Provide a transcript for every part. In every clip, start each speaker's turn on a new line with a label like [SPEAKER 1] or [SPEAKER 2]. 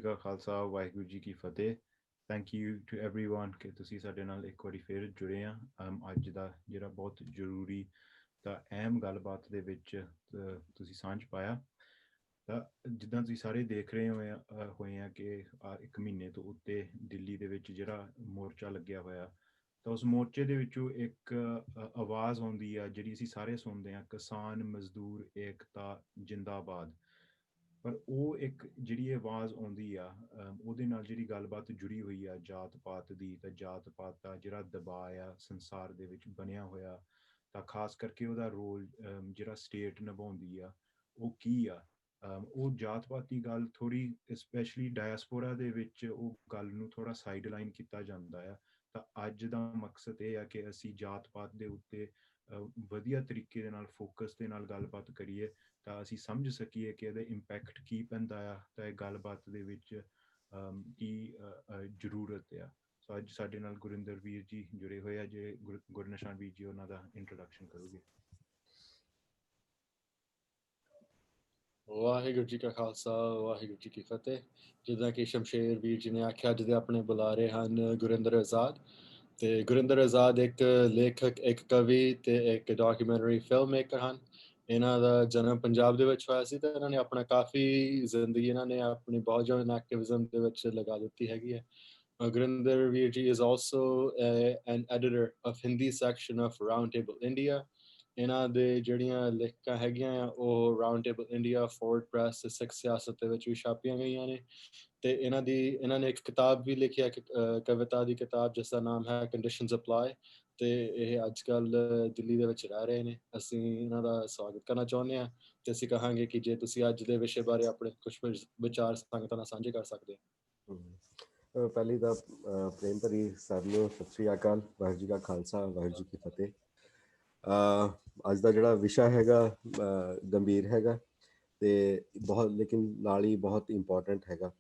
[SPEAKER 1] ਕਾ ਖਾਲਸਾ ਵਾਹਿਗੁਰੂ ਜੀ ਕੀ ਫਤਿਹ। Thank you to everyone ਕਿ ਤੁਸੀਂ ਸਾਡੇ ਨਾਲ ਇੱਕ ਵਾਰੀ ਫੇਰ ਜੁੜੇ ਆ ਅੱਜ ਦਾ ਜਿਹੜਾ ਬਹੁਤ ਜ਼ਰੂਰੀ ਤਾਂ ਅਹਿਮ ਗੱਲਬਾਤ ਦੇ ਵਿੱਚ ਤੁਸੀਂ ਸਾਂਝ ਪਾਇਆ। ਤਾਂ ਜਿੱਦਾਂ ਤੁਸੀਂ ਸਾਰੇ ਦੇਖ ਰਹੇ ਹੋਏ ਆ ਕਿ ਇੱਕ ਮਹੀਨੇ ਤੋਂ ਉੱਤੇ ਦਿੱਲੀ ਦੇ ਵਿੱਚ ਜਿਹੜਾ ਮੋਰਚਾ ਲੱਗਿਆ ਹੋਇਆ, ਤਾਂ ਉਸ ਮੋਰਚੇ ਦੇ ਵਿੱਚੋਂ ਇੱਕ ਆਵਾਜ਼ ਆਉਂਦੀ ਆ ਜਿਹੜੀ ਅਸੀਂ ਸਾਰੇ ਸੁਣਦੇ ਆ, ਕਿਸਾਨ ਮਜ਼ਦੂਰ ਏਕਤਾ ਜਿੰਦਾਬਾਦ। ਪਰ ਉਹ ਇੱਕ ਜਿਹੜੀ ਆਵਾਜ਼ ਆਉਂਦੀ ਆ, ਉਹਦੇ ਨਾਲ ਜਿਹੜੀ ਗੱਲਬਾਤ ਜੁੜੀ ਹੋਈ ਆ ਜਾਤ ਪਾਤ ਦੀ, ਤਾਂ ਜਾਤ ਪਾਤ ਦਾ ਜਿਹੜਾ ਦਬਾਅ ਆ ਸੰਸਾਰ ਦੇ ਵਿੱਚ ਬਣਿਆ ਹੋਇਆ, ਤਾਂ ਖਾਸ ਕਰਕੇ ਉਹਦਾ ਰੋਲ ਜਿਹੜਾ ਸਟੇਟ ਨਿਭਾਉਂਦੀ ਆ ਉਹ ਕੀ ਆ। ਉਹ ਜਾਤ ਪਾਤ ਦੀ ਗੱਲ ਥੋੜ੍ਹੀ ਸਪੈਸ਼ਲੀ ਡਾਇਸਪੋਰਾ ਦੇ ਵਿੱਚ ਉਹ ਗੱਲ ਨੂੰ ਥੋੜ੍ਹਾ ਸਾਈਡਲਾਈਨ ਕੀਤਾ ਜਾਂਦਾ ਆ। ਤਾਂ ਅੱਜ ਦਾ ਮਕਸਦ ਇਹ ਆ ਕਿ ਅਸੀਂ ਜਾਤ ਪਾਤ ਦੇ ਉੱਤੇ ਵਧੀਆ ਤਰੀਕੇ ਦੇ ਨਾਲ ਫੋਕਸ ਦੇ ਨਾਲ ਗੱਲਬਾਤ ਕਰੀਏ, ਤਾਂ ਅਸੀਂ ਸਮਝ ਸਕੀਏ ਕਿ ਇਹਦਾ ਇੰਪੈਕਟ ਕੀ ਪੈਂਦਾ ਆ, ਤਾਂ ਇਹ ਗੱਲਬਾਤ ਦੇ ਵਿੱਚ ਕੀ ਜ਼ਰੂਰਤ ਆ। ਸੋ ਅੱਜ ਸਾਡੇ ਨਾਲ ਗੁਰਿੰਦਰ ਵੀਰ ਜੀ ਜੁੜੇ ਹੋਏ ਆ, ਜੇ ਗੁਰਨਿਸ਼ਾਨ ਵੀਰ ਜੀ ਉਹਨਾਂ ਦਾ ਇੰਟਰੋਡਕਸ਼ਨ ਕਰੋਗੇ।
[SPEAKER 2] ਵਾਹਿਗੁਰੂ ਜੀ ਕਾ ਖਾਲਸਾ ਵਾਹਿਗੁਰੂ ਜੀ ਕੀ ਫਤਿਹ। ਜਿੱਦਾਂ ਕਿ ਸ਼ਮਸ਼ੇਰ ਵੀਰ ਜੀ ਨੇ ਆਖਿਆ, ਅੱਜ ਦੇ ਆਪਣੇ ਬੁਲਾਰੇ ਹਨ ਗੁਰਿੰਦਰ ਆਜ਼ਾਦ। ਤੇ ਗੁਰਿੰਦਰ ਆਜ਼ਾਦ ਇੱਕ ਲੇਖਕ, ਇੱਕ ਕਵੀ ਤੇ ਇੱਕ ਡਾਕੂਮੈਂਟਰੀ ਫਿਲਮ ਮੇਕਰ ਹਨ। ਇਹਨਾਂ ਦਾ ਜਨਮ ਪੰਜਾਬ ਦੇ ਵਿੱਚ ਹੋਇਆ ਸੀ ਤੇ ਇਹਨਾਂ ਨੇ ਆਪਣਾ ਕਾਫੀ ਜ਼ਿੰਦਗੀ ਇਹਨਾਂ ਨੇ ਆਪਣੀ ਬਹੁਤ ਜ਼ਿਆਦਾ ਐਕਟਿਵਿਜ਼ਮ ਦੇ ਵਿੱਚ ਲਗਾ ਦਿੱਤੀ ਹੈਗੀ ਹੈ। ਗੁਰਿੰਦਰ ਵੀਰ ਜੀ is also an editor of Hindi section of Round Table India। ਇਹਨਾਂ ਦੇ ਜਿਹੜੀਆਂ ਲੇਖਕਾਂ ਹੈਗੀਆਂ ਆ ਉਹ round table India, forward press ਤੇ ਸਿੱਖ ਸਿਆਸਤ ਦੇ ਵਿੱਚ ਵੀ ਛਾਪੀਆਂ ਗਈਆਂ ਨੇ। ਤੇ ਇਹਨਾਂ ਨੇ ਇੱਕ ਕਿਤਾਬ ਵੀ ਲਿਖੀ ਹੈ, ਕਵਿਤਾ ਦੀ ਕਿਤਾਬ, ਜਿਸ ਦਾ ਨਾਮ ਹੈ ਕੰਡੀਸ਼ਨਸ ਅਪਲਾਈ। ਤੇ ਇਹ ਅੱਜ ਕੱਲ ਦਿੱਲੀ ਦੇ ਵਿੱਚ ਰਹਿ ਰਹੇ ਨੇ। ਅਸੀਂ ਇਹਨਾਂ ਦਾ ਸਵਾਗਤ ਕਰਨਾ ਚਾਹੁੰਦੇ ਹਾਂ ਤੇ ਅਸੀਂ ਕਹਾਂਗੇ ਕਿ ਜੇ ਤੁਸੀਂ ਅੱਜ ਦੇ ਵਿਸ਼ੇ ਬਾਰੇ ਆਪਣੇ ਕੁਝ ਵਿਚਾਰ ਸੰਗਤਾਂ ਨਾਲ ਸਾਂਝੇ ਕਰ ਸਕਦੇ ਹੋ।
[SPEAKER 3] ਪਹਿਲੀ ਤਾਂ ਪ੍ਰੇਮ ਭਰੀ ਸਭ ਨੂੰ ਸਤਿ ਸ਼੍ਰੀ ਅਕਾਲ। ਵਾਹਿਗੁਰੂ ਜੀ ਕਾ ਖਾਲਸਾ ਵਾਹਿਗੁਰੂ ਜੀ ਕੀ ਫਤਿਹ। ਅੱਜ ਦਾ ਜਿਹੜਾ ਵਿਸ਼ਾ ਹੈਗਾ ਗੰਭੀਰ ਹੈਗਾ ਤੇ ਬਹੁਤ, ਲੇਕਿਨ ਨਾਲ ਹੀ ਬਹੁਤ ਇੰਪੋਰਟੈਂਟ ਹੈਗਾ।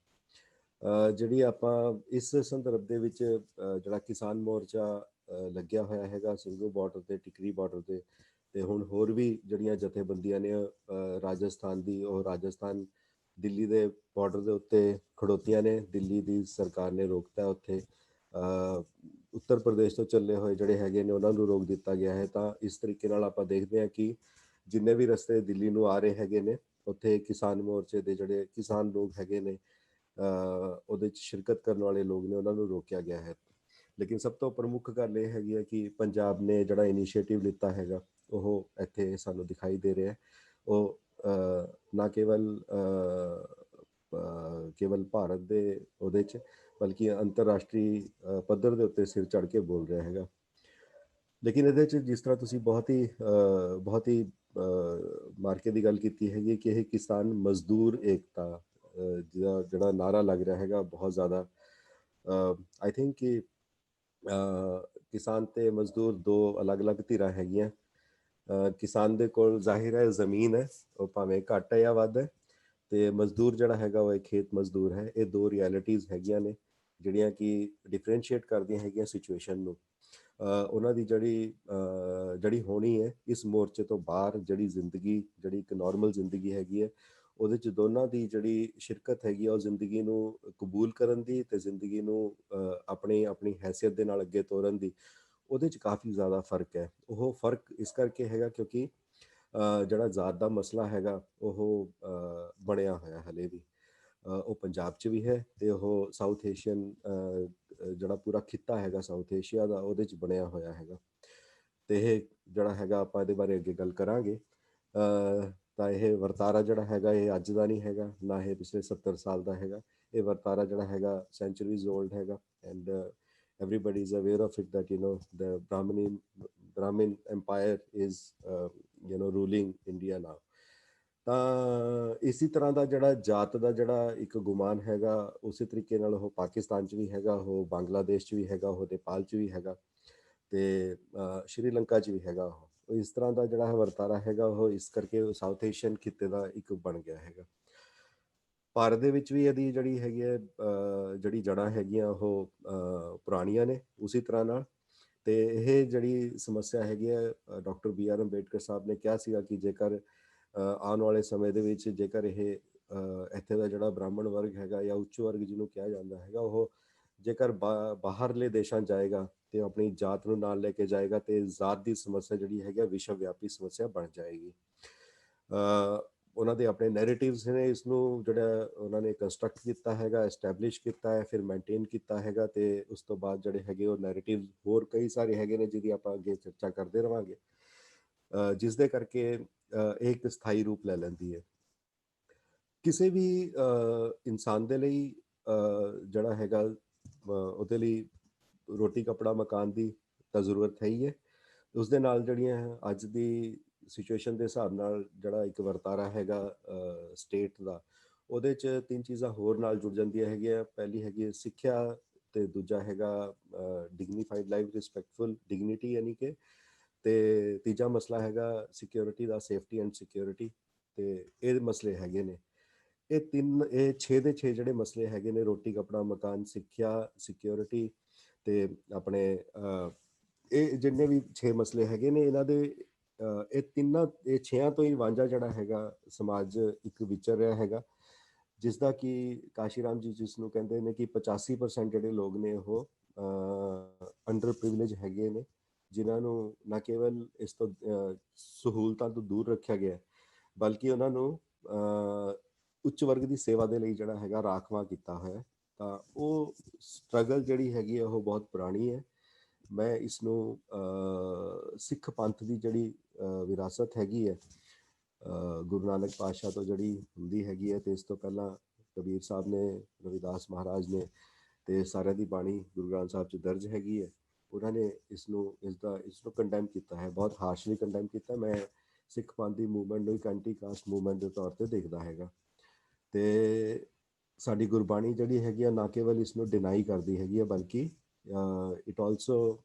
[SPEAKER 3] ਜਿਹੜੀ ਆਪਾਂ ਇਸ ਸੰਦਰਭ ਦੇ ਵਿੱਚ ਜਿਹੜਾ ਕਿਸਾਨ ਮੋਰਚਾ ਲੱਗਿਆ ਹੋਇਆ ਹੈਗਾ ਸਿੰਘੂ ਬਾਰਡਰ ਤੇ, ਟਿਕਰੀ ਬਾਰਡਰ ਤੇ ਹੁਣ ਹੋਰ ਵੀ ਜਿਹੜੀਆਂ ਜਥੇਬੰਦੀਆਂ ਨੇ ਰਾਜਸਥਾਨ ਦੀ, ਉਹ ਰਾਜਸਥਾਨ ਦਿੱਲੀ ਦੇ ਬਾਰਡਰ ਦੇ ਉੱਤੇ ਖੜੋਤੀਆਂ ਨੇ। ਦਿੱਲੀ ਦੀ ਸਰਕਾਰ ਨੇ ਰੋਕਤਾ ਉੱਥੇ। ਉੱਤਰ ਪ੍ਰਦੇਸ਼ ਤੋਂ ਚੱਲੇ ਹੋਏ ਜਿਹੜੇ ਹੈਗੇ ਨੇ ਉਹਨਾਂ ਨੂੰ ਰੋਕ ਦਿੱਤਾ ਗਿਆ ਹੈ। ਤਾਂ ਇਸ ਤਰੀਕੇ ਨਾਲ ਆਪਾਂ ਦੇਖਦੇ ਹਾਂ ਕਿ ਜਿੰਨੇ ਵੀ ਰਸਤੇ ਦਿੱਲੀ ਨੂੰ ਆ ਰਹੇ ਹੈਗੇ ਨੇ, ਉੱਥੇ ਕਿਸਾਨ ਮੋਰਚੇ ਦੇ ਜਿਹੜੇ ਕਿਸਾਨ ਲੋਕ ਹੈਗੇ ਨੇ, ਉਹਦੇ 'ਚ ਸ਼ਿਰਕਤ ਕਰਨ ਵਾਲੇ ਲੋਕ ਨੇ, ਉਹਨਾਂ ਨੂੰ ਰੋਕਿਆ ਗਿਆ ਹੈ। ਲੇਕਿਨ ਸਭ ਤੋਂ ਪ੍ਰਮੁੱਖ ਗੱਲ ਇਹ ਹੈਗੀ ਹੈ ਕਿ ਪੰਜਾਬ ਨੇ ਜਿਹੜਾ ਇਨੀਸ਼ੀਏਟਿਵ ਲਿੱਤਾ ਹੈਗਾ, ਉਹ ਇੱਥੇ ਸਾਨੂੰ ਦਿਖਾਈ ਦੇ ਰਿਹਾ। ਉਹ ਨਾ ਕੇਵਲ ਭਾਰਤ ਦੇ ਉਹਦੇ 'ਚ, ਬਲਕਿ ਅੰਤਰਰਾਸ਼ਟਰੀ ਪੱਧਰ ਦੇ ਉੱਤੇ ਸਿਰ ਚੜ੍ਹ ਕੇ ਬੋਲ ਰਿਹਾ ਹੈਗਾ। ਲੇਕਿਨ ਇਹਦੇ 'ਚ ਜਿਸ ਤਰ੍ਹਾਂ ਤੁਸੀਂ ਬਹੁਤ ਹੀ ਮਾਰਕੇ ਦੀ ਗੱਲ ਕੀਤੀ ਹੈਗੀ ਕਿ ਇਹ ਕਿਸਾਨ ਮਜ਼ਦੂਰ ਏਕਤਾ ਜਿਹੜਾ ਨਾਰਾ ਲੱਗ ਰਿਹਾ ਹੈਗਾ, ਬਹੁਤ ਜ਼ਿਆਦਾ ਆਈ ਥਿੰਕ ਕਿ ਕਿਸਾਨ ਤੇ ਮਜ਼ਦੂਰ ਦੋ ਅਲੱਗ-ਅਲੱਗ ਧਿਰਾਂ ਹੈਗੀਆਂ। ਕਿਸਾਨ ਦੇ ਕੋਲ ਜ਼ਾਹਿਰ ਹੈ ਜ਼ਮੀਨ ਹੈ, ਉਹ ਭਾਵੇਂ ਘੱਟ ਹੈ ਜਾਂ ਵੱਧ ਹੈ, ਤੇ ਮਜ਼ਦੂਰ ਜਿਹੜਾ ਹੈਗਾ ਉਹ ਇੱਕ ਖੇਤ ਮਜ਼ਦੂਰ ਹੈ। ਇਹ ਦੋ ਰਿਐਲਿਟੀਜ਼ ਹੈਗੀਆਂ ਨੇ ਜਿਹੜੀਆਂ ਕਿ ਡਿਫਰੈਂਸ਼ੀਏਟ ਕਰਦੀਆਂ ਹੈਗੀਆਂ ਸਿਚੁਏਸ਼ਨ ਨੂੰ। ਉਹਨਾਂ ਦੀ ਜਿਹੜੀ ਹੋਣੀ ਹੈ ਇਸ ਮੋਰਚੇ ਤੋਂ ਬਾਹਰ, ਜਿਹੜੀ ਜ਼ਿੰਦਗੀ, ਜਿਹੜੀ ਇੱਕ ਨੋਰਮਲ ਜ਼ਿੰਦਗੀ ਹੈਗੀ ਹੈ, ਉਹਦੇ 'ਚ ਦੋਨਾਂ ਦੀ ਜਿਹੜੀ ਸ਼ਿਰਕਤ ਹੈਗੀ ਆ, ਉਹ ਜ਼ਿੰਦਗੀ ਨੂੰ ਕਬੂਲ ਕਰਨ ਦੀ ਤੇ ਜ਼ਿੰਦਗੀ ਨੂੰ ਆਪਣੀ ਹੈਸੀਅਤ ਦੇ ਨਾਲ ਅੱਗੇ ਤੋਰਨ ਦੀ, ਉਹਦੇ 'ਚ ਕਾਫੀ ਜ਼ਿਆਦਾ ਫਰਕ ਹੈ। ਉਹ ਫਰਕ ਇਸ ਕਰਕੇ ਹੈਗਾ ਕਿਉਂਕਿ ਜਿਹੜਾ ਜ਼ਾਤ ਦਾ ਮਸਲਾ ਹੈਗਾ ਉਹ ਬਣਿਆ ਹੋਇਆ ਹਲੇ ਵੀ। ਉਹ ਪੰਜਾਬ 'ਚ ਵੀ ਹੈ ਤੇ ਉਹ ਸਾਊਥ ਏਸ਼ੀਅਨ ਜਿਹੜਾ ਪੂਰਾ ਖਿੱਤਾ ਹੈਗਾ ਸਾਊਥ ਏਸ਼ੀਆ ਦਾ, ਉਹਦੇ 'ਚ ਬਣਿਆ ਹੋਇਆ ਹੈਗਾ। ਤੇ ਇਹ ਜਿਹੜਾ ਹੈਗਾ, ਆਪਾਂ ਇਹਦੇ ਬਾਰੇ ਅੱਗੇ ਗੱਲ ਕਰਾਂਗੇ। ਤਾਂ ਇਹ ਵਰਤਾਰਾ ਜਿਹੜਾ ਹੈਗਾ ਇਹ ਅੱਜ ਦਾ ਨਹੀਂ ਹੈਗਾ, ਨਾ ਇਹ ਪਿਛਲੇ 70 ਸਾਲ ਦਾ ਹੈਗਾ। ਇਹ ਵਰਤਾਰਾ ਜਿਹੜਾ ਹੈਗਾ ਸੈਂਚੁਰੀਜ਼ ਓਲਡ ਹੈਗਾ। And everybody is aware of it that the Brahmin empire is ruling India now। ਤਾਂ ਇਸੇ ਤਰ੍ਹਾਂ ਦਾ ਜਿਹੜਾ ਜਾਤ ਦਾ ਜਿਹੜਾ ਇੱਕ ਗੁਮਾਨ ਹੈਗਾ, ਉਸੇ ਤਰੀਕੇ ਨਾਲ ਉਹ ਪਾਕਿਸਤਾਨ 'ਚ ਵੀ ਹੈਗਾ, ਉਹ ਬੰਗਲਾਦੇਸ਼ 'ਚ ਵੀ ਹੈਗਾ, ਉਹ ਨੇਪਾਲ 'ਚ ਵੀ ਹੈਗਾ, ਤੇ ਸ਼੍ਰੀਲੰਕਾ 'ਚ ਵੀ ਹੈਗਾ। ਉਹ ਇਸ ਤਰ੍ਹਾਂ ਦਾ ਜਿਹੜਾ ਵਰਤਾਰਾ ਹੈਗਾ ਉਹ ਇਸ ਕਰਕੇ ਸਾਊਥ ਏਸ਼ੀਅਨ ਖਿੱਤੇ ਦਾ ਇੱਕ ਬਣ ਗਿਆ ਹੈਗਾ। ਭਾਰਤ ਦੇ ਵਿੱਚ ਵੀ ਇਹਦੀ ਜਿਹੜੀ ਹੈਗੀ ਹੈ ਜਿਹੜੀ ਜੜ੍ਹਾਂ ਹੈਗੀਆਂ ਉਹ ਪੁਰਾਣੀਆਂ ਨੇ ਉਸੇ ਤਰ੍ਹਾਂ ਨਾਲ। ਤੇ ਇਹ ਜਿਹੜੀ ਸਮੱਸਿਆ ਹੈਗੀ ਹੈ, ਡਾਕਟਰ BR ਅੰਬੇਡਕਰ ਸਾਹਿਬ ਨੇ ਕਿਹਾ ਸੀਗਾ ਕਿ ਜੇਕਰ ਆਉਣ ਵਾਲੇ ਸਮੇਂ ਦੇ ਵਿੱਚ ਜੇਕਰ ਇਹ ਇੱਥੇ ਦਾ ਜਿਹੜਾ ਬ੍ਰਾਹਮਣ ਵਰਗ ਹੈਗਾ ਜਾਂ ਉੱਚ ਵਰਗ ਜਿਹਨੂੰ ਕਿਹਾ ਜਾਂਦਾ ਹੈਗਾ, ਉਹ ਜੇਕਰ ਬਾਹਰਲੇ ਦੇਸ਼ਾਂ ਜਾਏਗਾ ਤੇ ਆਪਣੀ ਜਾਤ ਨੂੰ ਨਾਲ ਲੈ ਕੇ ਜਾਏਗਾ ਤੇ ਜਾਤ ਦੀ ਸਮੱਸਿਆ ਜਿਹੜੀ ਹੈਗੀ ਵਿਸ਼ਵ ਵਿਆਪੀ ਸਮੱਸਿਆ ਬਣ ਜਾਏਗੀ। ਉਹਨਾਂ ਦੇ ਆਪਣੇ ਨੈਰੇਟਿਵਸ ਨੇ ਇਸ ਨੂੰ ਜਿਹੜਾ ਉਹਨਾਂ ਨੇ ਕੰਸਟਰਕਟ ਕੀਤਾ ਹੈਗਾ, ਐਸਟੈਬਲਿਸ਼ ਕੀਤਾ ਹੈ, ਫਿਰ ਮੇਨਟੇਨ ਕੀਤਾ ਹੈਗਾ, ਤੇ ਉਸ ਤੋਂ ਬਾਅਦ ਜਿਹੜੇ ਹੈਗੇ ਉਹ ਨੈਰੇਟਿਵ ਹੋਰ ਕਈ ਸਾਰੇ ਹੈਗੇ ਨੇ ਜਿਹਦੀ ਆਪਾਂ ਅੱਗੇ ਚਰਚਾ ਕਰਦੇ ਰਵਾਂਗੇ, ਜਿਸ ਦੇ ਕਰਕੇ ਇਹ ਇੱਕ ਸਥਾਈ ਰੂਪ ਲੈ ਲੈਂਦੀ ਹੈ। ਕਿਸੇ ਵੀ ਇਨਸਾਨ ਦੇ ਲਈ ਜਿਹੜਾ ਹੈਗਾ ਉਹਦੇ ਲਈ ਰੋਟੀ ਕੱਪੜਾ ਮਕਾਨ ਦੀ ਤਾਂ ਜ਼ਰੂਰਤ ਹੈ ਹੀ ਹੈ। ਉਸਦੇ ਨਾਲ ਜਿਹੜੀਆਂ ਅੱਜ ਦੀ ਸਿਚੁਏਸ਼ਨ ਦੇ ਹਿਸਾਬ ਨਾਲ ਜਿਹੜਾ ਇੱਕ ਵਰਤਾਰਾ ਹੈਗਾ ਸਟੇਟ ਦਾ, ਉਹਦੇ 'ਚ 3 ਚੀਜ਼ਾਂ ਹੋਰ ਨਾਲ ਜੁੜ ਜਾਂਦੀਆਂ ਹੈਗੀਆਂ। ਪਹਿਲੀ ਹੈਗੀ ਹੈ ਸਿੱਖਿਆ, ਤੇ ਦੂਜਾ ਹੈਗਾ ਡਿਗਨੀਫਾਈਡ ਲਾਈਫ, ਰਿਸਪੈਕਟਫੁਲ ਡਿਗਨਿਟੀ ਯਾਨੀ ਕਿ, ਤੇ ਤੀਜਾ ਮਸਲਾ ਹੈਗਾ security the, safety and security. ਤੇ ਇਹ ਮਸਲੇ ਹੈਗੇ ਨੇ, ਇਹ 6 ਦੇ 6 ਜਿਹੜੇ ਮਸਲੇ ਹੈਗੇ ਨੇ, ਰੋਟੀ ਕੱਪੜਾ ਮਕਾਨ, ਸਿੱਖਿਆ, ਸਿਕਿਉਰਿਟੀ ਤੇ ਆਪਣੇ ਇਹ ਜਿੰਨੇ ਵੀ 6 ਮਸਲੇ ਹੈਗੇ ਨੇ, ਇਹਨਾਂ ਦੇ ਇਹ 6 ਤੋਂ ਹੀ ਵਾਂਝਾ ਜਿਹੜਾ ਹੈਗਾ ਸਮਾਜ ਇੱਕ ਵਿਚਰ ਰਿਹਾ ਹੈਗਾ, ਜਿਸ ਦਾ ਕਿ ਕਾਸ਼ੀ ਰਾਮ ਜੀ ਜਿਸ ਨੂੰ ਕਹਿੰਦੇ ਨੇ ਕਿ 85% ਜਿਹੜੇ ਲੋਕ ਨੇ ਉਹ ਅੰਡਰ ਪ੍ਰਿਵਿਲੇਜ ਹੈਗੇ ਨੇ, ਜਿਨ੍ਹਾਂ ਨੂੰ ਨਾ ਕੇਵਲ ਇਸ ਤੋਂ ਸਹੂਲਤਾਂ ਤੋਂ ਦੂਰ ਰੱਖਿਆ ਗਿਆ, ਬਲਕਿ ਉਹਨਾਂ ਨੂੰ ਉੱਚ ਵਰਗ ਦੀ ਸੇਵਾ ਦੇ ਲਈ ਜਿਹੜਾ ਹੈਗਾ ਰਾਖਵਾਂ ਕੀਤਾ ਹੋਇਆ। ਤਾਂ ਉਹ ਸਟਰਗਲ ਜਿਹੜੀ ਹੈਗੀ ਹੈ ਉਹ ਬਹੁਤ ਪੁਰਾਣੀ ਹੈ। ਮੈਂ ਇਸ ਨੂੰ ਸਿੱਖ ਪੰਥ ਦੀ ਜਿਹੜੀ ਵਿਰਾਸਤ ਹੈਗੀ ਹੈ ਗੁਰੂ ਨਾਨਕ ਪਾਤਸ਼ਾਹ ਤੋਂ ਜਿਹੜੀ ਹੁੰਦੀ ਹੈਗੀ ਹੈ, ਤੇ ਇਸ ਤੋਂ ਪਹਿਲਾਂ ਕਬੀਰ ਸਾਹਿਬ ਨੇ, ਰਵਿਦਾਸ ਮਹਾਰਾਜ ਨੇ, ਤੇ ਸਾਰਿਆਂ ਦੀ ਬਾਣੀ ਗੁਰੂ ਗ੍ਰੰਥ ਸਾਹਿਬ 'ਚ ਦਰਜ ਹੈਗੀ ਹੈ। ਉਹਨਾਂ ਨੇ ਇਸ ਨੂੰ ਕੰਡੈਮ ਕੀਤਾ ਹੈ, ਬਹੁਤ ਹਾਰਸ਼ਲੀ ਕੰਡੈਮ ਕੀਤਾ। ਮੈਂ ਸਿੱਖ ਪੰਥ ਦੀ ਮੂਵਮੈਂਟ ਨੂੰ ਇੱਕ ਐਂਟੀ ਕਾਸਟ ਮੂਵਮੈਂਟ ਦੇ ਤੌਰ 'ਤੇ ਦੇਖਦਾ ਹੈਗਾ, ਤੇ ਸਾਡੀ ਗੁਰਬਾਣੀ ਜਿਹੜੀ ਹੈਗੀ ਆ ਨਾ ਕੇਵਲ ਇਸ ਨੂੰ ਡਿਨਾਈ ਕਰਦੀ ਹੈਗੀ ਆ, ਬਲਕਿ it also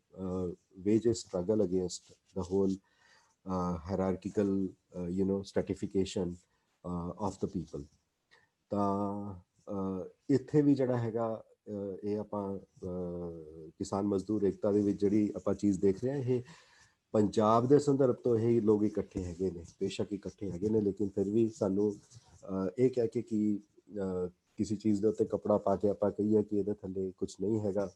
[SPEAKER 3] wage a struggle against the whole hierarchical stratification of the people। ਤਾਂ ਇੱਥੇ ਵੀ ਜਿਹੜਾ ਹੈਗਾ ਇਹ ਆਪਾਂ ਕਿਸਾਨ ਮਜ਼ਦੂਰ ਏਕਤਾ ਦੇ ਵਿੱਚ ਜਿਹੜੀ ਆਪਾਂ ਚੀਜ਼ ਦੇਖ ਰਹੇ ਹਾਂ, ਇਹ ਪੰਜਾਬ ਦੇ ਸੰਦਰਭ ਤੋਂ ਇਹ ਲੋਕ ਇਕੱਠੇ ਹੈਗੇ ਨੇ, ਬੇਸ਼ੱਕ ਇਕੱਠੇ ਹੈਗੇ ਨੇ, ਲੇਕਿਨ ਫਿਰ ਵੀ ਸਾਨੂੰ ਇਹ ਕਹਿ ਕੇ ਕਿ ਕਿਸੇ ਚੀਜ਼ ਦੇ ਉੱਤੇ ਕੱਪੜਾ ਪਾ ਕੇ ਆਪਾਂ ਕਹੀਏ ਕਿ ਇਹਦੇ ਥੱਲੇ ਕੁਝ ਨਹੀਂ ਹੈਗਾ,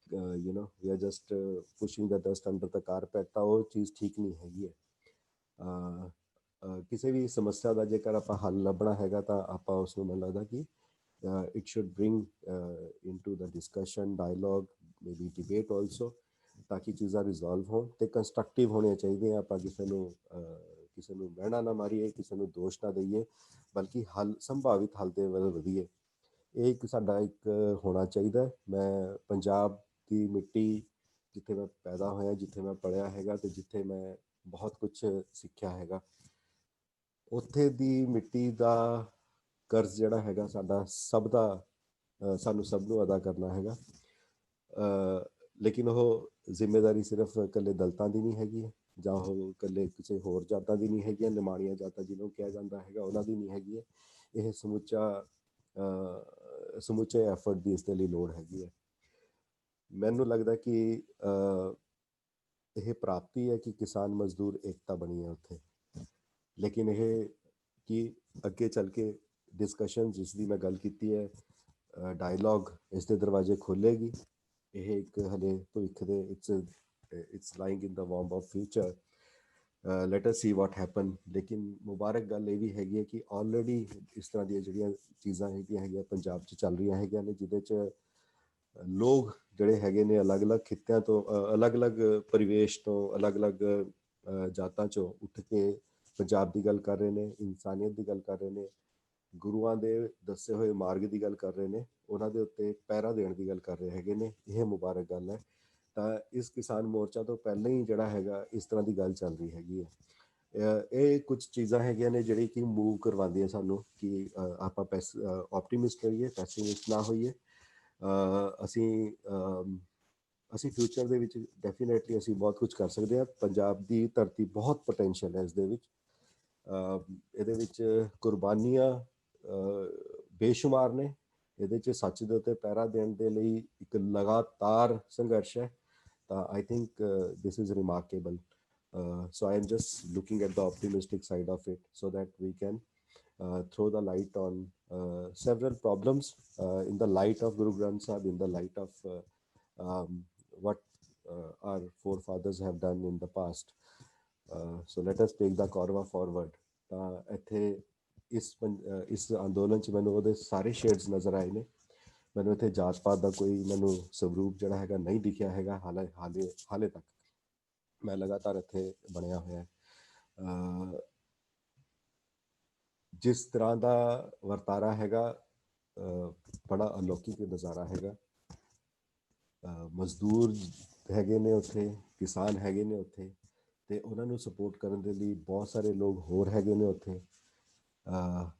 [SPEAKER 3] we are just pushing the dust under the carpet, ਤਾਂ ਉਹ ਚੀਜ਼ ਠੀਕ ਨਹੀਂ ਹੈਗੀ ਹੈ। ਕਿਸੇ ਵੀ ਸਮੱਸਿਆ ਦਾ ਜੇਕਰ ਆਪਾਂ ਹੱਲ ਲੱਭਣਾ ਹੈਗਾ ਤਾਂ ਆਪਾਂ ਉਸ ਨੂੰ, ਮੈਨੂੰ ਲੱਗਦਾ ਕਿ it should bring into the discussion, dialogue, maybe debate also, ਤਾਂ ਕਿ ਚੀਜ਼ਾਂ ਰਿਜ਼ੋਲਵ ਹੋਣ ਤੇ ਕੰਸਟਰਕਟਿਵ ਹੋਣੀਆਂ ਚਾਹੀਦੀਆਂ। ਆਪਾਂ ਕਿਸੇ ਨੂੰ ਮਹਿਣਾ ਨਾ ਮਾਰੀਏ, ਕਿਸੇ ਨੂੰ ਦੋਸ਼ ਨਾ ਦਈਏ, ਬਲਕਿ ਸੰਭਾਵਿਤ ਹੱਲ ਦੇ ਵੱਲ ਵਧੀਏ। ਇਹ ਇੱਕ ਸਾਡਾ ਇੱਕ ਹੋਣਾ ਚਾਹੀਦਾ। ਮੈਂ ਪੰਜਾਬ ਦੀ ਮਿੱਟੀ, ਜਿੱਥੇ ਮੈਂ ਪੈਦਾ ਹੋਇਆ, ਜਿੱਥੇ ਮੈਂ ਪੜ੍ਹਿਆ ਹੈਗਾ ਤੇ ਜਿੱਥੇ ਮੈਂ ਬਹੁਤ ਕੁਛ ਸਿੱਖਿਆ ਹੈਗਾ, ਉੱਥੇ ਦੀ ਮਿੱਟੀ ਦਾ ਕਰਜ਼ ਜਿਹੜਾ ਹੈਗਾ ਸਾਡਾ ਸਭ ਦਾ, ਸਾਨੂੰ ਸਭ ਨੂੰ ਅਦਾ ਕਰਨਾ ਹੈਗਾ। ਲੇਕਿਨ ਉਹ ਜ਼ਿੰਮੇਵਾਰੀ ਸਿਰਫ ਇਕੱਲੇ ਦਲਿਤਾਂ ਦੀ ਨਹੀਂ ਹੈਗੀ ਹੈ, ਜਾਂ ਉਹ ਇਕੱਲੇ ਕਿਸੇ ਹੋਰ ਜਾਤਾਂ ਦੀ ਨਹੀਂ ਹੈਗੀ ਹੈ, ਨਿਮਾਣੀਆਂ ਜਾਤਾਂ ਜਿਹਨੂੰ ਕਿਹਾ ਜਾਂਦਾ ਹੈਗਾ ਉਹਨਾਂ ਦੀ ਨਹੀਂ ਹੈਗੀ ਹੈ। ਇਹ ਸਮੁੱਚੇ ਐਫਰਟ ਦੀ ਇਸ ਦੇ ਲਈ ਲੋੜ ਹੈਗੀ ਹੈ। ਮੈਨੂੰ ਲੱਗਦਾ ਕਿ ਇਹ ਪ੍ਰਾਪਤੀ ਹੈ ਕਿ ਕਿਸਾਨ ਮਜ਼ਦੂਰ ਏਕਤਾ ਬਣੀ ਹੈ ਉੱਥੇ, ਲੇਕਿਨ ਇਹ ਕਿ ਅੱਗੇ ਚੱਲ ਕੇ ਡਿਸਕਸ਼ਨ ਜਿਸ ਦੀ ਮੈਂ ਗੱਲ ਕੀਤੀ ਹੈ, ਡਾਇਲੋਗ ਇਸ ਦੇ ਦਰਵਾਜ਼ੇ ਖੋਲ੍ਹੇਗੀ। ਇਹ ਇੱਕ ਹਲੇ ਭਵਿੱਖ ਦੇ it's lying in the warm of future, let us C what happen. ਲੇਕਿਨ ਮੁਬਾਰਕ ਗੱਲ ਇਹ ਵੀ ਹੈਗੀ ਹੈ ਕਿ ਆਲਰੇਡੀ ਇਸ ਤਰ੍ਹਾਂ ਦੀਆਂ ਜਿਹੜੀਆਂ ਚੀਜ਼ਾਂ ਹੈਗੀਆਂ ਪੰਜਾਬ 'ਚ ਚੱਲ ਰਹੀਆਂ ਹੈਗੀਆਂ ਨੇ, ਜਿਹਦੇ 'ਚ ਲੋਕ ਜਿਹੜੇ ਹੈਗੇ ਨੇ ਅਲੱਗ-ਅਲੱਗ ਖਿੱਤਿਆਂ ਤੋਂ, ਅਲੱਗ-ਅਲੱਗ ਪਰਿਵੇਸ਼ ਤੋਂ, ਅਲੱਗ-ਅਲੱਗ ਜਾਤਾਂ 'ਚੋਂ ਉੱਠ ਕੇ ਪੰਜਾਬ ਦੀ ਗੱਲ ਕਰ ਰਹੇ ਨੇ, ਇਨਸਾਨੀਅਤ ਦੀ ਗੱਲ ਕਰ ਰਹੇ ਨੇ, ਗੁਰੂਆਂ ਦੇ ਦੱਸੇ ਹੋਏ ਮਾਰਗ ਦੀ ਗੱਲ ਕਰ ਰਹੇ ਨੇ, ਉਹਨਾਂ ਦੇ ਉੱਤੇ ਪਹਿਰਾ ਦੇਣ ਦੀ ਗੱਲ ਕਰ ਰਹੇ ਹੈਗੇ ਨੇ। ਇਹ ਮੁਬਾਰਕ ਗੱਲ ਹੈ। ਤਾਂ ਇਸ ਕਿਸਾਨ ਮੋਰਚਾ ਤੋਂ ਪਹਿਲਾਂ ਹੀ ਜਿਹੜਾ ਹੈਗਾ ਇਸ ਤਰ੍ਹਾਂ ਦੀ ਗੱਲ ਚੱਲ ਰਹੀ ਹੈਗੀ ਹੈ। ਇਹ ਕੁਝ ਚੀਜ਼ਾਂ ਹੈਗੀਆਂ ਨੇ ਜਿਹੜੀ ਕਿ ਮੂਵ ਕਰਵਾਉਂਦੀਆਂ ਸਾਨੂੰ ਕਿ ਆਪਾਂ ਆਪਟੀਮਿਸਟ ਰਹੀਏ, ਪੈਸਿਮਿਸਟ ਨਾ ਹੋਈਏ। ਅਸੀਂ ਫਿਊਚਰ ਦੇ ਵਿੱਚ ਡੈਫੀਨੇਟਲੀ ਅਸੀਂ ਬਹੁਤ ਕੁਝ ਕਰ ਸਕਦੇ ਹਾਂ। ਪੰਜਾਬ ਦੀ ਧਰਤੀ ਬਹੁਤ ਪੋਟੈਂਸ਼ੀਅਲ ਹੈ ਇਸ ਦੇ ਵਿੱਚ, ਇਹਦੇ ਵਿੱਚ ਕੁਰਬਾਨੀਆਂ ਬੇਸ਼ੁਮਾਰ ਨੇ। ਇਹਦੇ 'ਚ ਸੱਚ ਦੇ ਉੱਤੇ ਪਹਿਰਾ ਦੇਣ ਦੇ ਲਈ ਇੱਕ ਲਗਾਤਾਰ ਸੰਘਰਸ਼ ਹੈ। ਤਾਂ I think this is remarkable. So I am just looking at the optimistic side of it so that we can throw the light on several problems in the light of Guru Granth Sahib, in the light of what our forefathers have done in the past. So let us take the Kaurva forward. ਤਾਂ ਇੱਥੇ ਇਸ ਅੰਦੋਲਨ 'ਚ ਮੈਨੂੰ ਉਹਦੇ ਸਾਰੇ shades ਨਜ਼ਰ ਆਏ ਨੇ। ਮੈਨੂੰ ਇੱਥੇ ਜਾਤ ਪਾਤ ਦਾ ਕੋਈ ਮੈਨੂੰ ਸਵਰੂਪ ਜਿਹੜਾ ਹੈਗਾ ਨਹੀਂ ਦਿਖਿਆ ਹੈਗਾ ਹਾਲੇ ਤੱਕ। ਮੈਂ ਲਗਾਤਾਰ ਇੱਥੇ ਬਣਿਆ ਹੋਇਆ ਜਿਸ ਤਰ੍ਹਾਂ ਦਾ ਵਰਤਾਰਾ ਹੈਗਾ ਬੜਾ ਅਲੌਕਿਕ ਨਜ਼ਾਰਾ ਹੈਗਾ। ਮਜ਼ਦੂਰ ਹੈਗੇ ਨੇ ਉੱਥੇ, ਕਿਸਾਨ ਹੈਗੇ ਨੇ ਉੱਥੇ, ਅਤੇ ਉਹਨਾਂ ਨੂੰ ਸਪੋਰਟ ਕਰਨ ਦੇ ਲਈ ਬਹੁਤ ਸਾਰੇ ਲੋਕ ਹੋਰ ਹੈਗੇ ਨੇ ਉੱਥੇ।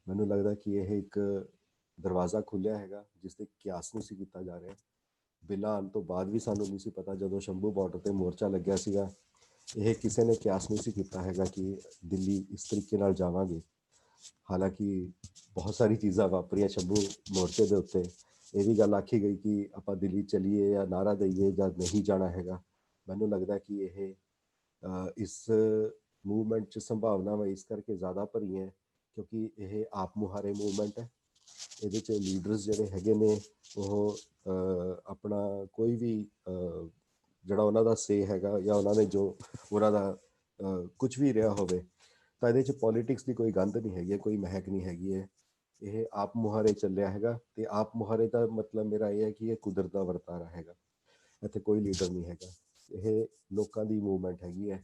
[SPEAKER 3] ਮੈਨੂੰ ਲੱਗਦਾ ਕਿ ਇਹ ਇੱਕ ਦਰਵਾਜ਼ਾ ਖੁੱਲ੍ਹਿਆ ਹੈਗਾ ਜਿਸ 'ਤੇ ਕਿਆਸ ਨਹੀਂ ਸੀ ਕੀਤਾ ਜਾ ਰਿਹਾ। ਬਿੱਲਾਂ ਆਉਣ ਤੋਂ ਬਾਅਦ ਵੀ ਸਾਨੂੰ ਨਹੀਂ ਸੀ ਪਤਾ, ਜਦੋਂ ਸ਼ੰਭੂ ਬਾਰਡਰ 'ਤੇ ਮੋਰਚਾ ਲੱਗਿਆ ਸੀਗਾ, ਇਹ ਕਿਸੇ ਨੇ ਕਿਆਸ ਨਹੀਂ ਸੀ ਕੀਤਾ ਹੈਗਾ ਕਿ ਦਿੱਲੀ ਇਸ ਤਰੀਕੇ ਨਾਲ ਜਾਵਾਂਗੇ। ਹਾਲਾਂਕਿ ਬਹੁਤ ਸਾਰੀ ਚੀਜ਼ਾਂ ਵਾਪਰੀਆਂ ਸ਼ੰਭੂ ਮੋਰਚੇ ਦੇ ਉੱਤੇ। ਇਹ ਵੀ ਗੱਲ ਆਖੀ ਗਈ ਕਿ ਆਪਾਂ ਦਿੱਲੀ ਚਲੀਏ ਜਾਂ ਨਾਅਰਾ ਦਈਏ ਜਾਂ ਨਹੀਂ ਜਾਣਾ ਹੈਗਾ। ਮੈਨੂੰ ਲੱਗਦਾ ਕਿ ਇਹ ਇਸ ਮੂਵਮੈਂਟ 'ਚ ਸੰਭਾਵਨਾਵਾਂ ਇਸ ਕਰਕੇ ਜ਼ਿਆਦਾ ਭਰੀਆਂ ਕਿਉਂਕਿ ਇਹ ਆਪ ਮੁਹਾਰੇ ਮੂਵਮੈਂਟ ਹੈ। ਇਹਦੇ 'ਚ ਲੀਡਰਸ ਜਿਹੜੇ ਹੈਗੇ ਨੇ ਉਹ ਆਪਣਾ ਕੋਈ ਵੀ ਜਿਹੜਾ ਉਹਨਾਂ ਦਾ ਸੇ ਹੈਗਾ ਜਾਂ ਉਹਨਾਂ ਨੇ ਜੋ ਉਹਨਾਂ ਦਾ ਕੁਝ ਵੀ ਰਿਹਾ ਹੋਵੇ, ਤਾਂ ਇਹਦੇ 'ਚ ਪੋਲੀਟਿਕਸ ਦੀ ਕੋਈ ਗੰਧ ਨਹੀਂ ਹੈਗੀ ਹੈ, ਕੋਈ ਮਹਿਕ ਨਹੀਂ ਹੈਗੀ ਹੈ। ਇਹ ਆਪ ਮੁਹਾਰੇ ਚੱਲਿਆ ਹੈਗਾ ਅਤੇ ਆਪ ਮੁਹਾਰੇ ਦਾ ਮਤਲਬ ਮੇਰਾ ਇਹ ਹੈ ਕਿ ਇਹ ਕੁਦਰਤ ਦਾ ਵਰਤਾਰਾ ਹੈਗਾ। ਇੱਥੇ ਕੋਈ ਲੀਡਰ ਨਹੀਂ ਹੈਗਾ, ਇਹ ਲੋਕਾਂ ਦੀ ਮੂਵਮੈਂਟ ਹੈਗੀ ਹੈ।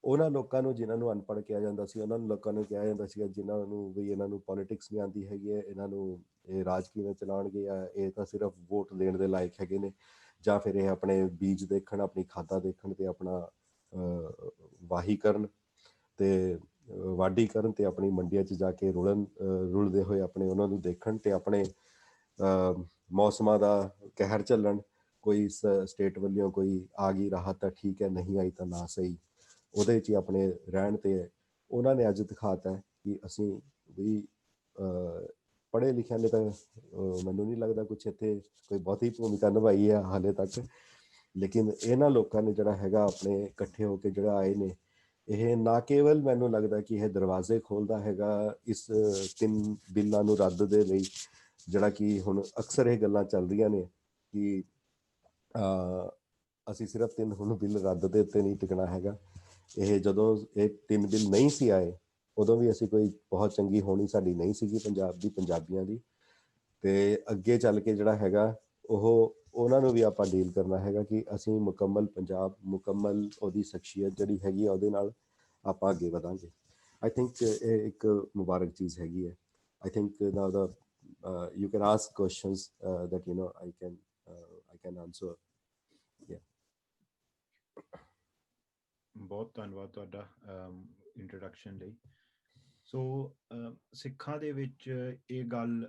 [SPEAKER 3] ਉਹਨਾਂ ਲੋਕਾਂ ਨੂੰ ਜਿਨ੍ਹਾਂ ਨੂੰ ਅਨਪੜ੍ਹ ਕਿਹਾ ਜਾਂਦਾ ਸੀ, ਉਹਨਾਂ ਨੂੰ ਲੋਕਾਂ ਨੂੰ ਕਿਹਾ ਜਾਂਦਾ ਸੀਗਾ ਜਿਨ੍ਹਾਂ ਨੂੰ ਵੀ ਇਹਨਾਂ ਨੂੰ ਪੋਲੀਟਿਕਸ ਨਹੀਂ ਆਉਂਦੀ ਹੈਗੀ ਹੈ, ਇਹਨਾਂ ਨੂੰ ਇਹ ਰਾਜ ਕਿਵੇਂ ਚਲਾਉਣਗੇ, ਜਾਂ ਇਹ ਤਾਂ ਸਿਰਫ ਵੋਟ ਦੇਣ ਦੇ ਲਾਇਕ ਹੈਗੇ ਨੇ, ਜਾਂ ਫਿਰ ਇਹ ਆਪਣੇ ਬੀਜ ਦੇਖਣ, ਆਪਣੀ ਖਾਦਾਂ ਦੇਖਣ ਅਤੇ ਆਪਣਾ ਵਾਹੀ ਕਰਨ ਅਤੇ ਵਾਢੀ ਕਰਨ ਅਤੇ ਆਪਣੀ ਮੰਡੀਆਂ 'ਚ ਜਾ ਕੇ ਰੁਲਦੇ ਹੋਏ ਆਪਣੇ ਉਹਨਾਂ ਨੂੰ ਦੇਖਣ ਅਤੇ ਆਪਣੇ ਮੌਸਮਾਂ ਦਾ ਕਹਿਰ ਝੱਲਣ। ਕੋਈ ਸਟੇਟ ਵੱਲੋਂ ਕੋਈ ਆ ਗਈ ਰਾਹਤ ਤਾਂ ਠੀਕ ਹੈ, ਨਹੀਂ ਆਈ ਤਾਂ ਨਾ ਸਹੀ, ਉਹਦੇ 'ਚ ਹੀ ਆਪਣੇ ਰਹਿਣ। 'ਤੇ ਉਹਨਾਂ ਨੇ ਅੱਜ ਦਿਖਾਤਾ ਕਿ ਅਸੀਂ ਵੀ ਪੜ੍ਹੇ ਲਿਖਿਆਂ ਨੇ ਤਾਂ ਮੈਨੂੰ ਨਹੀਂ ਲੱਗਦਾ ਕੁਛ ਇੱਥੇ ਕੋਈ ਬਹੁਤੀ ਭੂਮਿਕਾ ਨਿਭਾਈ ਹੈ ਹਾਲੇ ਤੱਕ। ਲੇਕਿਨ ਇਹਨਾਂ ਲੋਕਾਂ ਨੇ ਜਿਹੜਾ ਹੈਗਾ ਆਪਣੇ ਇਕੱਠੇ ਹੋ ਕੇ ਜਿਹੜਾ ਆਏ ਨੇ, ਇਹ ਨਾ ਕੇਵਲ ਮੈਨੂੰ ਲੱਗਦਾ ਕਿ ਇਹ ਦਰਵਾਜ਼ੇ ਖੋਲ੍ਹਦਾ ਹੈਗਾ ਇਸ 3 ਬਿੱਲਾਂ ਨੂੰ ਰੱਦ ਦੇ ਲਈ, ਜਿਹੜਾ ਕਿ ਹੁਣ ਅਕਸਰ ਇਹ ਗੱਲਾਂ ਚੱਲ ਰਹੀਆਂ ਨੇ ਕਿ ਅਸੀਂ ਸਿਰਫ 3 ਹੁਣ ਬਿੱਲ ਰੱਦ ਦੇ ਉੱਤੇ ਨਹੀਂ ਟਿਕਣਾ ਹੈਗਾ। ਇਹ ਜਦੋਂ ਇਹ 3 ਬਿੱਲ ਨਹੀਂ ਸੀ ਆਏ, ਉਦੋਂ ਵੀ ਅਸੀਂ ਕੋਈ ਬਹੁਤ ਚੰਗੀ ਹੋਣੀ ਸਾਡੀ ਨਹੀਂ ਸੀਗੀ ਪੰਜਾਬ ਦੀ, ਪੰਜਾਬੀਆਂ ਦੀ। ਅਤੇ ਅੱਗੇ ਚੱਲ ਕੇ ਜਿਹੜਾ ਹੈਗਾ ਉਹਨਾਂ ਨੂੰ ਵੀ ਆਪਾਂ ਡੀਲ ਕਰਨਾ ਹੈਗਾ ਕਿ ਅਸੀਂ ਮੁਕੰਮਲ ਪੰਜਾਬ, ਮੁਕੰਮਲ ਉਹਦੀ ਸ਼ਖਸੀਅਤ ਜਿਹੜੀ ਹੈਗੀ ਆ ਉਹਦੇ ਨਾਲ ਆਪਾਂ ਅੱਗੇ ਵਧਾਂਗੇ। ਆਈ ਥਿੰਕ ਇਹ ਇੱਕ ਮੁਬਾਰਕ ਚੀਜ਼ ਹੈਗੀ ਹੈ। I think now the you can ask questions that I can answer.
[SPEAKER 1] ਬਹੁਤ ਧੰਨਵਾਦ ਤੁਹਾਡਾ ਇੰਟਰੋਡਕਸ਼ਨ ਲਈ। ਸੋ ਸਿੱਖਾਂ ਦੇ ਵਿੱਚ ਇਹ ਗੱਲ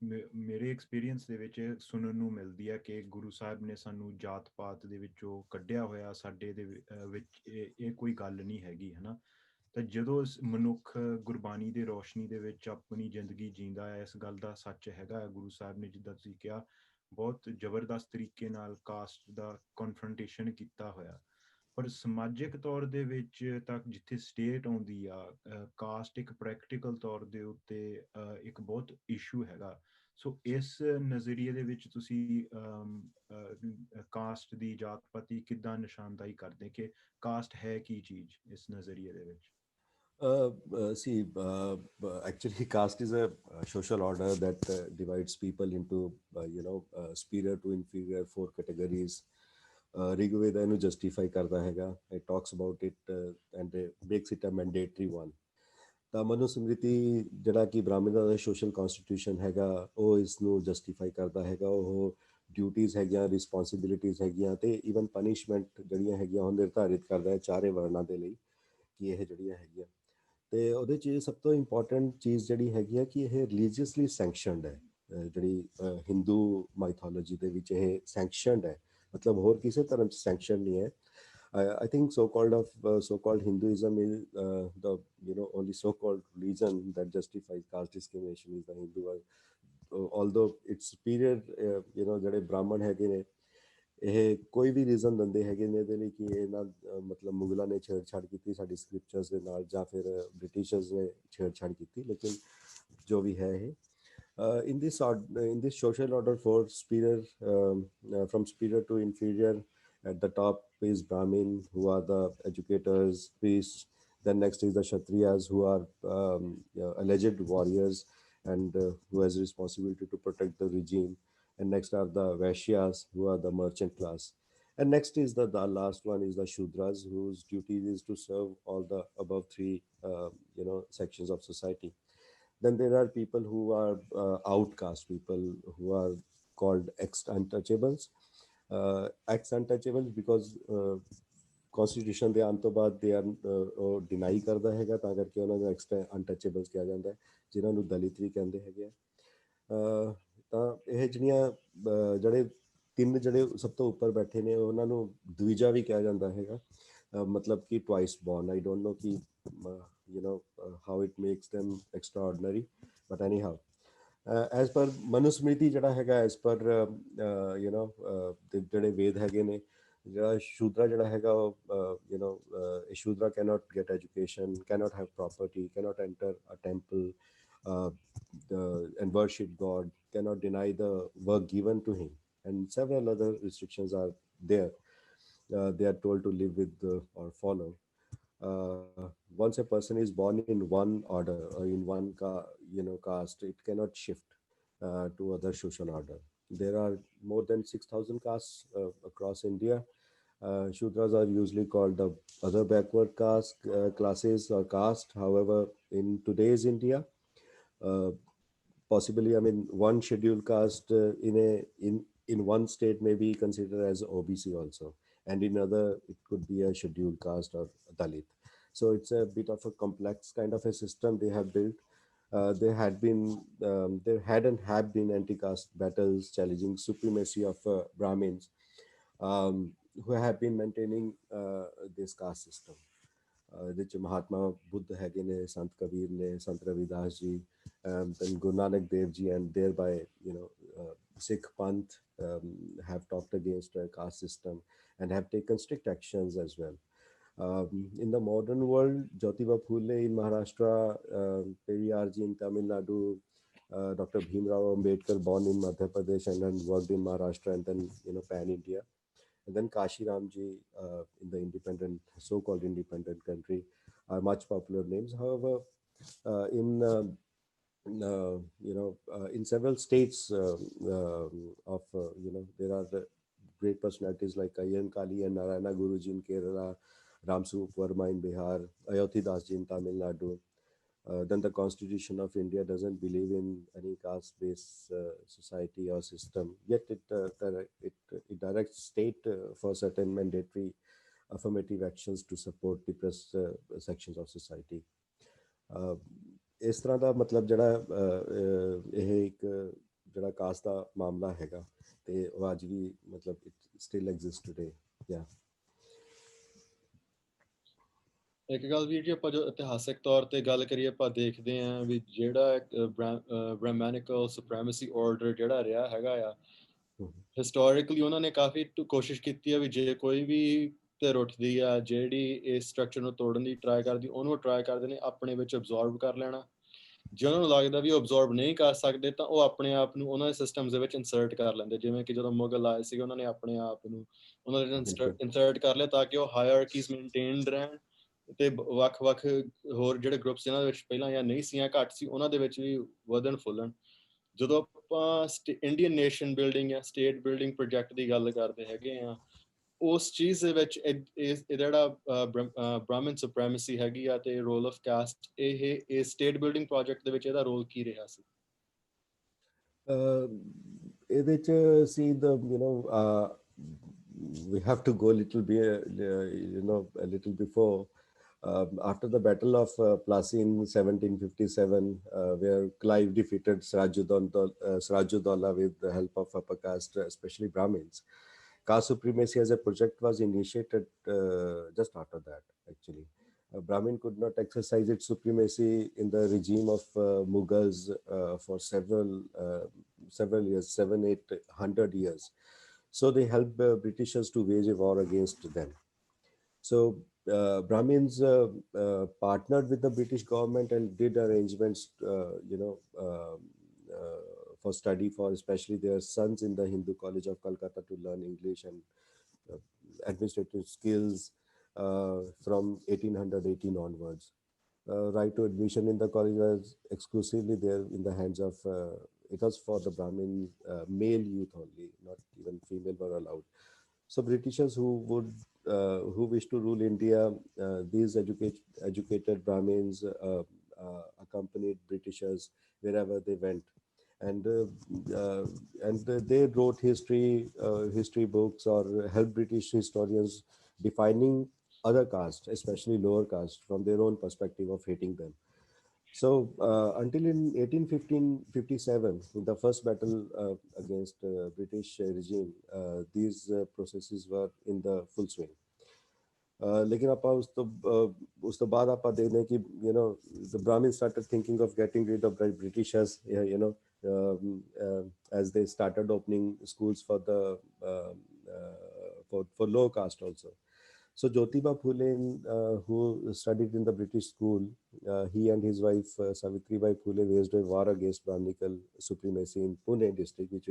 [SPEAKER 1] ਮੇਰੇ ਐਕਸਪੀਰੀਅੰਸ ਦੇ ਵਿੱਚ ਸੁਣਨ ਨੂੰ ਮਿਲਦੀ ਹੈ ਕਿ ਗੁਰੂ ਸਾਹਿਬ ਨੇ ਸਾਨੂੰ ਜਾਤ ਪਾਤ ਦੇ ਵਿੱਚੋਂ ਕੱਢਿਆ ਹੋਇਆ, ਸਾਡੇ ਦੇ ਵਿੱਚ ਇਹ ਕੋਈ ਗੱਲ ਨਹੀਂ ਹੈਗੀ, ਹੈ ਨਾ। ਤਾਂ ਜਦੋਂ ਮਨੁੱਖ ਗੁਰਬਾਣੀ ਦੇ ਰੋਸ਼ਨੀ ਦੇ ਵਿੱਚ ਆਪਣੀ ਜ਼ਿੰਦਗੀ ਜੀਂਦਾ ਹੈ, ਇਸ ਗੱਲ ਦਾ ਸੱਚ ਹੈਗਾ। ਗੁਰੂ ਸਾਹਿਬ ਨੇ, ਜਿੱਦਾਂ ਤੁਸੀਂ ਕਿਹਾ, ਬਹੁਤ ਜ਼ਬਰਦਸਤ ਤਰੀਕੇ ਨਾਲ ਕਾਸਟ ਦਾ ਕਨਫਰੰਟੇਸ਼ਨ ਕੀਤਾ ਹੋਇਆ। ਪਰ ਸਮਾਜਿਕ ਤੌਰ ਦੇ ਵਿੱਚ ਤਾਂ ਜਿੱਥੇ ਸਟੇਟ ਆਉਂਦੀ ਆ, ਕਾਸਟ ਇੱਕ ਪ੍ਰੈਕਟੀਕਲ ਤੌਰ ਦੇ ਉੱਤੇ ਇੱਕ ਬਹੁਤ ਇਸ਼ੂ ਹੈਗਾ। ਸੋ ਇਸ ਨਜ਼ਰੀਏ ਦੇ ਵਿੱਚ ਤੁਸੀਂ ਕਾਸਟ ਦੀ, ਜਾਤ ਪਾਤੀ ਕਿੱਦਾਂ ਨਿਸ਼ਾਨਦਾਈ ਕਰਦੇ ਕਿ ਕਾਸਟ ਹੈ ਕੀ ਚੀਜ਼ ਇਸ ਨਜ਼ਰੀਏ ਦੇ ਵਿੱਚ?
[SPEAKER 3] See, actually, caste is a social order that divides people into, superior to inferior, 4 categories. Rigveda ਇਹਨੂੰ justify ਕਰਦਾ ਹੈਗਾ, it talks about it and makes it a mandatory one. ਤਾਂ ਮਨੁਸਮ੍ਰਿਤੀ ਜਿਹੜਾ ਕਿ ਬ੍ਰਾਹਮਣਾਂ ਦਾ ਸੋਸ਼ਲ ਕੌਨਸਟੀਟਿਊਸ਼ਨ ਹੈਗਾ, ਉਹ ਇਸ ਨੂੰ ਜਸਟੀਫਾਈ ਕਰਦਾ ਹੈਗਾ। ਉਹ ਡਿਊਟੀਜ਼ ਹੈਗੀਆਂ, ਰਿਸਪੋਂਸੀਬਿਲਿਟੀਜ਼ ਹੈਗੀਆਂ ਅਤੇ ਈਵਨ ਪਨਿਸ਼ਮੈਂਟ ਜਿਹੜੀਆਂ ਹੈਗੀਆਂ ਉਹ ਨਿਰਧਾਰਿਤ ਕਰਦਾ ਹੈ 4 ਵਰਨਾਂ ਦੇ ਲਈ ਕਿ ਇਹ ਜਿਹੜੀਆਂ ਹੈਗੀਆਂ। ਅਤੇ ਉਹਦੇ 'ਚ ਸਭ ਤੋਂ ਇੰਪੋਰਟੈਂਟ ਚੀਜ਼ ਜਿਹੜੀ ਹੈਗੀ ਹੈ ਕਿ ਇਹ ਰਿਲੀਜੀਅਸਲੀ ਸੈਂਕਸ਼ਨਡ ਹੈ। ਜਿਹੜੀ ਹਿੰਦੂ ਮਾਈਥੋਲੋਜੀ ਦੇ ਵਿੱਚ ਇਹ ਸੈਂਕਸ਼ਨਡ ਹੈ, ਮਤਲਬ ਹੋਰ ਕਿਸੇ ਧਰਮ 'ਚ ਸੈਂਕਸ਼ਨ ਨਹੀਂ ਹੈ। I think so-called Hinduism is the only so-called religion that justifies caste discrimination is the Hindu. Although it's superior, ਜਿਹੜੇ ਬ੍ਰਾਹਮਣ ਹੈਗੇ ਨੇ, ਇਹ ਕੋਈ ਵੀ ਰੀਜ਼ਨ ਦਿੰਦੇ ਹੈਗੇ ਨੇ ਇਹਦੇ ਲਈ ਕਿ ਇਹਨਾਂ ਮਤਲਬ ਮੁਗਲਾਂ ਨੇ ਛੇੜਛਾੜ ਕੀਤੀ ਸਾਡੀ ਸਕ੍ਰਿਪਚਰਸ ਦੇ ਨਾਲ ਜਾਂ ਫਿਰ ਬ੍ਰਿਟਿਸ਼ਰਸ ਨੇ ਛੇੜਛਾੜ ਕੀਤੀ, ਲੇਕਿਨ ਜੋ ਵੀ ਹੈ ਇਹ in this social order for superior from superior to inferior, at the top is Brahmin, who are the educators, priests. Then next is the Kshatriyas, who are alleged warriors and who has responsibility to protect the regime. And next are the Vaishyas, who are the merchant class. And next is the last one is the Shudras, whose duty is to serve all the above three sections of society. Then there are people who are outcast, people who are called ex-untouchables. Ex-untouchables because constitution ਦੇ ਆਉਣ ਤੋਂ ਬਾਅਦ ਦੇ ਉਹ deny ਕਰਦਾ ਹੈਗਾ, ਤਾਂ ਕਰਕੇ ਉਹਨਾਂ ਨੂੰ ਐਕਸਟਰਾ ਅਨਟੱਚੇਬਲਸ ਕਿਹਾ ਜਾਂਦਾ ਹੈ, ਜਿਨ੍ਹਾਂ ਨੂੰ ਦਲਿਤ ਵੀ ਕਹਿੰਦੇ ਹੈਗੇ ਆ। ਤਾਂ ਇਹ ਜਿਹੜੀਆਂ ਜਿਹੜੇ ਤਿੰਨ ਜਿਹੜੇ ਸਭ ਤੋਂ ਉੱਪਰ ਬੈਠੇ ਨੇ ਉਹਨਾਂ ਨੂੰ ਦਵਿਜਾ ਵੀ ਕਿਹਾ ਜਾਂਦਾ ਹੈਗਾ, ਮਤਲਬ ਕਿ twice born. I don't know ਕਿ how it makes them extraordinary, but anyhow as per Manusmriti ਜਿਹੜਾ ਹੈਗਾ, as per ਜਿਹੜੇ ਵੇਦ ਹੈਗੇ ਨੇ, ਜਿਹੜਾ ਸ਼ੂਦਰਾ ਜਿਹੜਾ ਹੈਗਾ ਉਹ ਸ਼ੂਦਰਾ cannot get education, cannot have property, cannot enter a temple and worship God, cannot deny the work given to him, and several other restrictions are there. They are told to live with or follow. Once a person is born in one order or in one caste, it cannot shift to other social order. There are more than 6,000 castes across India. Shudras are usually called the other backward classes or caste. However, in today's India, possibly, I mean, one scheduled caste in one state may be considered as OBC also, and in other it could be a scheduled caste or Dalit. So it's a bit of a complex kind of a system they have built. There had and have been anti-caste battles challenging supremacy of Brahmins, who have been maintaining this caste system. ਇਹਦੇ 'ਚ ਮਹਾਤਮਾ ਬੁੱਧ ਹੈਗੇ ਨੇ, ਸੰਤ ਕਬੀਰ ਨੇ, Sant Ravidas ji, then Guru Nanak Dev Ji, and thereby Sikh Panth have talked against a caste system and have taken strict actions as well. In the modern world, Jyotiba Phule in Maharashtra, Periyar Ji in Tamil Nadu, Dr. Bhimrao Ambedkar born in Madhya Pradesh and then worked in Maharashtra and then pan India. And then Kashi Ramji in the independent, so-called independent country are much popular names. However, in several states of there are the great personalities like Ayyan Kali and Narayana Guruji in Kerala, Ramswarup Verma in Bihar, Ayothi Das Ji in Tamil Nadu. Then the Constitution of India doesn't believe in any caste-based society or system. Yet it directs state for certain mandatory affirmative actions to support depressed sections of society. ਇਸ ਤਰ੍ਹਾਂ ਦਾ ਮਤਲਬ ਜਿਹੜਾ ਇਹ ਇੱਕ ਜਿਹੜਾ caste ਦਾ ਮਾਮਲਾ ਹੈਗਾ, ਤੇ ਉਹ ਅੱਜ ਵੀ ਮਤਲਬ ਇਟ ਸਟਿਲ ਐਗਜ਼ਿਸਟ ਟੁਡੇ। ਯਾ
[SPEAKER 2] ਇੱਕ ਗੱਲ ਵੀਰ ਜੀ, ਆਪਾਂ ਜੋ ਇਤਿਹਾਸਿਕ ਤੌਰ ਤੇ ਗੱਲ ਕਰੀਏ, ਆਪਾਂ ਦੇਖਦੇ ਹਾਂ ਵੀ ਜਿਹੜਾ ਬ੍ਰਾਹਮੈਨਿਕਲ ਸੁਪਰੈਮੇਸੀ ਆਰਡਰ ਜਿਹੜਾ ਰਿਹਾ ਹੈਗਾ ਆ, ਹਿਸਟੋਰੀਕਲੀ ਉਹਨਾਂ ਨੇ ਕਾਫੀ ਕੋਸ਼ਿਸ਼ ਕੀਤੀ ਹੈ ਵੀ ਜੇ ਕੋਈ ਵੀ ਧਿਰ ਉੱਠਦੀ ਆ ਜਿਹੜੀ ਇਸ ਸਟਰਕਚਰ ਨੂੰ ਤੋੜਨ ਦੀ ਟਰਾਈ ਕਰਦੀ, ਉਹਨੂੰ ਟਰਾਈ ਕਰਦੇ ਨੇ ਆਪਣੇ ਵਿੱਚ ਅਬਜ਼ੋਰਬ ਕਰ ਲੈਣਾ। ਜੇ ਉਹਨਾਂ ਨੂੰ ਲੱਗਦਾ ਵੀ ਉਹ ਅਬਜ਼ੋਰਬ ਨਹੀਂ ਕਰ ਸਕਦੇ ਤਾਂ ਉਹ ਆਪਣੇ ਆਪ ਨੂੰ ਉਹਨਾਂ ਦੇ ਸਿਸਟਮਸ ਦੇ ਵਿੱਚ ਇਨਸਰਟ ਕਰ ਲੈਂਦੇ। ਜਿਵੇਂ ਕਿ ਜਦੋਂ ਮੁਗਲ ਆਏ ਸੀਗੇ, ਉਹਨਾਂ ਨੇ ਆਪਣੇ ਆਪ ਨੂੰ ਉਹਨਾਂ ਦੇ ਇਨਸਰਟ ਕਰ ਲਿਆ ਤਾਂ ਕਿ ਉਹ ਹਾਇਰਾਰਕੀਜ਼ ਮੇਨਟੇਨਡ ਰਹਿਣ, ਤੇ ਵੱਖ-ਵੱਖ ਹੋਰ ਜਿਹੜੇ ਗਰੁੱਪਸ ਜਿਹਨਾਂ ਦੇ ਵਿੱਚ ਪਹਿਲਾਂ ਜਾਂ ਨਹੀਂ ਸੀ ਜਾਂ ਘੱਟ ਸੀ, ਉਹਨਾਂ ਦੇ ਵਿੱਚ ਵੀ ਵਧਣ ਫੁੱਲਣ। ਜਦੋਂ ਆਪਾਂ ਇੰਡੀਅਨ ਨੇਸ਼ਨ ਬਿਲਡਿੰਗ ਜਾਂ ਸਟੇਟ ਬਿਲਡਿੰਗ ਪ੍ਰੋਜੈਕਟ ਦੀ ਗੱਲ ਕਰਦੇ ਹੈਗੇ ਆ, ਉਸ ਚੀਜ਼ ਦੇ ਵਿੱਚ ਇਹ ਜਿਹੜਾ ਬ੍ਰਾਹਮਣ ਸੁਪਰੈਮੇਸੀ ਹੈਗੀ ਆ ਤੇ ਰੋਲ ਆਫ ਕਾਸਟ, ਇਹ ਸਟੇਟ ਬਿਲਡਿੰਗ ਪ੍ਰੋਜੈਕਟ ਦੇ ਵਿੱਚ ਇਹਦਾ ਰੋਲ ਕੀ ਰਿਹਾ ਸੀ?
[SPEAKER 3] ਇਹਦੇ 'ਚ ਸੀ we have to go a little before. After the Battle of Plassey in 1757, where Clive defeated Sirajuddaula with the help of upper caste, especially Brahmins, caste supremacy as a project was initiated just after that, actually. Brahmin could not exercise its supremacy in the regime of Mughals for several years, 700-800 years. So they helped Britishers to wage a war against them. So Brahmins partnered with the British government and did arrangements, for study for especially their sons in the Hindu College of Calcutta to learn English and uh, administrative skills from 1818 onwards. Right to admission in the college was exclusively there in the hands of, it was for the Brahmin male youth only, not even female were allowed. So Britishers who wish to rule India, these educated Brahmins accompanied Britishers wherever they went, and they wrote history books or helped British historians defining other castes, especially lower castes, from their own perspective of hating them. So until in 1857, in the first battle against British regime, these processes were in the full swing. लेकिन ਆਪਾਂ ਉਸ ਤੋਂ ਬਾਅਦ ਆਪਾਂ ਦੇਖਦੇ ਹਾਂ ਕਿ the Brahmins started thinking of getting rid of the Britishers, as they started opening schools for the for low caste also. So Jyotiba Phule, who studied in the British school, he and his wife Savitribai Phule waged a war against Brahminical supremacy in Pune district, which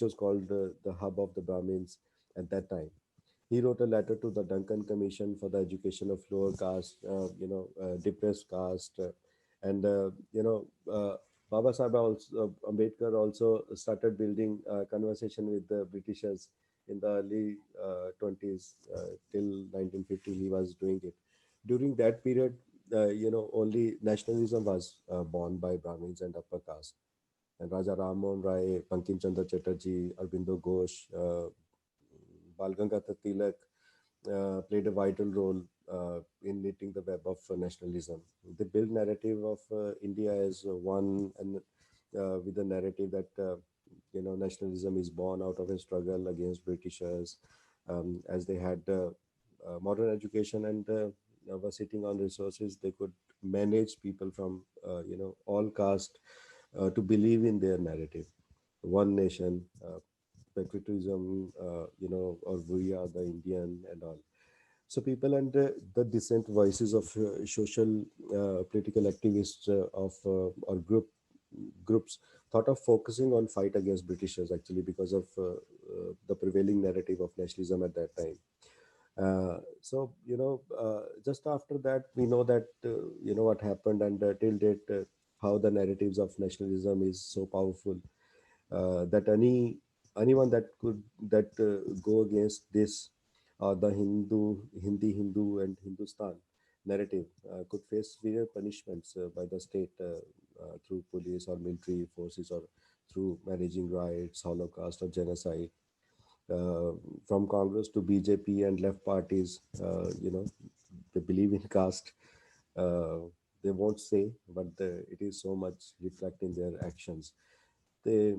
[SPEAKER 3] was called the hub of the Brahmins at that time. He wrote a letter to the Duncan Commission for the education of lower caste, depressed caste, and Baba Sahib Ambedkar also started building conversation with the Britishers in the early 20s till 1950. He was doing it. During that period, only nationalism was born by Brahmins and upper caste. And Raja Ram Mohan Rai, Bankim Chandra Chatterjee, Aurobindo Ghosh, Bal Gangadhar Tilak played a vital role in knitting the web of nationalism. They built narrative of India as one, and with the narrative that nationalism is born out of a struggle against Britishers, as they had modern education and were sitting on resources. They could manage people from all caste to believe in their narrative, one nation, patriotism, or we are the Indian and all. So people and the dissent voices of social political activists or groups thought of focusing on fight against Britishers, actually, because of the prevailing narrative of nationalism at that time. Just after that, we know that what happened, and till date, how the narratives of nationalism is so powerful that anyone that go against this, the Hindu and Hindustan narrative could face severe punishments by the state through police or military forces, or through managing riots, Holocaust, or genocide. From Congress to BJP and left parties, they believe in caste. They won't say, but it is so much reflect in their actions. ਤੇ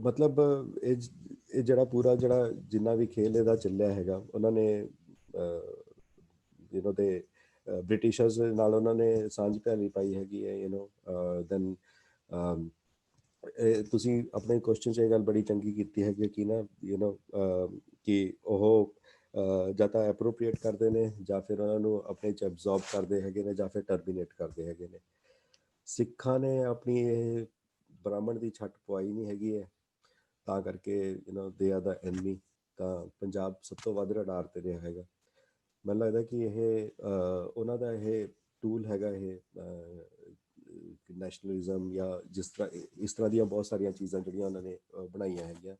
[SPEAKER 3] ਮਤਲਬ ਇਹ ਜਿਹੜਾ ਪੂਰਾ ਜਿਹੜਾ ਜਿੰਨਾ ਵੀ ਖੇਲ ਇਹਦਾ ਚੱਲਿਆ ਹੈਗਾ, ਉਹਨਾਂ ਨੇ ਦੇ ਬ੍ਰਿਟਿਸ਼ਰਸ ਨਾਲ ਉਹਨਾਂ ਨੇ ਸਾਂਝ ਭੈਣੀ ਪਾਈ ਹੈਗੀ ਹੈ। ਦੈਨ ਤੁਸੀਂ ਆਪਣੇ ਕੁਐਸਚਨ 'ਚ ਇਹ ਗੱਲ ਬੜੀ ਚੰਗੀ ਕੀਤੀ ਹੈਗੀ ਕਿ ਨਾ ਕਿ ਉਹ ਜਾਂ ਤਾਂ ਐਪਰੋਪਰੀਏਟ ਕਰਦੇ ਨੇ, ਜਾਂ ਫਿਰ ਉਹਨਾਂ ਨੂੰ ਆਪਣੇ 'ਚ ਐਬਜ਼ੋਰਬ ਕਰਦੇ ਹੈਗੇ ਨੇ, ਜਾਂ ਫਿਰ ਟਰਮੀਨੇਟ ਕਰਦੇ ਹੈਗੇ ਨੇ। ਸਿੱਖਾਂ ਨੇ ਆਪਣੀ ਇਹ ਬ੍ਰਾਹਮਣ ਦੀ ਛੱਟ ਪਵਾਈ ਨਹੀਂ ਹੈਗੀ ਹੈ, ਤਾਂ ਕਰਕੇ ਦੇ ਆਰ ਦਾ ਐਨਮੀ। ਤਾਂ ਪੰਜਾਬ ਸਭ ਤੋਂ ਵੱਧ ਰਡਾਰ 'ਤੇ ਰਿਹਾ ਹੈਗਾ। ਮੈਨੂੰ ਲੱਗਦਾ ਕਿ ਇਹ ਉਹਨਾਂ ਦਾ ਇਹ ਟੂਲ ਹੈਗਾ, ਇਹ ਨੈਸ਼ਨਲਿਜ਼ਮ, ਜਾਂ ਇਸ ਤਰ੍ਹਾਂ ਦੀਆਂ ਬਹੁਤ ਸਾਰੀਆਂ ਚੀਜ਼ਾਂ ਜਿਹੜੀਆਂ ਉਹਨਾਂ ਨੇ ਬਣਾਈਆਂ ਹੈਗੀਆਂ,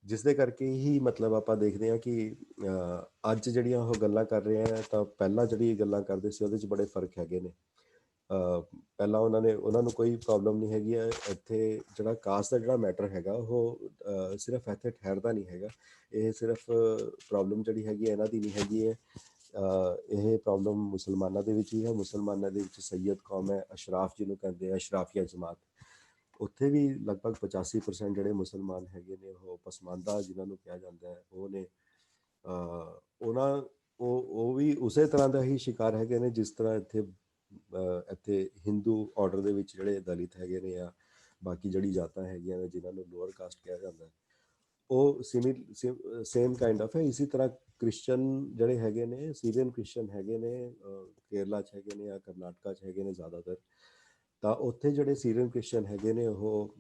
[SPEAKER 3] ਜਿਸ ਦੇ ਕਰਕੇ ਹੀ ਮਤਲਬ ਆਪਾਂ ਦੇਖਦੇ ਹਾਂ ਕਿ ਅੱਜ ਜਿਹੜੀਆਂ ਉਹ ਗੱਲਾਂ ਕਰ ਰਹੇ ਆ, ਤਾਂ ਪਹਿਲਾਂ ਜਿਹੜੀ ਗੱਲਾਂ ਕਰਦੇ ਸੀ ਉਹਦੇ 'ਚ ਬੜੇ ਫਰਕ ਹੈਗੇ ਨੇ। ਪਹਿਲਾਂ ਉਹਨਾਂ ਨੂੰ ਕੋਈ ਪ੍ਰੋਬਲਮ ਨਹੀਂ ਹੈਗੀ ਹੈ। ਇੱਥੇ ਜਿਹੜਾ ਕਾਸਟ ਦਾ ਜਿਹੜਾ ਮੈਟਰ ਹੈਗਾ, ਉਹ ਸਿਰਫ ਇੱਥੇ ਠਹਿਰਦਾ ਨਹੀਂ ਹੈਗਾ। ਇਹ ਸਿਰਫ ਪ੍ਰੋਬਲਮ ਜਿਹੜੀ ਹੈਗੀ ਇਹਨਾਂ ਦੀ ਨਹੀਂ ਹੈਗੀ ਹੈ, ਇਹ ਪ੍ਰੋਬਲਮ ਮੁਸਲਮਾਨਾਂ ਦੇ ਵਿੱਚ ਵੀ ਹੈ। ਮੁਸਲਮਾਨਾਂ ਦੇ ਵਿੱਚ ਸੈਯਦ ਕੌਮ ਹੈ, ਅਸ਼ਰਾਫ ਜਿਹਨੂੰ ਕਹਿੰਦੇ ਆ, ਅਸ਼ਰਾਫੀਆ ਜਮਾਤ। ਉੱਥੇ ਵੀ ਲਗਭਗ 85% ਜਿਹੜੇ ਮੁਸਲਮਾਨ ਹੈਗੇ ਨੇ, ਉਹ ਪਸਮਾਨਦਾ ਜਿਨ੍ਹਾਂ ਨੂੰ ਕਿਹਾ ਜਾਂਦਾ ਹੈ, ਉਹ ਨੇ। ਉਹ ਵੀ ਉਸੇ ਤਰ੍ਹਾਂ ਦਾ ਹੀ ਸ਼ਿਕਾਰ ਹੈਗੇ ਨੇ, ਜਿਸ ਤਰ੍ਹਾਂ ਇੱਥੇ ਹਿੰਦੂ ਆਰਡਰ ਦੇ ਵਿੱਚ ਜਿਹੜੇ ਦਲਿਤ ਹੈਗੇ ਨੇ, ਜਾਂ ਬਾਕੀ ਜਿਹੜੀ ਜਾਤਾਂ ਹੈਗੀਆਂ ਨੇ ਜਿਨ੍ਹਾਂ ਨੂੰ ਲੋਅਰ ਕਾਸਟ ਕਿਹਾ ਜਾਂਦਾ ਹੈ, ਉਹ ਸੇਮ ਕਾਈਂਡ ਆਫ ਹੈ। ਇਸੇ ਤਰ੍ਹਾਂ ਕ੍ਰਿਸਚਨ ਜਿਹੜੇ ਹੈਗੇ ਨੇ, ਸੀਰੀਅਨ ਕ੍ਰਿਸਚਨ ਹੈਗੇ ਨੇ, ਕੇਰਲਾ 'ਚ ਹੈਗੇ ਨੇ ਜਾਂ ਕਰਨਾਟਕਾ 'ਚ ਹੈਗੇ ਨੇ ਜ਼ਿਆਦਾਤਰ। ਤਾਂ ਉੱਥੇ ਜਿਹੜੇ ਸੀਰੀਅਨ ਕ੍ਰਿਸਚਨ ਹੈਗੇ ਨੇ ਉਹ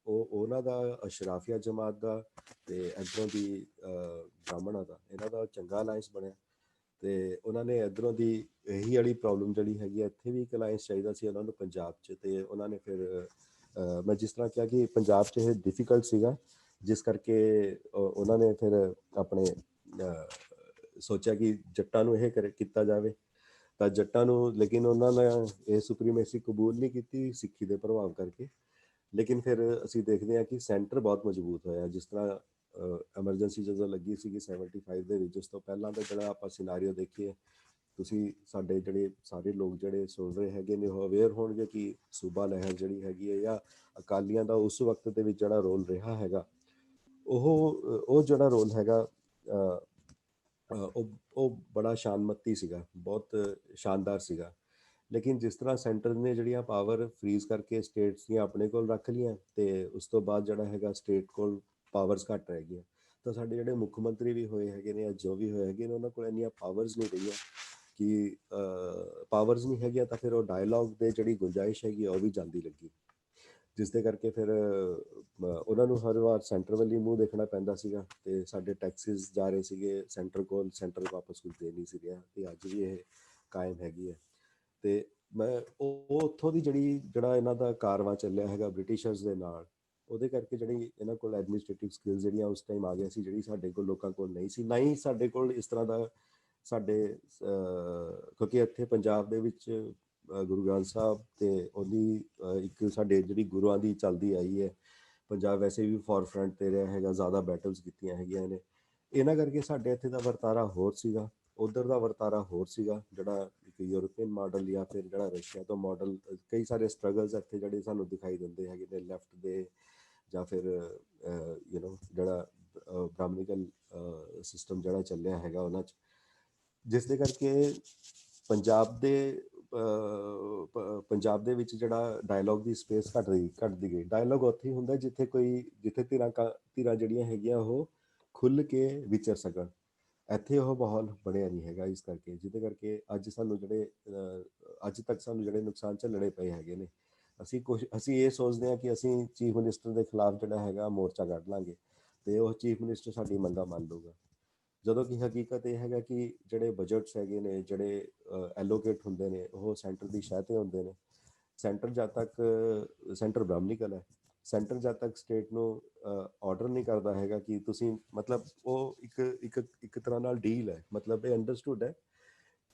[SPEAKER 3] ਉਹਨਾਂ ਦਾ ਅਸ਼ਰਾਫੀਆ ਜਮਾਤ ਦਾ ਅਤੇ ਇੱਧਰੋਂ ਦੀ ਬ੍ਰਾਹਮਣਾਂ ਦਾ, ਇਹਨਾਂ ਦਾ ਚੰਗਾ ਅਲਾਇੰਸ ਬਣਿਆ। ਅਤੇ ਉਹਨਾਂ ਨੇ ਇੱਧਰੋਂ ਦੀ ਇਹੀ ਵਾਲੀ ਪ੍ਰੋਬਲਮ ਜਿਹੜੀ ਹੈਗੀ ਆ, ਇੱਥੇ ਵੀ ਇੱਕ ਅਲਾਇੰਸ ਚਾਹੀਦਾ ਸੀ ਉਹਨਾਂ ਨੂੰ ਪੰਜਾਬ 'ਚ, ਅਤੇ ਉਹਨਾਂ ਨੇ ਫਿਰ ਮੈਂ ਜਿਸ ਤਰ੍ਹਾਂ ਕਿਹਾ ਕਿ ਪੰਜਾਬ 'ਚ ਇਹ ਡਿਫੀਕਲਟ ਸੀਗਾ, ਜਿਸ ਕਰਕੇ ਉਹਨਾਂ ਨੇ ਫਿਰ ਆਪਣੇ ਸੋਚਿਆ ਕਿ ਜੱਟਾਂ ਨੂੰ ਇਹ ਕੀਤਾ ਜਾਵੇ। ਤਾਂ ਜੱਟਾਂ ਨੂੰ, ਲੇਕਿਨ ਉਹਨਾਂ ਨੇ ਇਹ ਸੁਪਰੀਮੇਸੀ ਕਬੂਲ ਨਹੀਂ ਕੀਤੀ ਸਿੱਖੀ ਦੇ ਪ੍ਰਭਾਵ ਕਰਕੇ। ਲੇਕਿਨ ਫਿਰ ਅਸੀਂ ਦੇਖਦੇ ਹਾਂ ਕਿ ਸੈਂਟਰ ਬਹੁਤ ਮਜ਼ਬੂਤ ਹੋਇਆ। ਜਿਸ ਤਰ੍ਹਾਂ ਐਮਰਜੈਂਸੀ ਜਦੋਂ ਲੱਗੀ ਸੀਗੀ 75 ਦੇ ਵਿੱਚ, ਉਸ ਤੋਂ ਪਹਿਲਾਂ ਦਾ ਜਿਹੜਾ ਆਪਾਂ ਸਿਨਾਰੀਓ ਦੇਖੀਏ, ਤੁਸੀਂ ਸਾਡੇ ਜਿਹੜੇ ਸਾਰੇ ਲੋਕ ਜਿਹੜੇ ਸੁਣ ਰਹੇ ਹੈਗੇ ਨੇ ਉਹ ਅਵੇਅਰ ਹੋਣਗੇ ਕਿ ਸੂਬਾ ਲਹਿਰ ਜਿਹੜੀ ਹੈਗੀ ਹੈ ਜਾਂ ਅਕਾਲੀਆਂ ਦਾ ਉਸ ਵਕਤ ਦੇ ਵਿੱਚ ਜਿਹੜਾ ਰੋਲ ਰਿਹਾ ਹੈਗਾ, ਉਹ ਜਿਹੜਾ ਰੋਲ ਹੈਗਾ ਉਹ ਬੜਾ ਸ਼ਾਨਮੱਤੀ ਸੀਗਾ, ਬਹੁਤ ਸ਼ਾਨਦਾਰ ਸੀਗਾ। ਲੇਕਿਨ ਜਿਸ ਤਰ੍ਹਾਂ ਸੈਂਟਰ ਨੇ ਜਿਹੜੀਆਂ ਪਾਵਰ ਫਰੀਜ਼ ਕਰਕੇ ਸਟੇਟਸ ਦੀਆਂ ਆਪਣੇ ਕੋਲ ਰੱਖ ਲਈਆਂ, ਅਤੇ ਉਸ ਤੋਂ ਬਾਅਦ ਜਿਹੜਾ ਹੈਗਾ ਸਟੇਟ ਕੋਲ ਪਾਵਰਸ ਘੱਟ ਰਹਿ ਗਈਆਂ। ਤਾਂ ਸਾਡੇ ਜਿਹੜੇ ਮੁੱਖ ਮੰਤਰੀ ਵੀ ਹੋਏ ਹੈਗੇ ਨੇ ਜਾਂ ਜੋ ਵੀ ਹੋਏ ਹੈਗੇ ਨੇ, ਉਹਨਾਂ ਕੋਲ ਇੰਨੀਆਂ ਪਾਵਰਸ ਨਹੀਂ ਰਹੀਆਂ ਕਿ ਪਾਵਰਸ ਨਹੀਂ ਹੈਗੀਆਂ, ਤਾਂ ਫਿਰ ਉਹ ਡਾਇਲੋਗ ਦੇ ਜਿਹੜੀ ਗੁੰਜਾਇਸ਼ ਹੈਗੀ ਉਹ ਵੀ ਜਾਂਦੀ ਲੱਗੀ, ਜਿਸ ਦੇ ਕਰਕੇ ਫਿਰ ਉਹਨਾਂ ਨੂੰ ਹਰ ਵਾਰ ਸੈਂਟਰ ਵੱਲ ਹੀ ਮੂੰਹ ਦੇਖਣਾ ਪੈਂਦਾ ਸੀਗਾ। ਅਤੇ ਸਾਡੇ ਟੈਕਸਿਸ ਜਾ ਰਹੇ ਸੀਗੇ ਸੈਂਟਰ ਕੋਲ, ਸੈਂਟਰ ਵਾਪਸ ਕੁਝ ਦੇ ਨਹੀਂ ਸੀ ਰਿਹਾ, ਅਤੇ ਅੱਜ ਵੀ ਇਹ ਕਾਇਮ ਹੈਗੀ ਹੈ। ਅਤੇ ਮੈਂ ਉਹ ਉੱਥੋਂ ਦੀ ਜਿਹੜਾ ਇਹਨਾਂ ਦਾ ਕਾਰਵਾਂ ਚੱਲਿਆ ਹੈਗਾ ਬ੍ਰਿਟਿਸ਼ਰਸ ਦੇ ਨਾਲ, ਉਹਦੇ ਕਰਕੇ ਜਿਹੜੀ ਇਹਨਾਂ ਕੋਲ ਐਡਮਿਨਿਸਟ੍ਰੇਟਿਵ ਸਕਿੱਲ ਜਿਹੜੀਆਂ ਉਸ ਟਾਈਮ ਆ ਗਈਆਂ ਸੀ, ਜਿਹੜੀ ਸਾਡੇ ਕੋਲ ਲੋਕਾਂ ਕੋਲ ਨਹੀਂ ਸੀ। ਨਾ ਹੀ ਸਾਡੇ ਕੋਲ ਇਸ ਤਰ੍ਹਾਂ ਦਾ ਕਿਉਂਕਿ ਇੱਥੇ ਪੰਜਾਬ ਦੇ ਵਿੱਚ ਗੁਰੂ ਗ੍ਰੰਥ ਸਾਹਿਬ ਅਤੇ ਉਹਦੀ ਇੱਕ ਸਾਡੇ ਜਿਹੜੀ ਗੁਰੂਆਂ ਦੀ ਚੱਲਦੀ ਆਈ ਹੈ। ਪੰਜਾਬ ਵੈਸੇ ਵੀ ਫੋਰਫਰੰਟ 'ਤੇ ਰਿਹਾ ਹੈਗਾ, ਜ਼ਿਆਦਾ ਬੈਟਲਸ ਕੀਤੀਆਂ ਹੈਗੀਆਂ ਨੇ। ਇਹਨਾਂ ਕਰਕੇ ਸਾਡੇ ਇੱਥੇ ਦਾ ਵਰਤਾਰਾ ਹੋਰ ਸੀਗਾ, ਉੱਧਰ ਦਾ ਵਰਤਾਰਾ ਹੋਰ ਸੀਗਾ, ਜਿਹੜਾ ਇੱਕ ਯੂਰਪੀਅਨ ਮਾਡਲ ਜਾਂ ਫਿਰ ਜਿਹੜਾ ਰਸ਼ੀਆ ਤੋਂ ਮਾਡਲ। ਕਈ ਸਾਰੇ ਸਟਰਗਲਸ ਇੱਥੇ ਜਿਹੜੇ ਸਾਨੂੰ ਦਿਖਾਈ ਦਿੰਦੇ ਹੈਗੇ ਨੇ ਲੈਫਟ ਦੇ, ਜਾਂ ਫਿਰ ਜਿਹੜਾ ਬ੍ਰਾਹਮਣੀਕਲ ਸਿਸਟਮ ਜਿਹੜਾ ਚੱਲਿਆ ਹੈਗਾ ਉਹਨਾਂ 'ਚ, ਜਿਸ ਦੇ ਕਰਕੇ ਪੰਜਾਬ ਦੇ ਵਿੱਚ ਜਿਹੜਾ ਡਾਇਲੋਗ ਦੀ ਸਪੇਸ ਘੱਟਦੀ ਗਈ। ਡਾਇਲੋਗ ਉੱਥੇ ਹੀ ਹੁੰਦਾ ਜਿੱਥੇ ਧਿਰਾਂ ਜਿਹੜੀਆਂ ਹੈਗੀਆਂ ਉਹ ਖੁੱਲ੍ਹ ਕੇ ਵਿਚਰ ਸਕਣ। ਇੱਥੇ ਉਹ ਮਾਹੌਲ ਬਣਿਆ ਨਹੀਂ ਹੈਗਾ, ਇਸ ਕਰਕੇ ਜਿਹਦੇ ਕਰਕੇ ਅੱਜ ਤੱਕ ਸਾਨੂੰ ਜਿਹੜੇ ਨੁਕਸਾਨ ਝੱਲਣੇ ਪਏ ਹੈਗੇ ਨੇ। ਅਸੀਂ ਇਹ ਸੋਚਦੇ ਹਾਂ ਕਿ ਅਸੀਂ ਚੀਫ ਮਿਨਿਸਟਰ ਦੇ ਖਿਲਾਫ ਜਿਹੜਾ ਹੈਗਾ ਮੋਰਚਾ ਕੱਢ ਲਾਂਗੇ ਅਤੇ ਉਹ ਚੀਫ ਮਿਨਿਸਟਰ ਸਾਡੀ ਮੰਗਾਂ ਮੰਨ ਲਊਗਾ, ਜਦੋਂ ਕਿ ਹਕੀਕਤ ਇਹ ਹੈਗਾ ਕਿ ਜਿਹੜੇ ਬਜਟਸ ਹੈਗੇ ਨੇ, ਜਿਹੜੇ ਐਲੋਕੇਟ ਹੁੰਦੇ ਨੇ, ਉਹ ਸੈਂਟਰ ਦੀ ਸ਼ਹਿ 'ਤੇ ਹੁੰਦੇ ਨੇ। ਸੈਂਟਰ ਬ੍ਰਾਹਮਣੀਕਲ ਹੈ। ਸੈਂਟਰ ਜਦ ਤੱਕ ਸਟੇਟ ਨੂੰ ਆਰਡਰ ਨਹੀਂ ਕਰਦਾ ਹੈਗਾ ਕਿ ਤੁਸੀਂ, ਮਤਲਬ ਉਹ ਇੱਕ ਤਰ੍ਹਾਂ ਨਾਲ ਡੀਲ ਹੈ। ਮਤਲਬ ਇਹ ਅੰਡਰਸਟੂਡ ਹੈ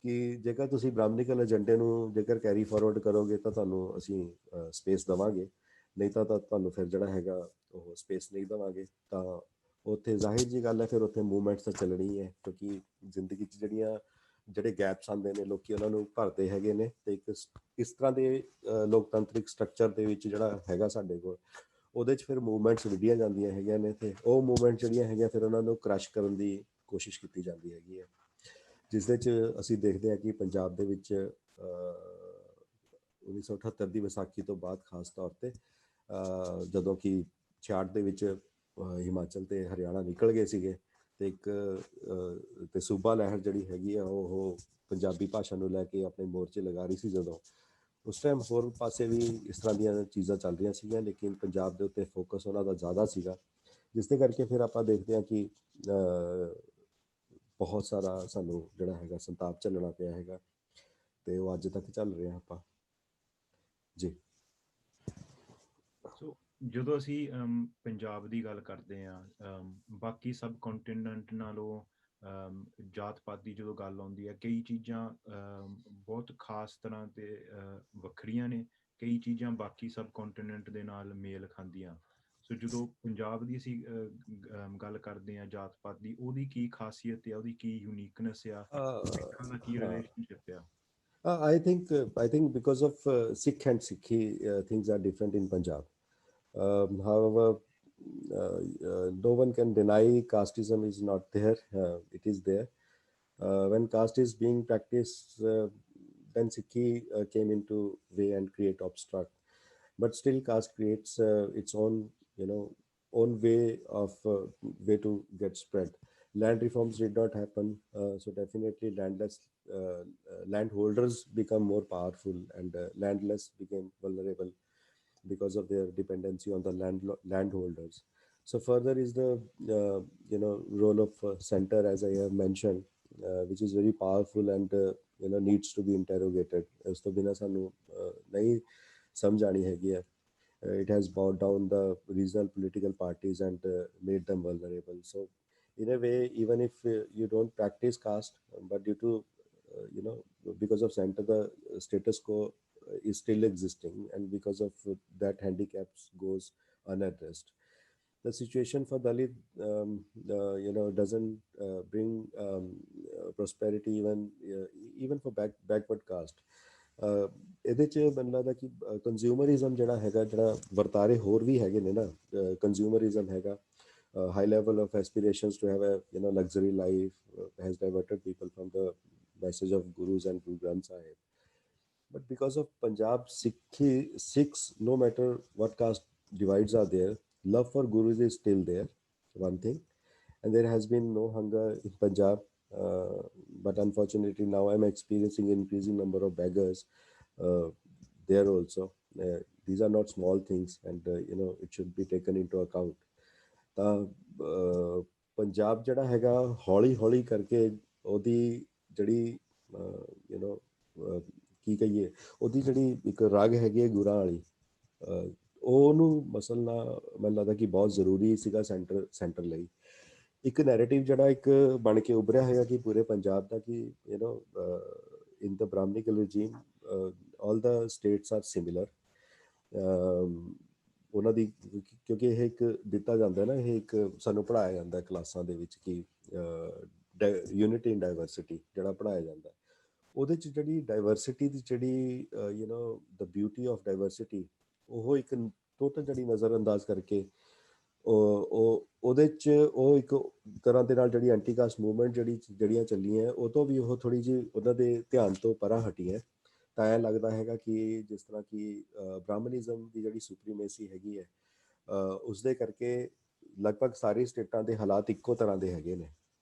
[SPEAKER 3] ਕਿ ਜੇਕਰ ਤੁਸੀਂ ਬ੍ਰਾਹਮਣੀਕਲ ਏਜੰਡੇ ਨੂੰ ਜੇਕਰ ਕੈਰੀ ਫਾਰਵਰਡ ਕਰੋਗੇ ਤਾਂ ਤੁਹਾਨੂੰ ਅਸੀਂ ਸਪੇਸ ਦੇਵਾਂਗੇ, ਨਹੀਂ ਤਾਂ ਤੁਹਾਨੂੰ ਫਿਰ ਜਿਹੜਾ ਹੈਗਾ ਉਹ ਸਪੇਸ ਨਹੀਂ ਦੇਵਾਂਗੇ। ਤਾਂ ਉੱਥੇ ਜ਼ਾਹਿਰ ਜੀ ਗੱਲ ਹੈ, ਫਿਰ ਉੱਥੇ ਮੂਵਮੈਂਟਸ ਤਾਂ ਚੱਲਣੀ ਹੈ, ਕਿਉਂਕਿ ਜ਼ਿੰਦਗੀ 'ਚ ਜਿਹੜੇ ਗੈਪਸ ਆਉਂਦੇ ਨੇ ਲੋਕੀ ਉਹਨਾਂ ਨੂੰ ਭਰਦੇ ਹੈਗੇ ਨੇ। ਅਤੇ ਇੱਕ ਇਸ ਤਰ੍ਹਾਂ ਦੇ ਲੋਕਤੰਤਰਿਕ ਸਟਰਕਚਰ ਦੇ ਵਿੱਚ ਜਿਹੜਾ ਹੈਗਾ ਸਾਡੇ ਕੋਲ, ਉਹਦੇ 'ਚ ਫਿਰ ਮੂਵਮੈਂਟਸ ਵਿੱਢੀਆਂ ਜਾਂਦੀਆਂ ਹੈਗੀਆਂ ਨੇ, ਅਤੇ ਉਹ ਮੂਵਮੈਂਟ ਜਿਹੜੀਆਂ ਹੈਗੀਆਂ ਫਿਰ ਉਹਨਾਂ ਨੂੰ ਕ੍ਰਸ਼ ਕਰਨ ਦੀ ਕੋਸ਼ਿਸ਼ ਕੀਤੀ ਜਾਂਦੀ ਹੈਗੀ ਹੈ, ਜਿਸ ਦੇ 'ਚ ਅਸੀਂ ਦੇਖਦੇ ਹਾਂ ਕਿ ਪੰਜਾਬ ਦੇ ਵਿੱਚ 1978 ਦੀ ਵਿਸਾਖੀ ਤੋਂ ਬਾਅਦ ਖਾਸ ਤੌਰ 'ਤੇ ਜਦੋਂ ਕਿ 66 ਦੇ ਵਿੱਚ ਹਿਮਾਚਲ ਅਤੇ ਹਰਿਆਣਾ ਨਿਕਲ ਗਏ ਸੀਗੇ, ਅਤੇ ਸੂਬਾ ਲਹਿਰ ਜਿਹੜੀ ਹੈਗੀ ਆ ਉਹ ਪੰਜਾਬੀ ਭਾਸ਼ਾ ਨੂੰ ਲੈ ਕੇ ਆਪਣੇ ਮੋਰਚੇ ਲਗਾ ਰਹੀ ਸੀ। ਜਦੋਂ ਉਸ ਟਾਈਮ ਹੋਰ ਪਾਸੇ ਵੀ ਇਸ ਤਰ੍ਹਾਂ ਦੀਆਂ ਚੀਜ਼ਾਂ ਚੱਲ ਰਹੀਆਂ ਸੀਗੀਆਂ, ਲੇਕਿਨ ਪੰਜਾਬ ਦੇ ਉੱਤੇ ਫੋਕਸ ਉਹਨਾਂ ਦਾ ਜ਼ਿਆਦਾ ਸੀਗਾ, ਜਿਸ ਦੇ ਕਰਕੇ ਫਿਰ ਆਪਾਂ ਦੇਖਦੇ ਹਾਂ ਕਿ ਬਹੁਤ ਸਾਰਾ ਸਾਨੂੰ ਜਿਹੜਾ ਹੈਗਾ ਸੰਤਾਪ ਝੱਲਣਾ ਪਿਆ ਹੈਗਾ, ਅਤੇ ਉਹ ਅੱਜ ਤੱਕ ਚੱਲ ਰਿਹਾ ਆਪਾਂ ਜੀ।
[SPEAKER 1] ਸੋ ਜਦੋਂ ਅਸੀਂ ਪੰਜਾਬ ਦੀ ਗੱਲ ਕਰਦੇ ਹਾਂ, ਬਾਕੀ ਸਬ ਕੰਟੀਨੈਂਟ ਨਾਲੋਂ ਜਾਤ ਪਾਤ ਦੀ ਜਦੋਂ ਗੱਲ ਆਉਂਦੀ ਹੈ, ਕਈ ਚੀਜ਼ਾਂ ਬਹੁਤ ਖਾਸ ਤਰ੍ਹਾਂ 'ਤੇ ਵੱਖਰੀਆਂ ਨੇ, ਕਈ ਚੀਜ਼ਾਂ ਬਾਕੀ ਸਬ ਕੰਟੀਨੈਂਟ ਦੇ ਨਾਲ ਮੇਲ ਖਾਂਦੀਆਂ। ਸੋ ਜਦੋਂ ਪੰਜਾਬ ਦੀ ਅਸੀਂ ਗੱਲ ਕਰਦੇ ਹਾਂ ਜਾਤ ਪਾਤ ਦੀ, ਉਹਦੀ ਕੀ ਖਾਸੀਅਤ ਆ, ਉਹਦੀ ਕੀ ਯੂਨੀਕਨੈਸ ਆ, ਸਿੱਖਾਂ ਦਾ ਕੀ ਰਿਲੇਸ਼ਨਸ਼ਿਪ ਆ?
[SPEAKER 3] I think because of Sikh and Sikhi, things are different in Punjab. However, no one can deny casteism is not there. It is there. When caste is being practiced, then Sikhi came into way and create obstruct. but still caste creates its own, own way of way to get spread. Land reforms did not happen, so definitely landholders become more powerful, and landless became vulnerable because of their dependency on the landholders. So further is the role of center, as I have mentioned, which is very powerful and needs to be interrogated. ਇਸ ਤੋਂ ਬਿਨਾਂ ਸਾਨੂੰ ਨਹੀਂ ਸਮਝ ਆਣੀ ਹੈਗੀ ਹੈ. It has bowed down the regional political parties and made them vulnerable. So in a way, even if you don't practice caste, but due to because of center, the status quo is still existing, and because of that, handicaps goes unaddressed. The situation for Dalit, doesn't bring prosperity, even for backward caste. ਇਹਦੇ 'ਚ ਮੈਨੂੰ ਲੱਗਦਾ ਕਿ ਕੰਜ਼ਿਊਮਰਿਜ਼ਮ ਜਿਹੜਾ ਹੈਗਾ, ਜਿਹੜਾ ਵਰਤਾਰੇ ਹੋਰ ਵੀ ਹੈਗੇ ਨੇ ਨਾ, ਕੰਜ਼ਿਊਮਰਿਜ਼ਮ ਹੈਗਾ, high level of aspirations to have a luxury life has diverted people from the message of gurus and Guru Granth Sahib. But because of Punjab Sikhs, no matter what caste divides are there, love for gurus is still there, one thing. And there has been no hunger in Punjab, but unfortunately now I'm experiencing increasing number of beggars there also. These are not small things, and it should be taken into account. ਤਾਂ ਪੰਜਾਬ ਜਿਹੜਾ ਹੈਗਾ, ਹੌਲੀ ਹੌਲੀ ਕਰਕੇ ਉਹਦੀ ਜਿਹੜੀ ਕੀ ਕਹੀਏ, ਉਹਦੀ ਜਿਹੜੀ ਇੱਕ ਰਗ ਹੈਗੀ ਹੈ ਗੁਰਾਂ ਵਾਲੀ, ਉਹਨੂੰ ਮਸਲਣਾ ਮੈਨੂੰ ਲੱਗਦਾ ਕਿ ਬਹੁਤ ਜ਼ਰੂਰੀ ਸੀਗਾ ਸੈਂਟਰ ਲਈ। ਇੱਕ ਨੈਰੇਟਿਵ ਜਿਹੜਾ ਇੱਕ ਬਣ ਕੇ ਉੱਭਰਿਆ ਹੈਗਾ ਕਿ ਪੂਰੇ ਪੰਜਾਬ ਦਾ, ਕਿ ਇਨ ਦ ਬ੍ਰਾਹਮਣਿਕਲ ਰਜੀਮ ਆਲ ਦ ਸਟੇਟਸ ਆਰ ਸਿਮਿਲਰ। ਉਹਨਾਂ ਦੀ, ਕਿਉਂਕਿ ਇਹ ਇੱਕ ਦਿੱਤਾ ਜਾਂਦਾ ਨਾ, ਇਹ ਇੱਕ ਸਾਨੂੰ ਪੜ੍ਹਾਇਆ ਜਾਂਦਾ ਕਲਾਸਾਂ ਦੇ ਵਿੱਚ ਕਿ ਯੂਨਿਟੀ ਇਨ ਡਾਇਵਰਸਿਟੀ ਜਿਹੜਾ ਪੜ੍ਹਾਇਆ ਜਾਂਦਾ, ਉਹਦੇ 'ਚ ਜਿਹੜੀ ਡਾਇਵਰਸਿਟੀ ਦੀ ਜਿਹੜੀ ਦ ਬਿਊਟੀ ਆਫ ਡਾਇਵਰਸਿਟੀ, ਉਹ ਇੱਕ ਟੋਟਲ ਜਿਹੜੀ ਨਜ਼ਰ ਅੰਦਾਜ਼ ਕਰਕੇ ਉਹਦੇ 'ਚ ਉਹ ਇੱਕ ਤਰ੍ਹਾਂ ਦੇ ਨਾਲ ਜਿਹੜੀ ਐਂਟੀ ਕਾਸਟ ਮੂਵਮੈਂਟ ਜਿਹੜੀਆਂ ਚੱਲੀਆਂ, ਉਹ ਤੋਂ ਵੀ ਉਹ ਥੋੜ੍ਹੀ ਜਿਹੀ ਉਹਨਾਂ ਦੇ ਧਿਆਨ ਤੋਂ ਪਰਾਂ ਹਟੀ ਹੈ। ਤਾਂ ਐਂ ਲੱਗਦਾ ਹੈਗਾ ਕਿ ਜਿਸ ਤਰ੍ਹਾਂ ਕਿ ਬ੍ਰਾਹਮਣਿਜ਼ਮ ਦੀ ਜਿਹੜੀ ਸੁਪਰੀਮੇਸੀ ਹੈਗੀ ਹੈ, ਉਸਦੇ ਕਰਕੇ ਲਗਭਗ ਸਾਰੀ ਸਟੇਟਾਂ ਦੇ ਹਾਲਾਤ ਇੱਕੋ ਤਰ੍ਹਾਂ ਦੇ ਹੈਗੇ ਨੇ,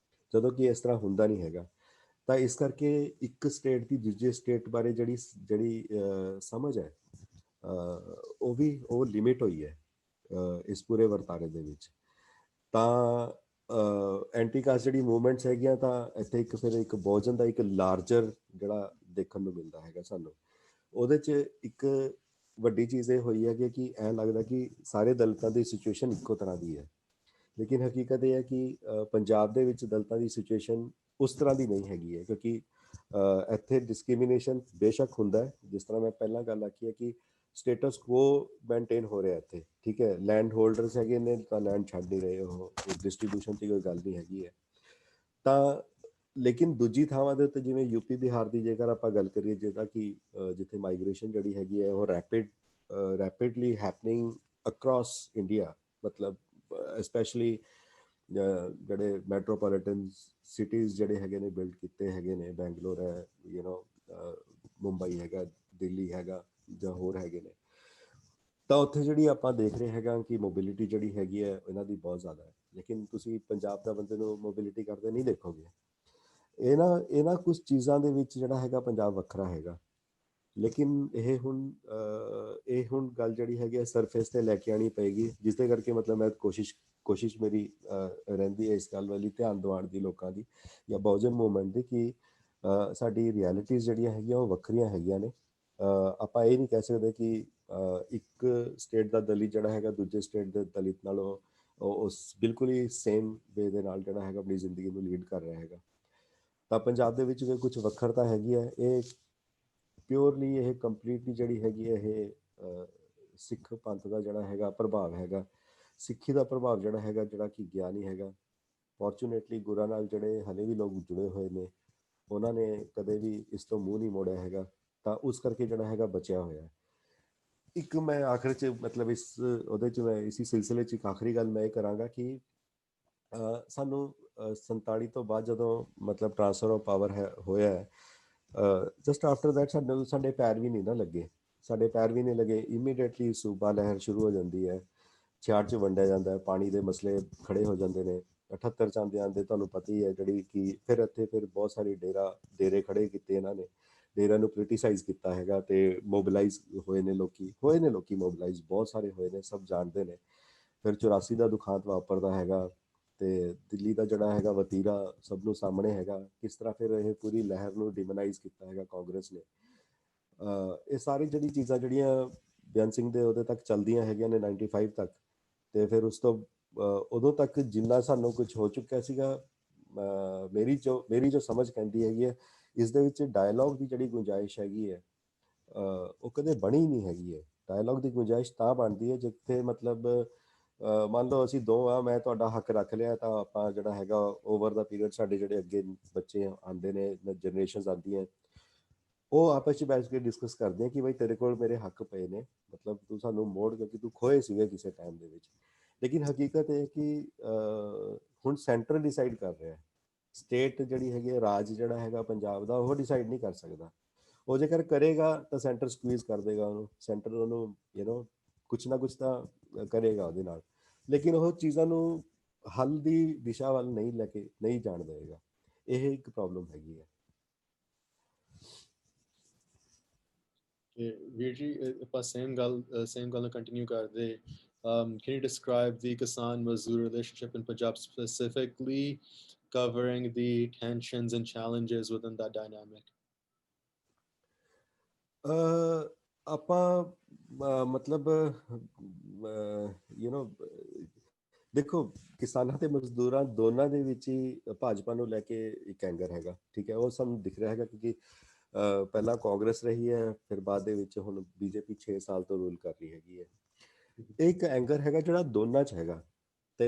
[SPEAKER 3] ਜਦੋਂ ਕਿ ਇਸ ਤਰ੍ਹਾਂ ਹੁੰਦਾ ਨਹੀਂ ਹੈਗਾ। ਤਾਂ ਇਸ ਕਰਕੇ ਇੱਕ ਸਟੇਟ ਦੀ ਦੂਜੇ ਸਟੇਟ ਬਾਰੇ ਜਿਹੜੀ ਸਮਝ ਹੈ, ਉਹ ਲਿਮਿਟ ਹੋਈ ਹੈ ਇਸ ਪੂਰੇ ਵਰਤਾਰੇ ਦੇ ਵਿੱਚ। ਤਾਂ ਐਂਟੀ ਕਾਸਟ ਜਿਹੜੀ ਮੂਵਮੈਂਟਸ ਹੈਗੀਆਂ, ਤਾਂ ਇੱਥੇ ਫਿਰ ਇੱਕ ਬਹੁਜਨ ਦਾ ਇੱਕ ਲਾਰਜਰ ਜਿਹੜਾ ਦੇਖਣ ਨੂੰ ਮਿਲਦਾ ਹੈਗਾ ਸਾਨੂੰ। ਉਹਦੇ 'ਚ ਇੱਕ ਵੱਡੀ ਚੀਜ਼ ਇਹ ਹੋਈ ਹੈਗੀ ਕਿ ਐਂ ਲੱਗਦਾ ਕਿ ਸਾਰੇ ਦਲਿਤਾਂ ਦੀ ਸਿਚੁਏਸ਼ਨ ਇੱਕੋ ਤਰ੍ਹਾਂ ਦੀ ਹੈ, ਲੇਕਿਨ ਹਕੀਕਤ ਇਹ ਹੈ ਕਿ ਪੰਜਾਬ ਦੇ ਵਿੱਚ ਦਲਿਤਾਂ ਦੀ ਸਿਚੁਏਸ਼ਨ ਉਸ ਤਰ੍ਹਾਂ ਦੀ ਨਹੀਂ ਹੈਗੀ ਹੈ, ਕਿਉਂਕਿ ਇੱਥੇ ਡਿਸਕ੍ਰਿਮੀਨੇਸ਼ਨ ਬੇਸ਼ੱਕ ਹੁੰਦਾ ਹੈ, ਜਿਸ ਤਰ੍ਹਾਂ ਮੈਂ ਪਹਿਲਾਂ ਗੱਲ ਆਖੀ ਹੈ ਕਿ ਸਟੇਟਸ ਕੋ ਮੇਨਟੇਨ ਹੋ ਰਿਹਾ ਇੱਥੇ, ਠੀਕ ਹੈ। ਲੈਂਡ ਹੋਲਡਰਸ ਹੈਗੇ ਨੇ ਤਾਂ ਲੈਂਡ ਛੱਡ ਨਹੀਂ ਰਹੇ, ਉਹ ਡਿਸਟਰੀਬਿਊਸ਼ਨ ਦੀ ਕੋਈ ਗੱਲ ਨਹੀਂ ਹੈਗੀ ਹੈ। ਤਾਂ ਲੇਕਿਨ ਦੂਜੀ ਥਾਵਾਂ ਦੇ ਉੱਤੇ, ਜਿਵੇਂ ਯੂਪੀ ਬਿਹਾਰ ਦੀ ਜੇਕਰ ਆਪਾਂ ਗੱਲ ਕਰੀਏ, ਜਿਹਦਾ ਕਿ ਜਿੱਥੇ ਮਾਈਗ੍ਰੇਸ਼ਨ ਜਿਹੜੀ ਹੈਗੀ ਹੈ ਉਹ ਰੈਪਿਡਲੀ ਹੈਪਨਿੰਗ ਅਕ੍ਰੋਸ ਇੰਡੀਆ, ਮਤਲਬ ਸਪੈਸ਼ਲੀ ਜਿਹੜੇ ਮੈਟਰੋਪੋਲੀਟਨ ਸਿਟੀਜ਼ ਜਿਹੜੇ ਹੈਗੇ ਨੇ ਬਿਲਡ ਕੀਤੇ ਹੈਗੇ ਨੇ, ਬੈਂਗਲੋਰ ਹੈ, ਮੁੰਬਈ ਹੈਗਾ, ਦਿੱਲੀ ਹੈਗਾ, ਜਾਂ ਹੋਰ ਹੈਗੇ ਨੇ, ਤਾਂ ਉੱਥੇ ਜਿਹੜੀ ਆਪਾਂ ਦੇਖ ਰਹੇ ਹੈਗਾ ਕਿ ਮੋਬਿਲਿਟੀ ਜਿਹੜੀ ਹੈਗੀ ਹੈ ਇਹਨਾਂ ਦੀ ਬਹੁਤ ਜ਼ਿਆਦਾ ਹੈ। ਲੇਕਿਨ ਤੁਸੀਂ ਪੰਜਾਬ ਦਾ ਬੰਦੇ ਨੂੰ ਮੋਬਿਲਿਟੀ ਕਰਦੇ ਨਹੀਂ ਦੇਖੋਗੇ। ਇਹਨਾਂ ਕੁਛ ਚੀਜ਼ਾਂ ਦੇ ਵਿੱਚ ਜਿਹੜਾ ਹੈਗਾ ਪੰਜਾਬ ਵੱਖਰਾ ਹੈਗਾ, ਲੇਕਿਨ ਇਹ ਹੁਣ ਗੱਲ ਜਿਹੜੀ ਹੈਗੀ ਸਰਫੇਸ 'ਤੇ ਲੈ ਕੇ ਆਉਣੀ ਪਏਗੀ, ਜਿਸਦੇ ਕਰਕੇ ਮਤਲਬ ਮੈਂ ਕੋਸ਼ਿਸ਼ ਮੇਰੀ ਰਹਿੰਦੀ ਹੈ ਇਸ ਗੱਲ ਵੱਲ ਧਿਆਨ ਦਿਵਾਉਣ ਦੀ ਲੋਕਾਂ ਦੀ, ਜਾਂ ਬਹੁਜਨ ਮੂਵਮੈਂਟ ਦੀ, ਕਿ ਸਾਡੀ ਰਿਐਲਿਟੀਜ਼ ਜਿਹੜੀਆਂ ਹੈਗੀਆਂ ਉਹ ਵੱਖਰੀਆਂ ਹੈਗੀਆਂ ਨੇ। ਆਪਾਂ ਇਹ ਨਹੀਂ ਕਹਿ ਸਕਦੇ ਕਿ ਇੱਕ ਸਟੇਟ ਦਾ ਦਲਿਤ ਜਿਹੜਾ ਹੈਗਾ ਦੂਜੇ ਸਟੇਟ ਦੇ ਦਲਿਤ ਨਾਲ ਉਹ ਬਿਲਕੁਲ ਹੀ ਸੇਮ ਵੇ ਦੇ ਨਾਲ ਜਿਹੜਾ ਹੈਗਾ ਆਪਣੀ ਜ਼ਿੰਦਗੀ ਨੂੰ ਲੀਡ ਕਰ ਰਿਹਾ ਹੈਗਾ। ਤਾਂ ਪੰਜਾਬ ਦੇ ਵਿੱਚ ਵੀ ਕੁਝ ਵੱਖਰਤਾ ਹੈਗੀ ਹੈ। ਇਹ ਪਿਓਰਲੀ, ਇਹ ਕੰਪਲੀਟਲੀ ਜਿਹੜੀ ਹੈਗੀ ਹੈ ਇਹ ਸਿੱਖ ਪੰਥ ਦਾ ਜਿਹੜਾ ਹੈਗਾ ਪ੍ਰਭਾਵ ਹੈਗਾ, ਸਿੱਖੀ ਦਾ ਪ੍ਰਭਾਵ ਜਿਹੜਾ ਹੈਗਾ, ਜਿਹੜਾ ਕਿ ਗਿਆਨੀ ਹੈਗਾ। ਫੋਰਚੂਨੇਟਲੀ ਗੁਰਾਂ ਨਾਲ ਜਿਹੜੇ ਹਲੇ ਵੀ ਲੋਕ ਜੁੜੇ ਹੋਏ ਨੇ, ਉਹਨਾਂ ਨੇ ਕਦੇ ਵੀ ਇਸ ਤੋਂ ਮੂੰਹ ਨਹੀਂ ਮੋੜਿਆ ਹੈਗਾ, ਤਾਂ ਉਸ ਕਰਕੇ ਜਿਹੜਾ ਹੈਗਾ ਬਚਿਆ ਹੋਇਆ। ਇੱਕ ਮੈਂ ਆਖਰ 'ਚ ਮਤਲਬ ਉਹਦੇ 'ਚ ਮੈਂ ਇਸੀ ਸਿਲਸਿਲੇ 'ਚ ਇੱਕ ਆਖਰੀ ਗੱਲ ਮੈਂ ਇਹ ਕਰਾਂਗਾ ਕਿ ਸਾਨੂੰ 47 ਤੋਂ ਬਾਅਦ ਜਦੋਂ ਮਤਲਬ ਟ੍ਰਾਂਸਫਰ ਆਫ ਪਾਵਰ ਹੋਇਆ, ਜਸਟ ਆਫਟਰ ਦੈਟ ਸਾਡੇ ਪੈਰ ਵੀ ਨਹੀਂ ਨਾ ਲੱਗੇ। ਸਾਡੇ ਪੈਰ ਵੀ ਨਹੀਂ ਲੱਗੇ, ਇਮੀਡੀਏਟਲੀ ਸੂਬਾ ਲਹਿਰ ਸ਼ੁਰੂ ਹੋ ਜਾਂਦੀ ਹੈ, 66 'ਚ ਵੰਡਿਆ ਜਾਂਦਾ ਹੈ, ਪਾਣੀ ਦੇ ਮਸਲੇ ਖੜੇ ਹੋ ਜਾਂਦੇ ਨੇ। 78 'ਚ ਆਉਂਦੇ ਤੁਹਾਨੂੰ ਪਤਾ ਹੀ ਹੈ ਜਿਹੜੀ ਕਿ ਫਿਰ ਇੱਥੇ ਫਿਰ ਬਹੁਤ ਸਾਰੇ ਡੇਰੇ ਖੜੇ ਕੀਤੇ ਇਹਨਾਂ ਨੇ, ਡੇਰਿਆਂ ਨੂੰ ਪੋਲੀਟੀਸਾਈਜ਼ ਕੀਤਾ ਹੈਗਾ ਤੇ ਮੋਬਿਲਾਈਜ਼ ਹੋਏ ਨੇ ਲੋਕੀ ਮੋਬਿਲਾਈਜ਼ ਬਹੁਤ ਸਾਰੇ ਹੋਏ ਨੇ, ਸਭ ਜਾਣਦੇ ਨੇ। ਫਿਰ 84 ਦਾ ਦੁਖਾਂਤ ਵਾਪਰਦਾ ਹੈਗਾ ਤੇ ਦਿੱਲੀ ਦਾ ਜਿਹੜਾ ਹੈਗਾ ਵਤੀਰਾ ਸਭ ਨੂੰ ਸਾਹਮਣੇ ਹੈਗਾ, ਕਿਸ ਤਰ੍ਹਾਂ ਫਿਰ ਇਹ ਪੂਰੀ ਲਹਿਰ ਨੂੰ ਡਿਮੋਨਾਈਜ਼ ਕੀਤਾ ਹੈਗਾ ਕਾਂਗਰਸ ਨੇ। ਇਹ ਸਾਰੀ ਜਿਹੜੀ ਚੀਜ਼ਾਂ ਜਿਹੜੀਆਂ ਬੇਅੰਤ ਸਿੰਘ ਦੇ ਉਹਦੇ ਤੱਕ ਚੱਲਦੀਆਂ ਹੈਗੀਆਂ ਨੇ 95 ਤੱਕ, ਤੇ ਫਿਰ ਉਸ ਤੋਂ ਉਦੋਂ ਤੱਕ ਜਿੰਨਾ ਸਾਨੂੰ ਕੁਝ ਹੋ ਚੁੱਕਿਆ ਸੀਗਾ, ਮੇਰੀ ਜੋ ਸਮਝ ਕਹਿੰਦੀ ਹੈਗੀ ਹੈ, ਇਸ ਦੇ ਵਿੱਚ ਡਾਇਲੋਗ ਦੀ ਜਿਹੜੀ ਗੁੰਜਾਇਸ਼ ਹੈਗੀ ਹੈ ਉਹ ਕਦੇ ਬਣੀ ਨਹੀਂ ਹੈਗੀ ਹੈ। ਡਾਇਲੋਗ ਦੀ ਗੁੰਜਾਇਸ਼ ਤਾਂ ਬਣਦੀ ਹੈ ਜਿੱਥੇ ਮਤਲਬ ਮੰਨ ਲਓ ਅਸੀਂ ਦੋ ਆ, ਮੈਂ ਤੁਹਾਡਾ ਹੱਕ ਰੱਖ ਲਿਆ, ਤਾਂ ਆਪਾਂ ਜਿਹੜਾ ਹੈਗਾ ਓਵਰ ਦਾ ਪੀਰੀਅਡ ਸਾਡੇ ਜਿਹੜੇ ਅੱਗੇ ਬੱਚੇ ਆਉਂਦੇ ਨੇ, ਜਨਰੇਸ਼ਨਸ ਆਉਂਦੀਆਂ, ਉਹ ਆਪਸ 'ਚ ਬੈਠ ਕੇ ਡਿਸਕਸ ਕਰਦੇ ਆ ਕਿ ਬਈ ਤੇਰੇ ਕੋਲ ਮੇਰੇ ਹੱਕ ਪਏ ਨੇ, ਮਤਲਬ ਤੂੰ ਸਾਨੂੰ ਮੋੜ, ਕਿਉਂਕਿ ਤੂੰ ਖੋਏ ਸੀਗੇ ਕਿਸੇ ਟਾਈਮ ਦੇ ਵਿੱਚ। ਲੇਕਿਨ ਹਕੀਕਤ ਇਹ ਕਿ ਹੁਣ ਸੈਂਟਰ ਡਿਸਾਈਡ ਕਰ ਰਿਹਾ, ਸਟੇਟ ਜਿਹੜੀ ਹੈਗੀ ਹੈ, ਰਾਜ ਜਿਹੜਾ ਹੈਗਾ ਪੰਜਾਬ ਦਾ, ਉਹ ਡਿਸਾਈਡ ਨਹੀਂ ਕਰ ਸਕਦਾ। ਉਹ ਜੇਕਰ ਕਰੇਗਾ ਤਾਂ ਸੈਂਟਰ ਸਕਵੀਜ਼ ਕਰ ਦੇਗਾ ਉਹਨੂੰ, ਸੈਂਟਰ ਉਹਨੂੰ ਕੁਛ ਨਾ ਕੁਛ ਤਾਂ ਕਰੇਗਾ ਉਹਦੇ ਨਾਲ, ਲੇਕਿਨ ਉਹ ਚੀਜ਼ਾਂ ਨੂੰ ਹੱਲ ਦੀ ਦਿਸ਼ਾ ਵੱਲ ਨਹੀਂ ਜਾਣ ਦੇਵੇਗਾ। ਇਹ ਇੱਕ ਪ੍ਰੋਬਲਮ ਹੈਗੀ ਹੈ।
[SPEAKER 2] ਵੀਰ ਜੀ, ਆਪਾਂ ਸੇਮ ਗੱਲ ਨੂੰ ਕੰਟੀਨਿਊ ਕਰਦੇ। Can you describe the Kisan-Mazdoor relationship in Punjab, specifically covering the tensions and challenges within that dynamic?
[SPEAKER 3] ਆਪਾਂ ਮਤਲਬ ਦੇਖੋ, ਕਿਸਾਨਾਂ ਤੇ ਮਜ਼ਦੂਰਾਂ ਦੋਨਾਂ ਦੇ ਵਿੱਚ ਹੀ ਭਾਜਪਾ ਨੂੰ ਲੈ ਕੇ ਇੱਕ ਐਂਗਰ ਹੈਗਾ, ਠੀਕ ਹੈ, ਉਹ ਸਾਨੂੰ ਦਿਖ ਰਿਹਾ ਹੈਗਾ, ਕਿਉਂਕਿ ਪਹਿਲਾਂ ਕਾਂਗਰਸ ਰਹੀ ਹੈ, ਫਿਰ ਬਾਅਦ ਦੇ ਵਿੱਚ ਹੁਣ ਬੀਜੇਪੀ 6 ਸਾਲ ਤੋਂ ਰੂਲ ਕਰ ਰਹੀ ਹੈਗੀ ਹੈ। ਇਹ ਇੱਕ ਐਂਗਰ ਹੈਗਾ ਜਿਹੜਾ ਦੋਨਾਂ 'ਚ ਹੈਗਾ, ਤੇ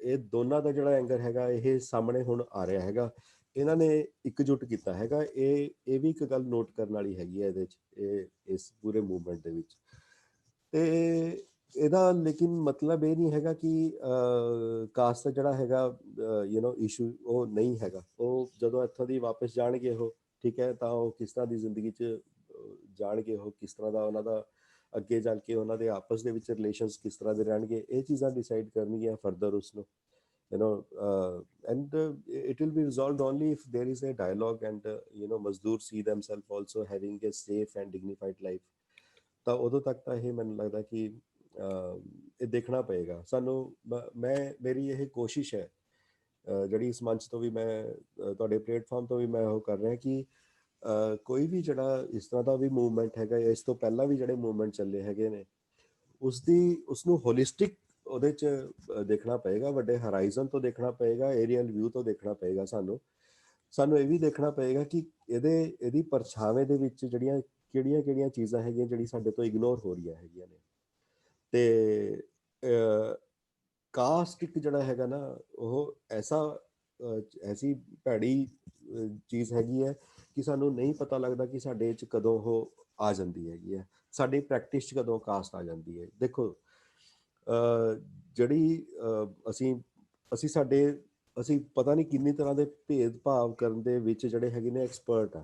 [SPEAKER 3] ਇਹ ਦੋਨਾਂ ਦਾ ਜਿਹੜਾ ਐਂਗਰ ਹੈਗਾ ਇਹ ਸਾਹਮਣੇ ਹੁਣ ਆ ਰਿਹਾ ਹੈਗਾ। ਇਹਨਾਂ ਨੇ ਇਕਜੁੱਟ ਕੀਤਾ ਹੈਗਾ। ਇਹ ਵੀ ਇੱਕ ਗੱਲ ਨੋਟ ਕਰਨ ਵਾਲੀ ਹੈਗੀ ਹੈ ਇਹਦੇ 'ਚ, ਇਸ ਪੂਰੇ ਮੂਵਮੈਂਟ ਦੇ ਵਿੱਚ। ਤੇ ਇਹਦਾ ਲੇਕਿਨ ਮਤਲਬ ਇਹ ਨਹੀਂ ਹੈਗਾ ਕਿ ਕਾਸਟ ਦਾ ਜਿਹੜਾ ਹੈਗਾ ਇਸ਼ੂ ਉਹ ਨਹੀਂ ਹੈਗਾ। ਉਹ ਜਦੋਂ ਇੱਥੋਂ ਦੀ ਵਾਪਸ ਜਾਣਗੇ ਉਹ, ਠੀਕ ਹੈ, ਤਾਂ ਉਹ ਕਿਸ ਤਰ੍ਹਾਂ ਦੀ ਜ਼ਿੰਦਗੀ 'ਚ ਜਾਣਗੇ, ਉਹ ਕਿਸ ਤਰ੍ਹਾਂ ਦਾ ਉਹਨਾਂ ਦਾ ਅੱਗੇ ਜਾ ਕੇ ਉਹਨਾਂ ਦੇ ਆਪਸ ਦੇ ਵਿੱਚ ਰਿਲੇਸ਼ਨਸ ਕਿਸ ਤਰ੍ਹਾਂ ਦੇ ਰਹਿਣਗੇ, ਇਹ ਚੀਜ਼ਾਂ ਡਿਸਾਈਡ ਕਰਨਗੀਆਂ ਫਰਦਰ ਉਸਨੂੰ, and it will be resolved only if there is a dialogue and Mazdoor see themselves also having a safe and dignified life. ਤਾਂ ਉਦੋਂ ਤੱਕ ਤਾਂ ਇਹ ਮੈਨੂੰ ਲੱਗਦਾ ਕਿ ਇਹ ਦੇਖਣਾ ਪਏਗਾ ਸਾਨੂੰ। ਮੇਰੀ ਇਹ ਕੋਸ਼ਿਸ਼ ਹੈ ਜਿਹੜੀ ਇਸ ਮੰਚ ਤੋਂ ਵੀ ਮੈਂ, ਤੁਹਾਡੇ ਪਲੇਟਫਾਰਮ ਤੋਂ ਵੀ ਮੈਂ ਉਹ ਕਰ ਰਿਹਾ ਕਿ ਕੋਈ ਵੀ ਜਿਹੜਾ ਇਸ ਤਰ੍ਹਾਂ ਦਾ ਵੀ ਮੂਵਮੈਂਟ ਹੈਗਾ, ਇਸ ਤੋਂ ਪਹਿਲਾਂ ਵੀ ਜਿਹੜੇ ਮੂਵਮੈਂਟ ਚੱਲੇ ਹੈਗੇ ਨੇ, ਉਸਨੂੰ ਹੋਲਿਸਟਿਕ ਉਹਦੇ 'ਚ ਦੇਖਣਾ ਪਏਗਾ, ਵੱਡੇ ਹਰਾਈਜ਼ਨ ਤੋਂ ਦੇਖਣਾ ਪਏਗਾ, ਏਰੀਅਲ ਵਿਊ ਤੋਂ ਦੇਖਣਾ ਪਏਗਾ। ਸਾਨੂੰ ਇਹ ਵੀ ਦੇਖਣਾ ਪਏਗਾ ਕਿ ਇਹਦੀ ਪਰਛਾਵੇਂ ਦੇ ਵਿੱਚ ਕਿਹੜੀਆਂ ਚੀਜ਼ਾਂ ਹੈਗੀਆਂ ਜਿਹੜੀ ਸਾਡੇ ਤੋਂ ਇਗਨੋਰ ਹੋ ਰਹੀਆਂ ਹੈਗੀਆਂ ਨੇ। ਤੇ ਕਾਸਟ ਇੱਕ ਜਿਹੜਾ ਹੈਗਾ ਨਾ, ਉਹ ਐਸੀ ਭੈੜੀ ਚੀਜ਼ ਹੈਗੀ ਹੈ ਕਿ ਸਾਨੂੰ ਨਹੀਂ ਪਤਾ ਲੱਗਦਾ ਕਿ ਸਾਡੇ 'ਚ ਕਦੋਂ ਉਹ ਆ ਜਾਂਦੀ ਹੈਗੀ ਹੈ, ਸਾਡੀ ਪ੍ਰੈਕਟਿਸ 'ਚ ਕਦੋਂ ਕਾਸਟ ਆ ਜਾਂਦੀ ਹੈ। ਦੇਖੋ, ਜਿਹੜੀ ਅਸੀਂ ਪਤਾ ਨਹੀਂ ਕਿੰਨੀ ਤਰ੍ਹਾਂ ਦੇ ਭੇਦਭਾਵ ਕਰਨ ਦੇ ਵਿੱਚ ਜਿਹੜੇ ਹੈਗੇ ਨੇ ਐਕਸਪਰਟ ਆ।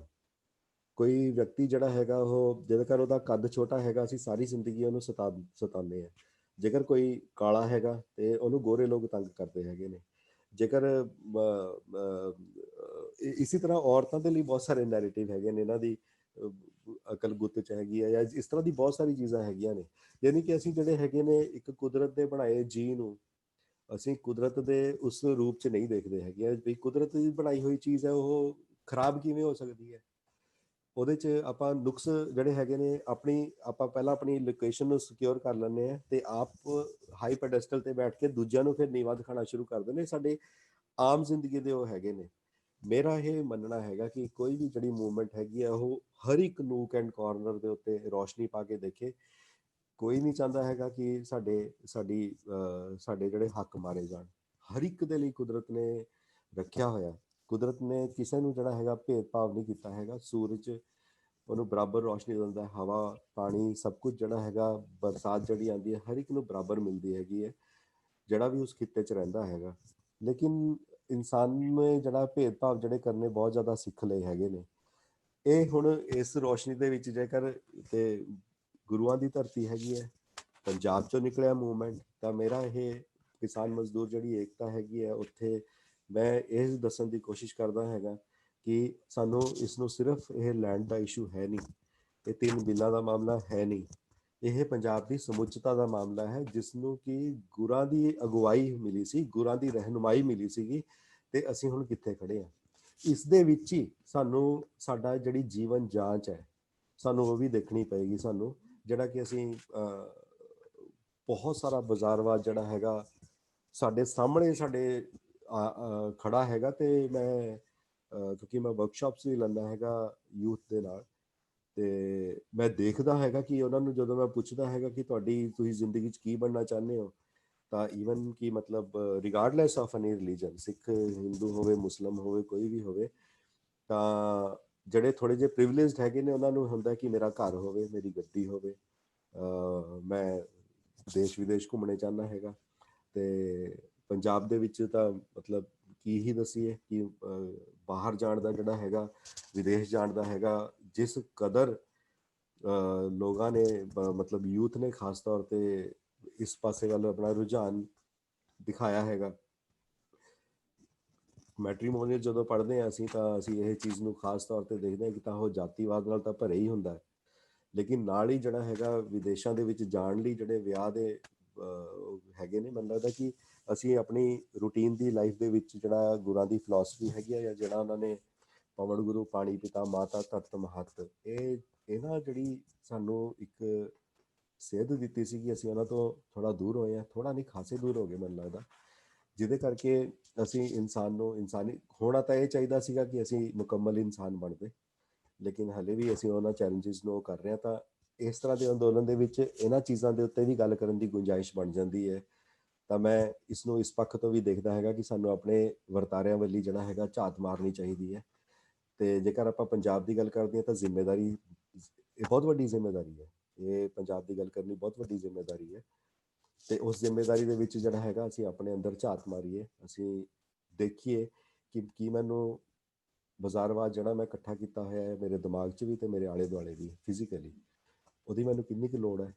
[SPEAKER 3] ਕੋਈ ਵਿਅਕਤੀ ਜਿਹੜਾ ਹੈਗਾ ਉਹ, ਜੇਕਰ ਉਹਦਾ ਕੱਦ ਛੋਟਾ ਹੈਗਾ, ਅਸੀਂ ਸਾਰੀ ਜ਼ਿੰਦਗੀ ਉਹਨੂੰ ਸਤਾਉਂਦੇ ਹਾਂ। ਜੇਕਰ ਕੋਈ ਕਾਲਾ ਹੈਗਾ ਤੇ ਉਹਨੂੰ ਗੋਰੇ ਲੋਕ ਤੰਗ ਕਰਦੇ ਹੈਗੇ ਨੇ। ਜੇਕਰ ਇਸੇ ਤਰ੍ਹਾਂ ਔਰਤਾਂ ਦੇ ਲਈ ਬਹੁਤ ਸਾਰੇ ਨੈਰੇਟਿਵ ਹੈਗੇ ਨੇ, ਇਹਨਾਂ ਦੀ ਅਕਲ ਗੁੱਤ 'ਚ ਹੈਗੀ ਹੈ, ਜਾਂ ਇਸ ਤਰ੍ਹਾਂ ਦੀ ਬਹੁਤ ਸਾਰੀ ਚੀਜ਼ਾਂ ਹੈਗੀਆਂ ਨੇ। ਯਾਨੀ ਕਿ ਅਸੀਂ ਜਿਹੜੇ ਹੈਗੇ ਨੇ ਇੱਕ ਕੁਦਰਤ ਦੇ ਬਣਾਏ ਜੀਅ ਨੂੰ ਅਸੀਂ ਕੁਦਰਤ ਦੇ ਉਸ ਰੂਪ 'ਚ ਨਹੀਂ ਦੇਖਦੇ ਹੈਗੇ ਵੀ ਕੁਦਰਤ ਦੀ ਬਣਾਈ ਹੋਈ ਚੀਜ਼ ਹੈ, ਉਹ ਖਰਾਬ ਕਿਵੇਂ ਹੋ ਸਕਦੀ ਹੈ। ਉਹਦੇ 'ਚ ਆਪਾਂ ਨੁਕਸ ਜਿਹੜੇ ਹੈਗੇ ਨੇ, ਆਪਾਂ ਪਹਿਲਾਂ ਆਪਣੀ ਲੋਕੇਸ਼ਨ ਨੂੰ ਸਿਕਿਉਰ ਕਰ ਲੈਂਦੇ ਹਾਂ ਤੇ ਆਪ ਹਾਈ ਪੈਡੈਸਟਲ ਤੇ ਬੈਠ ਕੇ ਦੂਜਿਆਂ ਨੂੰ ਫਿਰ ਨੀਵਾਂ ਦਿਖਾਉਣਾ ਸ਼ੁਰੂ ਕਰ ਦਿੰਦੇ। ਸਾਡੇ ਆਮ ਜ਼ਿੰਦਗੀ ਦੇ ਉਹ ਹੈਗੇ ਨੇ। ਮੇਰਾ ਇਹ ਮੰਨਣਾ ਹੈਗਾ ਕਿ ਕੋਈ ਵੀ ਜਿਹੜੀ ਮੂਵਮੈਂਟ ਹੈਗੀ ਆ, ਉਹ ਹਰ ਇੱਕ ਨੂਕ ਐਂਡ ਕਾਰਨਰ ਦੇ ਉੱਤੇ ਰੋਸ਼ਨੀ ਪਾ ਕੇ ਦੇਖੇ। ਕੋਈ ਨਹੀਂ ਚਾਹੁੰਦਾ ਹੈਗਾ ਕਿ ਸਾਡੇ ਜਿਹੜੇ ਹੱਕ ਮਾਰੇ ਜਾਣ। ਹਰ ਇੱਕ ਦੇ ਲਈ ਕੁਦਰਤ ਨੇ ਰੱਖਿਆ ਹੋਇਆ, ਕੁਦਰਤ ਨੇ ਕਿਸੇ ਨੂੰ ਜਿਹੜਾ ਹੈਗਾ ਭੇਦਭਾਵ ਨਹੀਂ ਕੀਤਾ ਹੈਗਾ। ਸੂਰਜ ਉਹਨੂੰ ਬਰਾਬਰ ਰੋਸ਼ਨੀ ਦਿੰਦਾ, ਹਵਾ, ਪਾਣੀ, ਸਭ ਕੁਝ ਜਿਹੜਾ ਹੈਗਾ, ਬਰਸਾਤ ਜਿਹੜੀ ਆਉਂਦੀ ਹੈ, ਹਰ ਇੱਕ ਨੂੰ ਬਰਾਬਰ ਮਿਲਦੀ ਹੈਗੀ ਹੈ, ਜਿਹੜਾ ਵੀ ਉਸ ਖਿੱਤੇ 'ਚ ਰਹਿੰਦਾ ਹੈਗਾ। ਲੇਕਿਨ ਇਨਸਾਨ ਨੇ ਜਿਹੜਾ ਭੇਦਭਾਵ ਜਿਹੜੇ ਕਰਨੇ ਬਹੁਤ ਜ਼ਿਆਦਾ ਸਿੱਖ ਲਏ ਹੈਗੇ ਨੇ। ਇਹ ਹੁਣ ਇਸ ਰੋਸ਼ਨੀ ਦੇ ਵਿੱਚ ਜੇਕਰ ਤੇ ਗੁਰੂਆਂ ਦੀ ਧਰਤੀ ਹੈਗੀ ਹੈ, ਪੰਜਾਬ ਚੋਂ ਨਿਕਲਿਆ ਮੂਵਮੈਂਟ। ਤਾਂ ਮੇਰਾ ਇਹ ਕਿਸਾਨ ਮਜ਼ਦੂਰ ਜਿਹੜੀ ਏਕਤਾ ਹੈਗੀ ਹੈ, ਉੱਥੇ ਮੈਂ ਇਹ ਦੱਸਣ ਦੀ ਕੋਸ਼ਿਸ਼ ਕਰਦਾ ਹੈਗਾ ਕਿ ਸਾਨੂੰ ਇਸ ਨੂੰ ਸਿਰਫ ਇਹ ਲੈਂਡ ਦਾ ਇਸ਼ੂ ਹੈ ਨਹੀਂ, ਇਹ 3 ਬਿੱਲਾਂ ਦਾ ਮਾਮਲਾ ਹੈ ਨਹੀਂ, ਇਹ ਪੰਜਾਬ ਦੀ ਸਮੁੱਚਤਾ ਦਾ ਮਾਮਲਾ ਹੈ, ਜਿਸ ਨੂੰ ਕਿ ਗੁਰਾਂ ਦੀ ਅਗਵਾਈ ਮਿਲੀ ਸੀ, ਗੁਰਾਂ ਦੀ ਰਹਿਨੁਮਾਈ ਮਿਲੀ ਸੀਗੀ, ਤੇ ਅਸੀਂ ਹੁਣ ਕਿੱਥੇ ਖੜੇ ਹਾਂ। ਇਸ ਦੇ ਵਿੱਚ ਹੀ ਸਾਨੂੰ ਸਾਡਾ ਜਿਹੜੀ ਜੀਵਨ ਜਾਂਚ ਹੈ, ਸਾਨੂੰ ਉਹ ਵੀ ਦੇਖਣੀ ਪਏਗੀ। ਸਾਨੂੰ ਜਿਹੜਾ ਕਿ ਅਸੀਂ ਬਹੁਤ ਸਾਰਾ ਬਾਜ਼ਾਰਵਾਦ ਜਿਹੜਾ ਹੈਗਾ ਸਾਡੇ ਸਾਹਮਣੇ ਸਾਡੇ ਖੜਾ ਹੈਗਾ। ਤੇ ਮੈਂ ਕਿਉਂਕਿ ਮੈਂ ਵਰਕਸ਼ਾਪਸ ਵੀ ਲੈਂਦਾ ਹੈਗਾ ਯੂਥ ਦੇ ਨਾਲ, ਤੇ ਮੈਂ ਦੇਖਦਾ ਹੈਗਾ ਕਿ ਉਹਨਾਂ ਨੂੰ ਜਦੋਂ ਮੈਂ ਪੁੱਛਦਾ ਹੈਗਾ ਕਿ ਤੁਸੀਂ ਜ਼ਿੰਦਗੀ 'ਚ ਕੀ ਬਣਨਾ ਚਾਹੁੰਦੇ ਹੋ, ਤਾਂ ਈਵਨ ਕਿ ਮਤਲਬ ਰਿਗਾਰਡਲੈਸ ਆਫ ਐਨੀ ਰਿਲੀਜਨ, ਸਿੱਖ, ਹਿੰਦੂ ਹੋਵੇ, ਮੁਸਲਿਮ ਹੋਵੇ, ਕੋਈ ਵੀ ਹੋਵੇ, ਤਾਂ ਜਿਹੜੇ ਥੋੜ੍ਹੇ ਜਿਹੇ ਪ੍ਰਿਵਿਲੇਜਡ ਹੈਗੇ ਨੇ ਉਹਨਾਂ ਨੂੰ ਹੁੰਦਾ ਕਿ ਮੇਰਾ ਘਰ ਹੋਵੇ, ਮੇਰੀ ਗੱਡੀ ਹੋਵੇ, ਮੈਂ ਦੇਸ਼ ਵਿਦੇਸ਼ ਘੁੰਮਣੇ ਚਾਹੁੰਦਾ ਹੈਗਾ। ਤੇ ਪੰਜਾਬ ਦੇ ਵਿੱਚ ਤਾਂ ਮਤਲਬ ਕੀ ਹੀ ਦੱਸੀਏ ਕਿ ਬਾਹਰ ਜਾਣ ਦਾ ਜਿਹੜਾ ਹੈਗਾ, ਵਿਦੇਸ਼ ਜਾਣ ਦਾ ਹੈਗਾ, ਜਿਸ ਕਦਰ ਲੋਕਾਂ ਨੇ ਮਤਲਬ ਯੂਥ ਨੇ ਖਾਸ ਤੌਰ ਤੇ ਇਸ ਪਾਸੇ ਵੱਲ ਆਪਣਾ ਰੁਝਾਨ ਦਿਖਾਇਆ ਹੈਗਾ। ਮੈਟਰੀਮੋਨੀਅਲ ਜਦੋਂ ਪੜ੍ਹਦੇ ਹਾਂ ਅਸੀਂ, ਤਾਂ ਅਸੀਂ ਇਹ ਚੀਜ਼ ਨੂੰ ਖਾਸ ਤੌਰ ਤੇ ਦੇਖਦੇ ਹਾਂ ਕਿ ਤਾਂ ਉਹ ਜਾਤੀਵਾਦ ਨਾਲ ਤਾਂ ਭਰੇ ਹੀ ਹੁੰਦਾ ਹੈ, ਲੇਕਿਨ ਨਾਲ ਹੀ ਜਿਹੜਾ ਹੈਗਾ ਵਿਦੇਸ਼ਾਂ ਦੇ ਵਿੱਚ ਜਾਣ ਲਈ ਜਿਹੜੇ ਵਿਆਹ ਦੇ ਹੈਗੇ ਨੇ, ਮੈਨੂੰ ਲੱਗਦਾ ਕਿ ਅਸੀਂ ਆਪਣੀ ਰੂਟੀਨ ਦੀ ਲਾਈਫ ਦੇ ਵਿੱਚ ਜਿਹੜਾ ਗੁਰਾਂ ਦੀ ਫਿਲਾਸਫੀ ਹੈਗੀ ਆ, ਜਾਂ ਜਿਹੜਾ ਉਹਨਾਂ ਨੇ ਪਵਨ ਗੁਰੂ ਪਾਣੀ ਪਿਤਾ ਮਾਤਾ ਧਰਤ ਮਹੱਤ, ਇਹ ਨਾ ਜਿਹੜੀ ਸਾਨੂੰ ਇੱਕ ਸੇਧ ਦਿੱਤੀ ਸੀਗੀ, ਅਸੀਂ ਉਹਨਾਂ ਤੋਂ ਥੋੜਾ ਦੂਰ ਹੋਏ ਹਾਂ, ਥੋੜਾ ਨਹੀਂ ਖਾਸੇ ਦੂਰ ਹੋ ਗਏ ਮੈਨੂੰ ਲੱਗਦਾ, ਜਿਹਦੇ ਕਰਕੇ ਅਸੀਂ ਇਨਸਾਨ ਨੂੰ ਇਨਸਾਨੀ ਹੋਣਾ ਤਾਂ ਇਹ ਚਾਹੀਦਾ ਸੀਗਾ ਕਿ ਅਸੀਂ ਮੁਕੰਮਲ ਇਨਸਾਨ ਬਣਦੇ, ਲੇਕਿਨ ਹਲੇ ਵੀ ਅਸੀਂ ਉਹਨਾਂ ਚੈਲੰਜਸ ਨੂੰ ਕਰ ਰਹੇ ਹਾਂ। ਤਾਂ ਇਸ ਤਰ੍ਹਾਂ ਦੇ ਅੰਦੋਲਨ ਦੇ ਵਿੱਚ ਇਹਨਾਂ ਚੀਜ਼ਾਂ ਦੇ ਉੱਤੇ ਵੀ ਗੱਲ ਕਰਨ ਦੀ ਗੁੰਜਾਇਸ਼ ਬਣ ਜਾਂਦੀ ਹੈ। ਤਾਂ ਮੈਂ ਇਸ ਨੂੰ ਇਸ ਪੱਖ ਤੋਂ ਵੀ ਦੇਖਦਾ ਹੈਗਾ ਕਿ ਸਾਨੂੰ ਆਪਣੇ ਵਰਤਾਰਿਆਂ ਵੱਲ ਜਿਹੜਾ ਹੈਗਾ ਝਾਤ ਮਾਰਨੀ ਚਾਹੀਦੀ ਹੈ। ਤੇ ਜੇਕਰ ਆਪਾਂ ਪੰਜਾਬ ਦੀ ਗੱਲ ਕਰਦੇ ਹਾਂ ਤਾਂ ਜ਼ਿੰਮੇਵਾਰੀ, ਇਹ ਬਹੁਤ ਵੱਡੀ ਜ਼ਿੰਮੇਵਾਰੀ ਹੈ, ਇਹ ਪੰਜਾਬ ਦੀ ਗੱਲ ਕਰਨੀ ਬਹੁਤ ਵੱਡੀ ਜ਼ਿੰਮੇਵਾਰੀ ਹੈ। ਤੇ ਉਸ ਜ਼ਿੰਮੇਵਾਰੀ ਦੇ ਵਿੱਚ ਜਿਹੜਾ ਹੈਗਾ ਅਸੀਂ ਆਪਣੇ ਅੰਦਰ ਝਾਤ ਮਾਰੀਏ, ਅਸੀਂ ਦੇਖੀਏ ਕਿ ਕੀ ਮੈਨੂੰ ਬਾਜ਼ਾਰਵਾਦ ਜਿਹੜਾ ਮੈਂ ਇਕੱਠਾ ਕੀਤਾ ਹੋਇਆ ਹੈ ਮੇਰੇ ਦਿਮਾਗ 'ਚ ਵੀ ਤੇ ਮੇਰੇ ਆਲੇ ਦੁਆਲੇ ਵੀ ਫਿਜ਼ੀਕਲੀ, ਉਹਦੀ ਮੈਨੂੰ ਕਿੰਨੀ ਕੁ ਲੋੜ ਹੈ,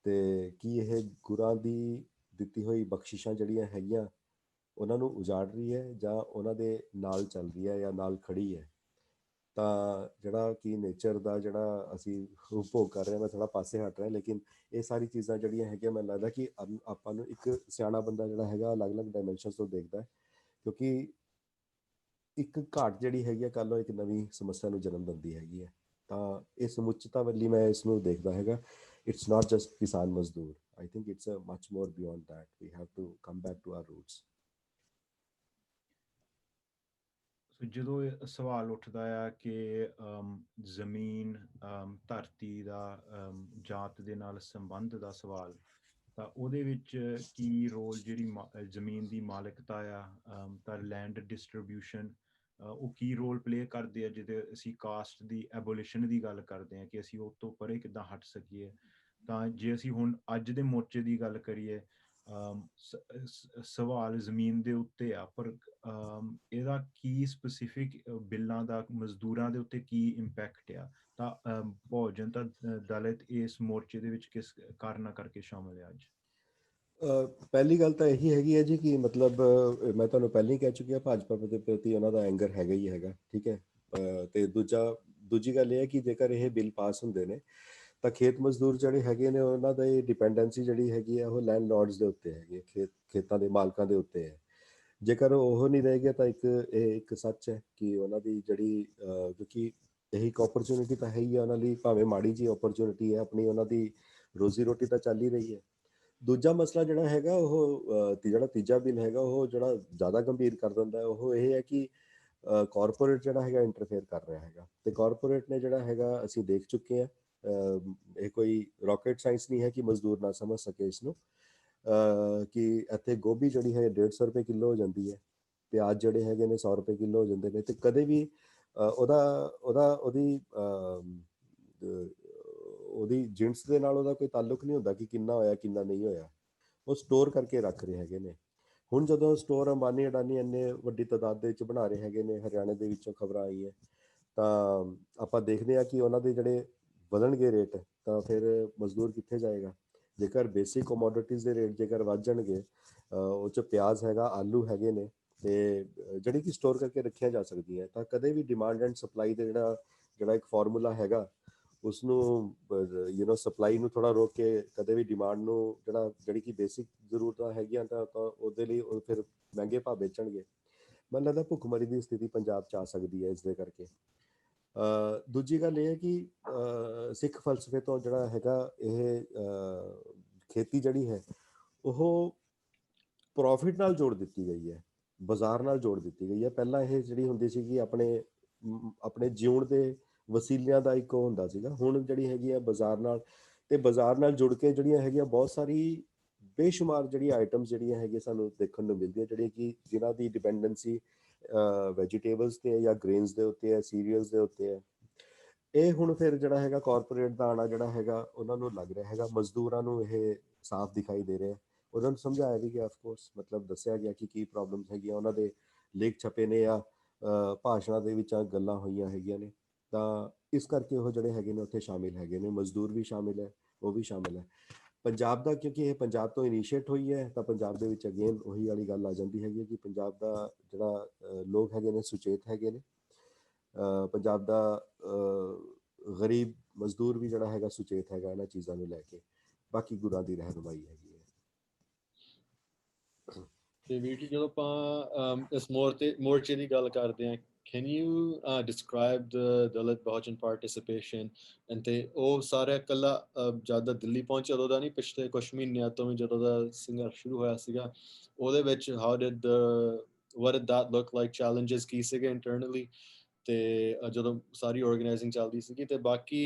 [SPEAKER 3] ਤੇ ਕੀ ਇਹ ਗੁਰਾਂ ਦੀ ਦਿੱਤੀ ਹੋਈ ਬਖਸ਼ਿਸ਼ਾਂ ਜਿਹੜੀਆਂ ਹੈਗੀਆਂ ਉਹਨਾਂ ਨੂੰ ਉਜਾੜ ਰਹੀ ਹੈ ਜਾਂ ਉਹਨਾਂ ਦੇ ਨਾਲ ਚੱਲ ਰਹੀ ਹੈ ਜਾਂ ਨਾਲ ਖੜੀ ਹੈ। ਤਾਂ ਜਿਹੜਾ ਕਿ ਨੇਚਰ ਦਾ ਜਿਹੜਾ ਅਸੀਂ ਉਪਭੋਗ ਕਰ ਰਹੇ ਹਾਂ, ਮੈਂ ਥੋੜ੍ਹਾ ਪਾਸੇ ਹਟ ਰਿਹਾ, ਲੇਕਿਨ ਇਹ ਸਾਰੀ ਚੀਜ਼ਾਂ ਜਿਹੜੀਆਂ ਹੈਗੀਆਂ ਮੈਨੂੰ ਲੱਗਦਾ ਕਿ ਆਪਾਂ ਨੂੰ ਇੱਕ ਸਿਆਣਾ ਬੰਦਾ ਜਿਹੜਾ ਹੈਗਾ ਅਲੱਗ-ਅਲੱਗ ਡਾਇਮੈਂਸ਼ਨਸ ਤੋਂ ਦੇਖਦਾ ਹੈ, ਕਿਉਂਕਿ ਇੱਕ ਘਾਟ ਜਿਹੜੀ ਹੈਗੀ ਆ ਕੱਲ੍ਹ ਨੂੰ ਇੱਕ ਨਵੀਂ ਸਮੱਸਿਆ ਨੂੰ ਜਨਮ ਦਿੰਦੀ ਹੈਗੀ ਹੈ। ਤਾਂ ਇਹ ਸਮੁੱਚਤਾ ਵੱਲੀ ਮੈਂ ਇਸ ਨੂੰ ਦੇਖਦਾ ਹੈਗਾ। ਇਟਸ ਨਾਟ ਜਸਟ ਕਿਸਾਨ ਮਜ਼ਦੂਰ, I think it's a much more beyond that, we have to come back to our roots.
[SPEAKER 1] ਜਦੋਂ ਇਹ ਸਵਾਲ ਉੱਠਦਾ ਆ ਕਿ ਜ਼ਮੀਨ, ਧਰਤੀ ਦਾ, ਜਾਤ ਦੇ ਨਾਲ ਸੰਬੰਧ ਦਾ ਸਵਾਲ, ਤਾਂ ਉਹਦੇ ਵਿੱਚ ਕੀ ਰੋਲ ਜਿਹੜੀ ਜ਼ਮੀਨ ਦੀ ਮਾਲਕਤਾ ਆ, ਤਾਂ ਲੈਂਡ ਡਿਸਟਰੀਬਿਊਸ਼ਨ, ਉਹ ਕੀ ਰੋਲ ਪਲੇ ਕਰਦੇ ਆ, ਜਿਹਦੇ ਅਸੀਂ ਕਾਸਟ ਦੀ ਐਬੋਲਿਸ਼ਨ ਦੀ ਗੱਲ ਕਰਦੇ ਹਾਂ ਕਿ ਅਸੀਂ ਉਹ ਤੋਂ ਪਰੇ ਕਿੱਦਾਂ ਹਟ ਸਕੀਏ। ਤਾਂ ਜੇ ਅਸੀਂ ਹੁਣ ਅੱਜ ਦੇ ਮੋਰਚੇ ਦੀ ਗੱਲ ਕਰੀਏ, ਸਵਾਲ ਜ਼ਮੀਨ ਦੇ ਉੱਤੇ ਆ, ਪਰ ਇਹਦਾ ਕੀ ਸਪੈਸੀਫਿਕ ਬਿੱਲਾਂ ਦਾ ਮਜ਼ਦੂਰਾਂ ਦੇ ਉੱਤੇ ਕੀ ਇੰਪੈਕਟ ਆ। ਤਾਂ ਬਹੁਜਨ ਤਾਂ ਦਲਿਤ ਇਸ ਮੋਰਚੇ ਦੇ ਵਿੱਚ ਕਿਸ ਕਾਰਨਾਂ ਕਰਕੇ ਸ਼ਾਮਲ ਹੈ ਅੱਜ?
[SPEAKER 3] ਪਹਿਲੀ ਗੱਲ ਤਾਂ ਇਹੀ ਹੈਗੀ ਹੈ ਜੀ ਕਿ ਮਤਲਬ ਮੈਂ ਤੁਹਾਨੂੰ ਪਹਿਲਾਂ ਹੀ ਕਹਿ ਚੁੱਕਿਆ, ਭਾਜਪਾ ਦੇ ਪ੍ਰਤੀ ਉਹਨਾਂ ਦਾ ਐਂਗਰ ਹੈਗਾ ਹੀ ਹੈਗਾ, ਠੀਕ ਹੈ। ਤੇ ਦੂਜੀ ਗੱਲ ਇਹ ਹੈ ਕਿ ਜੇਕਰ ਇਹ ਬਿੱਲ ਪਾਸ ਹੁੰਦੇ ਨੇ ਤਾਂ ਖੇਤ ਮਜ਼ਦੂਰ ਜਿਹੜੇ ਹੈਗੇ ਨੇ ਉਹਨਾਂ ਦੀ ਡਿਪੈਂਡੈਂਸੀ ਜਿਹੜੀ ਹੈਗੀ ਹੈ ਉਹ ਲੈਂਡਲੋਰਡਸ ਦੇ ਉੱਤੇ ਹੈਗੀ ਹੈ, ਖੇਤਾਂ ਦੇ ਮਾਲਕਾਂ ਦੇ ਉੱਤੇ ਹੈ। ਜੇਕਰ ਉਹ ਨਹੀਂ ਰਹੇਗਾ ਤਾਂ ਇਹ ਇੱਕ ਸੱਚ ਹੈ ਕਿ ਉਹਨਾਂ ਦੀ ਜਿਹੜੀ ਕਿਉਂਕਿ ਇਹ ਇੱਕ ਓਪਰਚੁਨਿਟੀ ਤਾਂ ਹੈ ਹੀ ਹੈ ਉਹਨਾਂ ਲਈ, ਭਾਵੇਂ ਮਾੜੀ ਜਿਹੀ ਓਪਰਚੁਨਿਟੀ ਹੈ, ਆਪਣੀ ਉਹਨਾਂ ਦੀ ਰੋਜ਼ੀ ਰੋਟੀ ਤਾਂ ਚੱਲ ਹੀ ਰਹੀ ਹੈ। ਦੂਜਾ ਮਸਲਾ ਜਿਹੜਾ ਹੈਗਾ ਉਹ ਜਿਹੜਾ ਤੀਜਾ ਬਿੱਲ ਹੈਗਾ ਉਹ ਜਿਹੜਾ ਜ਼ਿਆਦਾ ਗੰਭੀਰ ਕਰ ਦਿੰਦਾ ਉਹ ਇਹ ਹੈ ਕਿ ਕਾਰਪੋਰੇਟ ਜਿਹੜਾ ਹੈਗਾ ਇੰਟਰਫੇਅਰ ਕਰ ਰਿਹਾ ਹੈਗਾ। ਤੇ ਕਾਰਪੋਰੇਟ ਨੇ ਜਿਹੜਾ ਹੈਗਾ ਅਸੀਂ ਦੇਖ ਚੁੱਕੇ ਹਾਂ, ਇਹ ਕੋਈ ਰਾਕੇਟ ਸਾਇੰਸ ਨਹੀਂ ਹੈ ਕਿ ਮਜ਼ਦੂਰ ਨਾ ਸਮਝ ਸਕੇ ਇਸ ਨੂੰ, ਕਿ ਇੱਥੇ ਗੋਭੀ ਜਿਹੜੀ ਹੈ 150 ਰੁਪਏ ਕਿਲੋ ਹੋ ਜਾਂਦੀ ਹੈ, ਪਿਆਜ਼ ਜਿਹੜੇ ਹੈਗੇ ਨੇ 100 ਰੁਪਏ ਕਿਲੋ ਹੋ ਜਾਂਦੇ ਨੇ, ਤੇ ਕਦੇ ਵੀ ਉਹਦੀ ਜਿੰਟਸ ਦੇ ਨਾਲ ਉਹਦਾ ਕੋਈ ਤਾਲੁਕ ਨਹੀਂ ਹੁੰਦਾ ਕਿ ਕਿੰਨਾ ਹੋਇਆ ਕਿੰਨਾ ਨਹੀਂ ਹੋਇਆ, ਉਹ ਸਟੋਰ ਕਰਕੇ ਰੱਖ ਰਹੇ ਹੈਗੇ ਨੇ। ਹੁਣ ਜਦੋਂ ਸਟੋਰ ਅੰਬਾਨੀ ਅਡਾਨੀ ਇੰਨੇ ਵੱਡੀ ਤਾਦਾਦ ਦੇ ਵਿੱਚ ਬਣਾ ਰਹੇ ਹੈਗੇ ਨੇ, ਹਰਿਆਣੇ ਦੇ ਵਿੱਚੋਂ ਖਬਰਾਂ ਆਈਆਂ, ਤਾਂ ਆਪਾਂ ਦੇਖਦੇ ਹਾਂ ਕਿ ਉਹਨਾਂ ਦੇ ਜਿਹੜੇ ਵਧਣਗੇ ਰੇਟ ਤਾਂ ਫਿਰ ਮਜ਼ਦੂਰ ਕਿੱਥੇ ਜਾਏਗਾ। ਜੇਕਰ ਬੇਸਿਕ ਕਮੋਡਿਟੀਜ਼ ਦੇ ਰੇਟ ਜੇਕਰ ਵੱਧ ਜਾਣਗੇ, ਉਹ 'ਚ ਪਿਆਜ਼ ਹੈਗਾ, ਆਲੂ ਹੈਗੇ ਨੇ, ਤੇ ਜਿਹੜੀ ਕਿ ਸਟੋਰ ਕਰਕੇ ਰੱਖੀਆਂ ਜਾ ਸਕਦੀਆਂ, ਤਾਂ ਕਦੇ ਵੀ ਡਿਮਾਂਡ ਐਂਡ ਸਪਲਾਈ ਦੇ ਜਿਹੜਾ ਇੱਕ ਫਾਰਮੂਲਾ ਹੈਗਾ ਉਸਨੂੰ ਸਪਲਾਈ ਨੂੰ ਥੋੜਾ ਰੋਕ ਕੇ ਕਦੇ ਵੀ ਡਿਮਾਂਡ ਨੂੰ ਜਿਹੜੀ ਕਿ ਬੇਸਿਕ ਜ਼ਰੂਰਤਾਂ ਹੈਗੀਆਂ ਤਾਂ ਉਹਦੇ ਲਈ ਉਹ ਫਿਰ ਮਹਿੰਗੇ ਭਾਅ ਵੇਚਣਗੇ। ਮੈਨੂੰ ਲੱਗਦਾ ਭੁੱਖਮਰੀ ਦੀ ਸਥਿਤੀ ਪੰਜਾਬ 'ਚ ਆ ਸਕਦੀ ਹੈ ਇਸ ਦੇ ਕਰਕੇ। ਦੂਜੀ ਗੱਲ ਇਹ ਹੈ ਕਿ ਸਿੱਖ ਫਲਸਫੇ ਤੋਂ ਜਿਹੜਾ ਹੈਗਾ ਇਹ ਖੇਤੀ ਜਿਹੜੀ ਹੈ ਉਹ ਪ੍ਰੋਫਿਟ ਨਾਲ ਜੋੜ ਦਿੱਤੀ ਗਈ ਹੈ, ਬਾਜ਼ਾਰ ਨਾਲ ਜੋੜ ਦਿੱਤੀ ਗਈ ਹੈ। ਪਹਿਲਾਂ ਇਹ ਜਿਹੜੀ ਹੁੰਦੀ ਸੀ ਕਿ ਆਪਣੇ ਜਿਉਣ ਦੇ ਵਸੀਲਿਆਂ ਦਾ ਇੱਕ ਉਹ ਹੁੰਦਾ ਸੀਗਾ, ਹੁਣ ਜਿਹੜੀ ਹੈਗੀ ਆ ਬਾਜ਼ਾਰ ਨਾਲ ਜੁੜ ਕੇ ਜਿਹੜੀਆਂ ਹੈਗੀਆਂ ਬਹੁਤ ਸਾਰੀ ਬੇਸ਼ੁਮਾਰ ਜਿਹੜੀਆਂ ਆਈਟਮਸ ਜਿਹੜੀਆਂ ਹੈਗੀਆਂ ਸਾਨੂੰ ਦੇਖਣ ਨੂੰ ਮਿਲਦੀਆਂ, ਜਿਹੜੀਆਂ ਕਿ ਜਿਨ੍ਹਾਂ ਦੀ ਡਿਪੈਂਡੈਂਸੀ ਵੈਜੀਟੇਬਲਸ ਤੇ ਜਾਂ ਗ੍ਰੇਨਸ ਦੇ ਉੱਤੇ ਹੈ, ਸੀਰੀਅਲਸ ਦੇ ਉੱਤੇ ਹੈ। ਇਹ ਹੁਣ ਫਿਰ ਜਿਹੜਾ ਹੈਗਾ ਕਾਰਪੋਰੇਟ ਦਾ ਆਣਾ ਜਿਹੜਾ ਹੈਗਾ ਉਹਨਾਂ ਨੂੰ ਲੱਗ ਰਿਹਾ ਹੈਗਾ, ਮਜ਼ਦੂਰਾਂ ਨੂੰ ਇਹ ਸਾਫ਼ ਦਿਖਾਈ ਦੇ ਰਿਹਾ। ਉਹਨਾਂ ਨੂੰ ਸਮਝਾਇਆ ਵੀ ਗਿਆ, ਆਫਕੋਰਸ ਮਤਲਬ ਦੱਸਿਆ ਗਿਆ ਕਿ ਕੀ ਪ੍ਰੋਬਲਮਸ ਹੈਗੀਆਂ, ਉਹਨਾਂ ਦੇ ਲੇਖ ਛਪੇ ਨੇ ਜਾਂ ਭਾਸ਼ਣਾਂ ਦੇ ਵਿੱਚ ਗੱਲਾਂ ਹੋਈਆਂ ਹੈਗੀਆਂ ਨੇ। ਤਾਂ ਇਸ ਕਰਕੇ ਉਹ ਜਿਹੜੇ ਹੈਗੇ ਨੇ ਉੱਥੇ ਸ਼ਾਮਿਲ ਹੈਗੇ ਨੇ, ਮਜ਼ਦੂਰ ਵੀ ਸ਼ਾਮਿਲ ਹੈ, ਉਹ ਵੀ ਸ਼ਾਮਿਲ ਹੈ। ਪੰਜਾਬ ਦਾ ਕਿਉਂਕਿ ਇਹ ਪੰਜਾਬ ਤੋਂ ਇਨੀਸ਼ੀਏਟ ਹੋਈ ਹੈ, ਤਾਂ ਪੰਜਾਬ ਦੇ ਵਿੱਚ ਅਗੇਨ ਉਹੀ ਵਾਲੀ ਗੱਲ ਆ ਜਾਂਦੀ ਹੈਗੀ ਕਿ ਪੰਜਾਬ ਦਾ ਜਿਹੜਾ ਲੋਕ ਹੈਗੇ ਨੇ ਸੁਚੇਤ ਹੈਗੇ ਨੇ। ਪੰਜਾਬ ਦਾ ਗਰੀਬ ਮਜ਼ਦੂਰ ਵੀ ਜਿਹੜਾ ਹੈਗਾ ਸੁਚੇਤ ਹੈਗਾ ਇਹਨਾਂ ਚੀਜ਼ਾਂ ਨੂੰ ਲੈ ਕੇ। ਬਾਕੀ ਗੁਰਾਂ ਦੀ ਰਹਿਨੁਮਾਈ ਹੈਗੀ ਹੈ।
[SPEAKER 2] ਤੇ ਵੀਰ ਜੀ ਜਦੋਂ ਆਪਾਂ ਇਸ ਮੋਰਚੇ ਦੀ ਗੱਲ ਕਰਦੇ ਹਾਂ, can you describe the Dalit Bahujan participation? ਤੇ ਉਹ ਸਾਰਾ ਇਕੱਲਾ ਜ਼ਿਆਦਾ ਦਿੱਲੀ ਪਹੁੰਚਿਆ ਉਦੋਂ ਦਾ ਨਹੀਂ, ਪਿਛਲੇ ਕੁਛ ਮਹੀਨਿਆਂ ਤੋਂ ਵੀ ਜਦੋਂ ਦਾ ਸੰਘਰਸ਼ ਸ਼ੁਰੂ ਹੋਇਆ ਸੀਗਾ ਉਹਦੇ ਵਿੱਚ what did that look like? challenges ਕੀ ਸੀਗੇ internally ਤੇ ਜਦੋਂ ਸਾਰੀ ਆਰਗੇਨਾਈਜ਼ਿੰਗ ਚੱਲਦੀ ਸੀਗੀ। ਤੇ ਬਾਕੀ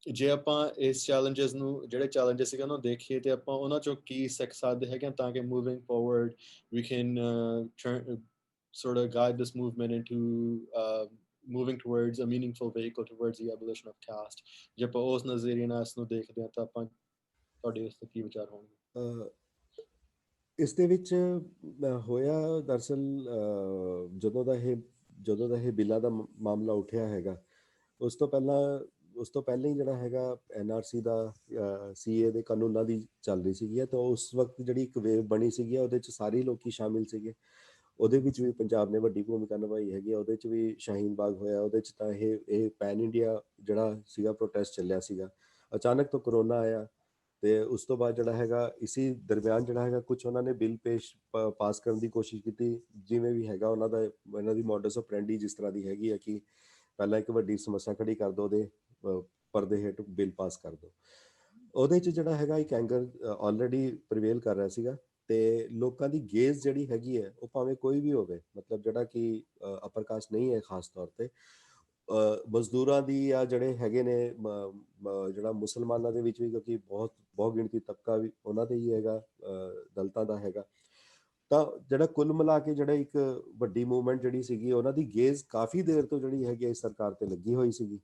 [SPEAKER 2] ਜੇ ਆਪਾਂ ਇਸ ਜਿਹੜੇ ਚੈਲੰਜਸ ਸੀਗੇ ਉਹਨੂੰ ਦੇਖੀਏ ਤੇ ਆਪਾਂ ਉਹਨਾਂ ਚੋਂ ਕੀ ਸਿੱਖ ਸਕਦੇ ਹੈਗੇ ਤਾਂ ਕਿ moving forward we can sort of guide this movement into moving towards a meaningful vehicle towards the abolition of caste। ਜੇ ਆਪਾਂ ਉਸ ਨਜ਼ਰੀਏ ਨਾਲ ਇਸ ਨੂੰ ਦੇਖਦੇ ਹਾਂ ਤਾਂ ਆਪਾਂ ਤੁਹਾਡੇ ਇਸ ਤੇ ਕੀ ਵਿਚਾਰ ਹੋਣਗੇ?
[SPEAKER 3] ਇਸ ਦੇ ਵਿੱਚ ਹੋਇਆ ਦਰਅਸਲ ਜਦੋਂ ਦਾ ਇਹ ਬਿੱਲਾਂ ਦਾ ਮਾਮਲਾ ਉੱਠਿਆ ਹੈਗਾ, ਉਸ ਤੋਂ ਪਹਿਲਾਂ ਹੀ ਜਿਹੜਾ ਹੈਗਾ NRC ਦਾ CA ਦੇ ਕਾਨੂੰਨਾਂ ਦੀ ਚੱਲ ਰਹੀ ਸੀਗੀ, ਤਾਂ ਉਸ ਵਕਤ ਜਿਹੜੀ ਇੱਕ ਵੇਵ ਬਣੀ ਸੀਗੀ ਉਹਦੇ 'ਚ ਸਾਰੇ ਲੋਕੀ ਸ਼ਾਮਿਲ ਸੀਗੇ। ਉਹਦੇ ਵਿੱਚ ਵੀ ਪੰਜਾਬ ਨੇ ਵੱਡੀ ਭੂਮਿਕਾ ਨਿਭਾਈ ਹੈਗੀ ਆ, ਉਹਦੇ 'ਚ ਵੀ ਸ਼ਾਹੀਨ ਬਾਗ ਹੋਇਆ, ਉਹਦੇ 'ਚ ਤਾਂ ਇਹ ਪੈਨ ਇੰਡੀਆ ਜਿਹੜਾ ਸੀਗਾ ਪ੍ਰੋਟੈਸਟ ਚੱਲਿਆ ਸੀਗਾ। ਅਚਾਨਕ ਤੋਂ ਕਰੋਨਾ ਆਇਆ ਤੇ ਉਸ ਤੋਂ ਬਾਅਦ ਜਿਹੜਾ ਹੈਗਾ ਇਸੀ ਦਰਮਿਆਨ ਜਿਹੜਾ ਹੈਗਾ ਕੁਝ ਉਹਨਾਂ ਨੇ ਬਿੱਲ ਪਾਸ ਕਰਨ ਦੀ ਕੋਸ਼ਿਸ਼ ਕੀਤੀ, ਜਿਵੇਂ ਵੀ ਹੈਗਾ ਇਹਨਾਂ ਦੀ ਮੋਡਸ ਆਪਰੈਂਡੀ ਜਿਸ ਤਰ੍ਹਾਂ ਦੀ ਹੈਗੀ ਹੈ ਕਿ ਪਹਿਲਾਂ ਇੱਕ ਵੱਡੀ ਸਮੱਸਿਆ ਖੜੀ ਕਰ ਦਿਓ, ਉਹਦੇ ਪਰਦੇ ਹੇਠ ਬਿੱਲ ਪਾਸ ਕਰ ਦਿਓ। ਉਹਦੇ 'ਚ ਜਿਹੜਾ ਹੈਗਾ ਇੱਕ ਐਂਗਰ ਆਲਰੇਡੀ ਪ੍ਰੀਵੇਲ ਕਰ ਰਿਹਾ ਸੀਗਾ ਤੇ ਲੋਕਾਂ ਦੀ ਗੇਜ਼ ਜਿਹੜੀ ਹੈਗੀ ਹੈ ਉਹ ਭਾਵੇਂ ਕੋਈ ਵੀ ਹੋਵੇ, ਮਤਲਬ ਜਿਹੜਾ ਕਿ ਅਪਰ ਕਾਸਟ ਨਹੀਂ ਹੈ ਖਾਸ ਤੌਰ ਤੇ, ਮਜ਼ਦੂਰਾਂ ਦੀ ਜਾਂ ਜਿਹੜੇ ਹੈਗੇ ਨੇ ਜਿਹੜਾ ਮੁਸਲਮਾਨਾਂ ਦੇ ਵਿੱਚ ਵੀ, ਕਿਉਂਕਿ ਬਹੁਤ ਗਿਣਤੀ ਤਬਕਾ ਵੀ ਉਹਨਾਂ ਦੇ ਹੀ ਹੈਗਾ, ਦਲਿਤਾਂ ਦਾ ਹੈਗਾ। ਤਾਂ ਜਿਹੜਾ ਕੁੱਲ ਮਿਲਾ ਕੇ ਜਿਹੜਾ ਇੱਕ ਵੱਡੀ ਮੂਵਮੈਂਟ ਜਿਹੜੀ ਸੀਗੀ ਉਹਨਾਂ ਦੀ ਗੇਜ਼ ਕਾਫੀ ਦੇਰ ਤੋਂ ਜਿਹੜੀ ਹੈਗੀ ਇਸ ਸਰਕਾਰ ਤੇ ਲੱਗੀ ਹੋਈ ਸੀਗੀ।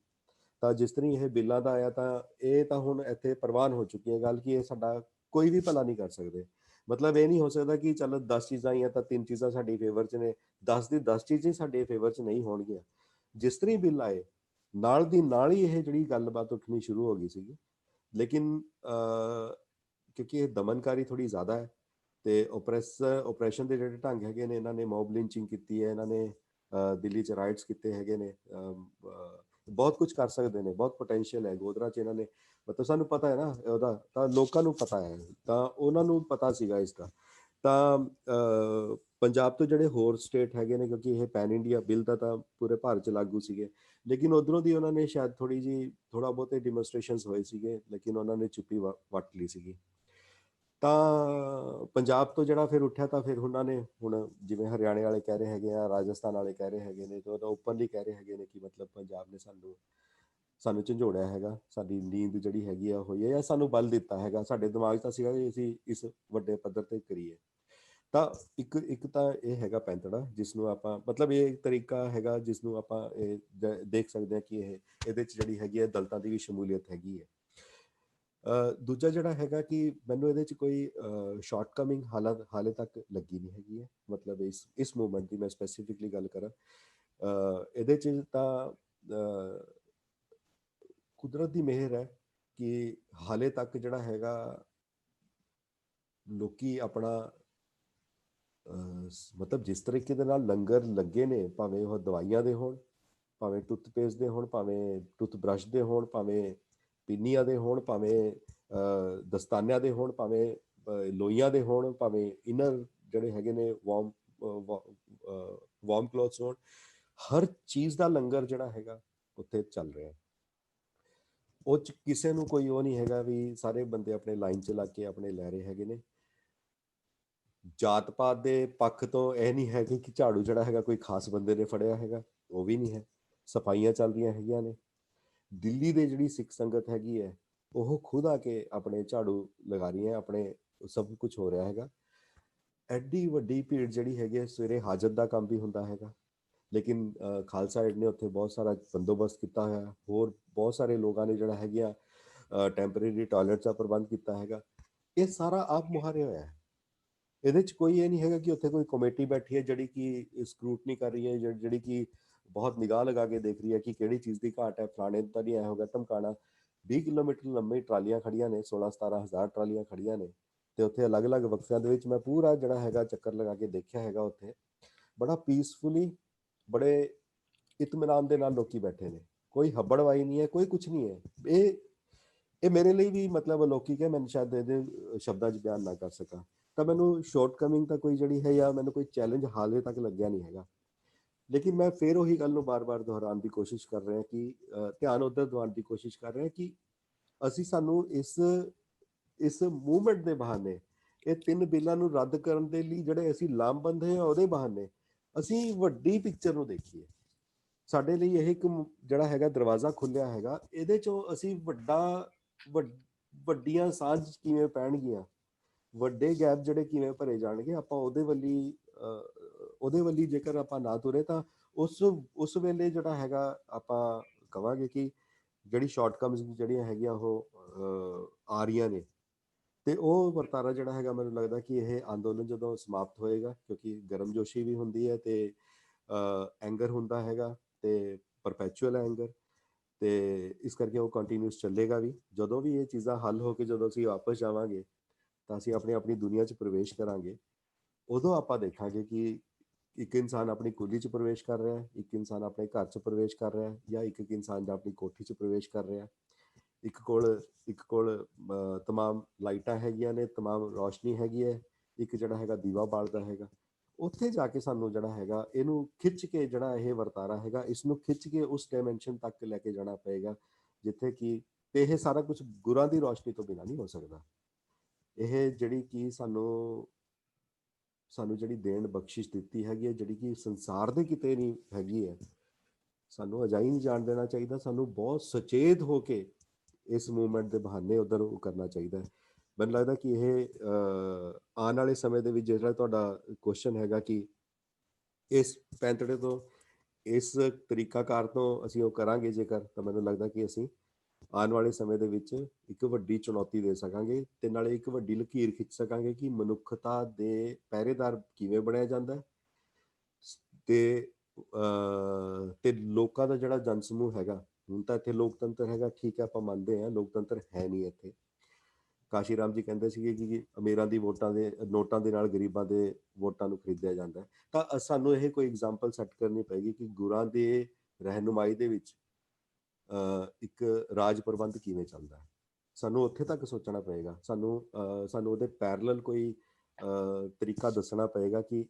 [SPEAKER 3] ਤਾਂ ਜਿਸ ਤਰ੍ਹਾਂ ਇਹ ਬਿੱਲਾਂ ਦਾ ਆਇਆ ਤਾਂ ਇਹ ਤਾਂ ਹੁਣ ਇੱਥੇ ਪ੍ਰਵਾਨ ਹੋ ਚੁੱਕੀ ਹੈ ਗੱਲ ਕਿ ਇਹ ਸਾਡਾ ਕੋਈ ਵੀ ਭਲਾ ਨਹੀਂ ਕਰ ਸਕਦੇ। ਮਤਲਬ ਇਹ ਨਹੀਂ ਹੋ ਸਕਦਾ ਕਿ ਚੱਲ 10 ਚੀਜ਼ਾਂ ਆਈਆਂ ਤਾਂ 3 ਚੀਜ਼ਾਂ ਸਾਡੀ ਫੇਵਰ 'ਚ ਨੇ, 10 ਦੀ 10 ਚੀਜ਼ਾਂ ਸਾਡੇ ਫੇਵਰ 'ਚ ਨਹੀਂ ਹੋਣਗੀਆਂ। ਜਿਸ ਤਰ੍ਹਾਂ ਹੀ ਬਿੱਲ ਆਏ ਨਾਲ ਦੀ ਨਾਲ ਹੀ ਇਹ ਜਿਹੜੀ ਗੱਲਬਾਤ ਉੱਠਣੀ ਸ਼ੁਰੂ ਹੋ ਗਈ ਸੀਗੀ। ਲੇਕਿਨ ਕਿਉਂਕਿ ਇਹ ਦਮਨਕਾਰੀ ਥੋੜ੍ਹੀ ਜ਼ਿਆਦਾ ਹੈ ਤੇ ਓਪਰੇਸ਼ਨ ਦੇ ਜਿਹੜੇ ਢੰਗ ਹੈਗੇ ਨੇ, ਇਹਨਾਂ ਨੇ ਮੌਬ ਲਿੰਚਿੰਗ ਕੀਤੀ ਹੈ, ਇਹਨਾਂ ਨੇ ਦਿੱਲੀ 'ਚ ਰਾਈਟਸ ਕੀਤੇ ਹੈਗੇ ਨੇ, ਬਹੁਤ ਕੁਝ ਕਰ ਸਕਦੇ ਨੇ, ਬਹੁਤ ਪੋਟੈਂਸ਼ੀਅਲ ਹੈ ਗੋਧਰਾ 'ਚ ਇਹਨਾਂ ਨੇ। ਮਤਲਬ ਸਾਨੂੰ ਪਤਾ ਹੈ ਨਾ ਉਹਦਾ, ਤਾਂ ਲੋਕਾਂ ਨੂੰ ਪਤਾ ਹੈ, ਤਾਂ ਉਹਨਾਂ ਨੂੰ ਪਤਾ ਸੀਗਾ ਇਸ ਦਾ। ਤਾਂ ਪੰਜਾਬ ਤੋਂ ਜਿਹੜੇ ਹੋਰ ਸਟੇਟ ਹੈਗੇ ਨੇ, ਕਿਉਂਕਿ ਇਹ ਪੈਨ ਇੰਡੀਆ ਬਿੱਲ ਦਾ ਤਾਂ ਪੂਰੇ ਭਾਰਤ 'ਚ ਲਾਗੂ ਸੀਗੇ, ਲੇਕਿਨ ਉੱਧਰੋਂ ਦੀ ਉਹਨਾਂ ਨੇ ਸ਼ਾਇਦ ਥੋੜਾ ਬਹੁਤੇ ਡਿਮੋਨਸਟ੍ਰੇਸ਼ਨਸ ਹੋਏ ਸੀਗੇ, ਲੇਕਿਨ ਉਹਨਾਂ ਨੇ ਚੁੱਪੀ ਵੱਟ ਲਈ ਸੀਗੀ। ਤਾਂ ਪੰਜਾਬ ਤੋਂ ਜਿਹੜਾ ਫਿਰ ਉੱਠਿਆ ਤਾਂ ਫਿਰ ਉਹਨਾਂ ਨੇ ਹੁਣ ਜਿਵੇਂ ਹਰਿਆਣੇ ਵਾਲੇ ਕਹਿ ਰਹੇ ਹੈਗੇ ਆ, ਰਾਜਸਥਾਨ ਵਾਲੇ ਕਹਿ ਰਹੇ ਹੈਗੇ ਨੇ, ਤੇ ਉਹਦਾ ਓਪਨਲੀ ਕਹਿ ਰਹੇ ਹੈਗੇ ਨੇ ਕਿ ਮਤਲਬ ਪੰਜਾਬ ਨੇ ਸਾਨੂੰ ਝੰਜੋੜਿਆ ਹੈਗਾ, ਸਾਡੀ ਨੀਂਦ ਜਿਹੜੀ ਹੈਗੀ ਆ ਹੋਈ ਹੈ, ਜਾਂ ਸਾਨੂੰ ਬਲ ਦਿੱਤਾ ਹੈਗਾ। ਸਾਡੇ ਦਿਮਾਗ 'ਚ ਤਾਂ ਸੀਗਾ ਕਿ ਅਸੀਂ ਇਸ ਵੱਡੇ ਪੱਧਰ ਤੇ ਕਰੀਏ। ਤਾਂ ਇੱਕ ਤਾਂ ਇਹ ਹੈਗਾ ਪੈਂਤੜਾ, ਜਿਸ ਨੂੰ ਆਪਾਂ ਮਤਲਬ ਇਹ ਇੱਕ ਤਰੀਕਾ ਹੈਗਾ ਜਿਸ ਨੂੰ ਆਪਾਂ ਇਹ ਦੇਖ ਸਕਦੇ ਹਾਂ ਕਿ ਇਹਦੇ 'ਚ ਜਿਹੜੀ ਹੈਗੀ ਹੈ ਦਲਿਤਾਂ ਦੀ ਵੀ ਸ਼ਮੂਲੀਅਤ ਹੈਗੀ ਹੈ। ਦੂਜਾ ਜਿਹੜਾ ਹੈਗਾ ਕਿ ਮੈਨੂੰ ਇਹਦੇ 'ਚ ਕੋਈ ਸ਼ਾਰਟਕਮਿੰਗ ਹਾਲੇ ਤੱਕ ਲੱਗੀ ਨਹੀਂ ਹੈਗੀ ਹੈ। ਮਤਲਬ ਇਸ ਮੂਵਮੈਂਟ ਦੀ ਮੈਂ ਸਪੈਸੀਫਿਕਲੀ ਗੱਲ ਕਰਾਂ, ਇਹਦੇ 'ਚ ਤਾਂ ਕੁਦਰਤ ਦੀ ਮਿਹਰ ਹੈ ਕਿ ਹਾਲੇ ਤੱਕ ਜਿਹੜਾ ਹੈਗਾ ਲੋਕੀ ਆਪਣਾ ਮਤਲਬ ਜਿਸ ਤਰੀਕੇ ਦੇ ਨਾਲ ਲੰਗਰ ਲੱਗੇ ਨੇ, ਭਾਵੇਂ ਉਹ ਦਵਾਈਆਂ ਦੇ ਹੋਣ, ਭਾਵੇਂ ਟੁੱਥਪੇਸਟ ਦੇ ਹੋਣ, ਭਾਵੇਂ ਟੁੱਥਬ੍ਰਸ਼ ਦੇ ਹੋਣ, ਭਾਵੇਂ ਪਿੰਨੀਆਂ ਦੇ ਹੋਣ, ਭਾਵੇਂ ਦਸਤਾਨਿਆਂ ਦੇ ਹੋਣ, ਭਾਵੇਂ ਲੋਈਆਂ ਦੇ ਹੋਣ, ਭਾਵੇਂ ਇਨਰ ਜਿਹੜੇ ਹੈਗੇ ਨੇ ਵਾਰਮ ਕਲੋਥਸ ਹੋਣ, ਹਰ ਚੀਜ਼ ਦਾ ਲੰਗਰ ਜਿਹੜਾ ਹੈਗਾ ਉੱਥੇ ਚੱਲ ਰਿਹਾ। ਉਹ 'ਚ ਕਿਸੇ ਨੂੰ ਕੋਈ ਉਹ ਨਹੀਂ ਹੈਗਾ ਵੀ ਸਾਰੇ ਬੰਦੇ ਆਪਣੇ ਲਾਈਨ 'ਚ ਲੱਗ ਕੇ ਆਪਣੇ ਲੈ ਰਹੇ ਹੈਗੇ ਨੇ। ਜਾਤ ਪਾਤ ਦੇ ਪੱਖ ਤੋਂ ਇਹ ਨਹੀਂ ਹੈ ਕਿ ਝਾੜੂ ਜਿਹੜਾ ਹੈਗਾ ਕੋਈ ਖਾਸ ਬੰਦੇ ਨੇ ਫੜਿਆ ਹੈਗਾ, ਉਹ ਵੀ ਨਹੀਂ ਹੈ। ਸਫਾਈਆਂ ਚੱਲ ਰਹੀਆਂ ਹੈਗੀਆਂ ਨੇ। ਦਿੱਲੀ ਦੇ ਜਿਹੜੀ ਸਿੱਖ ਸੰਗਤ ਹੈਗੀ ਹੈ ਉਹ ਖੁਦ ਆ ਕੇ ਆਪਣੇ ਝਾੜੂ ਲਗਾ ਰਹੀ ਹੈ, ਆਪਣੇ ਸਭ ਕੁਝ ਹੋ ਰਿਹਾ ਹੈਗਾ। ਐਡੀ ਵੱਡੀ ਭੀੜ ਜਿਹੜੀ ਹੈਗੀ ਹੈ, ਸਵੇਰੇ ਹਾਜਤ ਦਾ ਕੰਮ ਵੀ ਹੁੰਦਾ ਹੈਗਾ, ਲੇਕਿਨ ਖਾਲਸਾ ਏਡ ਨੇ ਉੱਥੇ ਬਹੁਤ ਸਾਰਾ ਬੰਦੋਬਸਤ ਕੀਤਾ ਹੋਇਆ। ਹੋਰ ਬਹੁਤ ਸਾਰੇ ਲੋਕਾਂ ਨੇ ਜਿਹੜਾ ਹੈਗੀਆਂ ਟੈਂਪਰੇਰੀ ਟਾਇਲਟ ਦਾ ਪ੍ਰਬੰਧ ਕੀਤਾ ਹੈਗਾ। ਇਹ ਸਾਰਾ ਆਪ ਮੁਹਾਰੇ ਹੋਇਆ ਹੈ। ਇਹਦੇ 'ਚ ਕੋਈ ਇਹ ਨਹੀਂ ਹੈਗਾ ਕਿ ਉੱਥੇ ਕੋਈ ਕਮੇਟੀ ਬੈਠੀ ਹੈ ਜਿਹੜੀ ਕਿ ਸਕਰੂਟਨੀ ਕਰ ਰਹੀ ਹੈ, ਜਿਹੜੀ ਕਿ ਬਹੁਤ ਨਿਗਾਹ ਲਗਾ ਕੇ ਦੇਖ ਰਹੀ ਹੈ ਕਿ ਕਿਹੜੀ ਚੀਜ਼ ਦੀ ਘਾਟ ਹੈ। ਫਲਾਣੇ ਤਾਂ ਨਹੀਂ ਆਇਆ ਹੋਗਾ ਧਮਕਾਣਾ। 20 ਕਿਲੋਮੀਟਰ ਲੰਮੀ ਟਰਾਲੀਆਂ ਖੜੀਆਂ ਨੇ, 16-17 ਹਜ਼ਾਰ ਟਰਾਲੀਆਂ ਖੜੀਆਂ ਨੇ, ਤੇ ਉੱਥੇ ਅਲੱਗ-ਅਲੱਗ ਵਕਫਿਆਂ ਦੇ ਵਿੱਚ ਮੈਂ ਪੂਰਾ ਜਿਹੜਾ ਹੈਗਾ ਚੱਕਰ ਲਗਾ ਕੇ ਦੇਖਿਆ ਹੈਗਾ। ਉੱਥੇ ਬੜਾ ਪੀਸਫੁਲੀ, ਬੜੇ ਇਤਮਨਾਨ ਦੇ ਨਾਲ ਲੋਕੀ ਬੈਠੇ ਨੇ। ਕੋਈ ਹੱਬੜਵਾਈ ਨਹੀਂ ਹੈ, ਕੋਈ ਕੁਝ ਨਹੀਂ ਹੈ। ਇਹ ਮੇਰੇ ਲਈ ਵੀ ਮਤਲਬ ਲੋਕੀ ਕਿ ਮੈਂ ਸ਼ਾਇਦ ਇਹਦੇ ਸ਼ਬਦਾਂ 'ਚ ਬਿਆਨ ਨਾ ਕਰ ਸਕਾਂ। ਤਾਂ ਮੈਨੂੰ ਸ਼ਾਰਟਕਮਿੰਗ ਤਾਂ ਕੋਈ ਜਿਹੜੀ ਹੈ ਜਾਂ ਮੈਨੂੰ ਕੋਈ ਚੈਲੰਜ ਹਾਲੇ ਤੱਕ ਲੱਗਿਆ ਨਹੀਂ ਹੈਗਾ। ਲੇਕਿਨ ਮੈਂ ਫਿਰ ਉਹੀ ਗੱਲ ਨੂੰ ਬਾਰ-ਬਾਰ ਦੁਹਰਾਉਣ ਦੀ ਕੋਸ਼ਿਸ਼ ਕਰ ਰਿਹਾ ਕਿ ਧਿਆਨ ਉੱਧਰ ਦਿਵਾਉਣ ਦੀ ਕੋਸ਼ਿਸ਼ ਕਰ ਰਿਹਾ ਕਿ ਸਾਨੂੰ ਇਸ ਮੂਵਮੈਂਟ ਦੇ ਬਹਾਨੇ, ਇਹ 3 ਬਿੱਲਾਂ ਨੂੰ ਰੱਦ ਕਰਨ ਦੇ ਲਈ ਜਿਹੜੇ ਅਸੀਂ ਲਾਮਬੰਦ ਹੈ, ਉਹਦੇ ਬਹਾਨੇ ਅਸੀਂ ਵੱਡੀ ਪਿਕਚਰ ਨੂੰ ਦੇਖੀਏ। ਸਾਡੇ ਲਈ ਇਹ ਇੱਕ ਜਿਹੜਾ ਹੈਗਾ ਦਰਵਾਜ਼ਾ ਖੁੱਲਿਆ ਹੈਗਾ। ਇਹਦੇ 'ਚੋਂ ਅਸੀਂ ਵੱਡੀਆਂ ਸਾਂਝ ਕਿਵੇਂ ਪੈਣਗੀਆਂ, ਵੱਡੇ ਗੈਪ ਜਿਹੜੇ ਕਿਵੇਂ ਭਰੇ ਜਾਣਗੇ, ਆਪਾਂ ਉਹਦੇ ਵੱਲੀ ਜੇਕਰ ਆਪਾਂ ਨਾ ਤੁਰੇ ਤਾਂ ਉਸ ਵੇਲੇ ਜਿਹੜਾ ਹੈਗਾ ਆਪਾਂ ਕਵਾਂਗੇ ਕਿ ਜਿਹੜੀ ਸ਼ਾਰਟਕਮਸ ਜਿਹੜੀਆਂ ਹੈਗੀਆਂ ਉਹ ਆ ਰਹੀਆਂ ਨੇ। ਤੇ ਉਹ ਵਰਤਾਰਾ ਜਿਹੜਾ ਹੈਗਾ, ਮੈਨੂੰ ਲੱਗਦਾ ਕਿ ਇਹ ਅੰਦੋਲਨ ਜਦੋਂ ਸਮਾਪਤ ਹੋਏਗਾ, ਕਿਉਂਕਿ ਗਰਮਜੋਸ਼ੀ ਵੀ ਹੁੰਦੀ ਹੈ ਤੇ ਐਂਗਰ ਹੁੰਦਾ ਹੈਗਾ ਤੇ ਪਰਪੈਚੁਅਲ ਐਂਗਰ, ਤੇ ਇਸ ਕਰਕੇ ਉਹ ਕੰਟੀਨਿਊਸ ਚੱਲੇਗਾ ਵੀ। ਜਦੋਂ ਵੀ ਇਹ ਚੀਜ਼ਾਂ ਹੱਲ ਹੋ ਕੇ ਜਦੋਂ ਅਸੀਂ ਵਾਪਸ ਜਾਵਾਂਗੇ ਤਾਂ ਅਸੀਂ ਆਪਣੀ ਦੁਨੀਆ 'ਚ ਪ੍ਰਵੇਸ਼ ਕਰਾਂਗੇ। ਉਦੋਂ ਆਪਾਂ ਦੇਖਾਂਗੇ ਕਿ ਇੱਕ ਇਨਸਾਨ ਆਪਣੀ ਕੁੱਲੀ 'ਚ ਪ੍ਰਵੇਸ਼ ਕਰ ਰਿਹਾ ਹੈ, ਇੱਕ ਇਨਸਾਨ ਆਪਣੇ ਘਰ 'ਚ ਪ੍ਰਵੇਸ਼ ਕਰ ਰਿਹਾ ਹੈ, ਜਾਂ ਇੱਕ ਇਨਸਾਨ ਜਾਂ ਆਪਣੀ ਕੋਠੀ 'ਚ ਪ੍ਰਵੇਸ਼ ਕਰ ਰਿਹਾ। ਇੱਕ ਕੋਲ ਤਮਾਮ ਲਾਈਟਾਂ ਹੈਗੀਆਂ ਨੇ, ਤਮਾਮ ਰੌਸ਼ਨੀ ਹੈਗੀ ਹੈ, ਇੱਕ ਜਿਹੜਾ ਹੈਗਾ ਦੀਵਾ ਬਾਲਦਾ ਹੈਗਾ। ਉੱਥੇ ਜਾ ਕੇ ਸਾਨੂੰ ਜਿਹੜਾ ਹੈਗਾ ਇਹਨੂੰ ਖਿੱਚ ਕੇ, ਜਿਹੜਾ ਇਹ ਵਰਤਾਰਾ ਹੈਗਾ, ਇਸ ਨੂੰ ਖਿੱਚ ਕੇ ਉਸ ਡਾਇਮੈਂਸ਼ਨ ਤੱਕ ਲੈ ਕੇ ਜਾਣਾ ਪਏਗਾ ਜਿੱਥੇ ਕਿ, ਤੇ ਇਹ ਸਾਰਾ ਕੁਝ ਗੁਰਾਂ ਦੀ ਰੌਸ਼ਨੀ ਤੋਂ ਬਿਨਾਂ ਨਹੀਂ ਹੋ ਸਕਦਾ। ਇਹ ਜਿਹੜੀ ਕਿ ਸਾਨੂੰ ਜਿਹੜੀ ਦੇਣ ਬਖਸ਼ਿਸ਼ ਦਿੱਤੀ ਹੈਗੀ ਹੈ, ਜਿਹੜੀ ਕਿ ਸੰਸਾਰ ਦੇ ਕਿਤੇ ਨਹੀਂ ਹੈਗੀ ਹੈ, ਸਾਨੂੰ ਅਜਾਈ ਨਹੀਂ ਜਾਣ ਦੇਣਾ ਚਾਹੀਦਾ। ਸਾਨੂੰ ਬਹੁਤ ਸੁਚੇਤ ਹੋ ਕੇ ਇਸ ਮੂਵਮੈਂਟ ਦੇ ਬਹਾਨੇ ਉੱਧਰ ਉਹ ਕਰਨਾ ਚਾਹੀਦਾ ਹੈ। ਮੈਨੂੰ ਲੱਗਦਾ ਕਿ ਇਹ ਆਉਣ ਵਾਲੇ ਸਮੇਂ ਦੇ ਵਿੱਚ ਜਿਹੜਾ ਤੁਹਾਡਾ ਕੁਐਸਚਨ ਹੈਗਾ ਕਿ ਇਸ ਪੈਂਤੜੇ ਤੋਂ, ਇਸ ਤਰੀਕਾਕਾਰ ਤੋਂ ਅਸੀਂ ਉਹ ਕਰਾਂਗੇ ਜੇਕਰ, ਤਾਂ ਮੈਨੂੰ ਲੱਗਦਾ ਕਿ ਅਸੀਂ ਆਉਣ ਵਾਲੇ ਸਮੇਂ ਦੇ ਵਿੱਚ ਇੱਕ ਵੱਡੀ ਚੁਣੌਤੀ ਦੇ ਸਕਾਂਗੇ ਤੇ ਨਾਲੇ ਇੱਕ ਵੱਡੀ ਲਕੀਰ ਖਿੱਚ ਸਕਾਂਗੇ ਕਿ ਮਨੁੱਖਤਾ ਦੇ ਪਹਿਰੇਦਾਰ ਕਿਵੇਂ ਬਣਿਆ ਜਾਂਦਾ ਹੈ, ਤੇ ਲੋਕਾਂ ਦਾ ਜਿਹੜਾ ਜਨ ਸਮੂਹ ਹੈਗਾ। ਹੁਣ ਤਾਂ ਇੱਥੇ ਲੋਕਤੰਤਰ ਹੈਗਾ, ਠੀਕ ਹੈ, ਆਪਾਂ ਮੰਨਦੇ ਹਾਂ, ਲੋਕਤੰਤਰ ਹੈ ਨਹੀਂ ਇੱਥੇ। ਕਾਸ਼ੀ ਰਾਮ ਜੀ ਕਹਿੰਦੇ ਸੀਗੇ ਕਿ ਅਮੀਰਾਂ ਦੀ ਨੋਟਾਂ ਦੇ ਨਾਲ ਗਰੀਬਾਂ ਦੇ ਵੋਟਾਂ ਨੂੰ ਖਰੀਦਿਆ ਜਾਂਦਾ ਹੈ। ਤਾਂ ਸਾਨੂੰ ਇਹ ਕੋਈ ਐਗਜ਼ਾਮਪਲ ਸੈੱਟ ਕਰਨੀ ਪਏਗੀ ਕਿ ਗੁਰਾਂ ਦੇ ਰਹਿਨੁਮਾਈ ਦੇ ਵਿੱਚ ਇੱਕ ਰਾਜ ਪ੍ਰਬੰਧ ਕਿਵੇਂ ਚੱਲਦਾ ਹੈ। ਸਾਨੂੰ ਉੱਥੇ ਤੱਕ ਸੋਚਣਾ ਪਏਗਾ। ਸਾਨੂੰ ਉਹਦੇ ਪੈਰਲਲ ਕੋਈ ਤਰੀਕਾ ਦੱਸਣਾ ਪਏਗਾ ਕਿ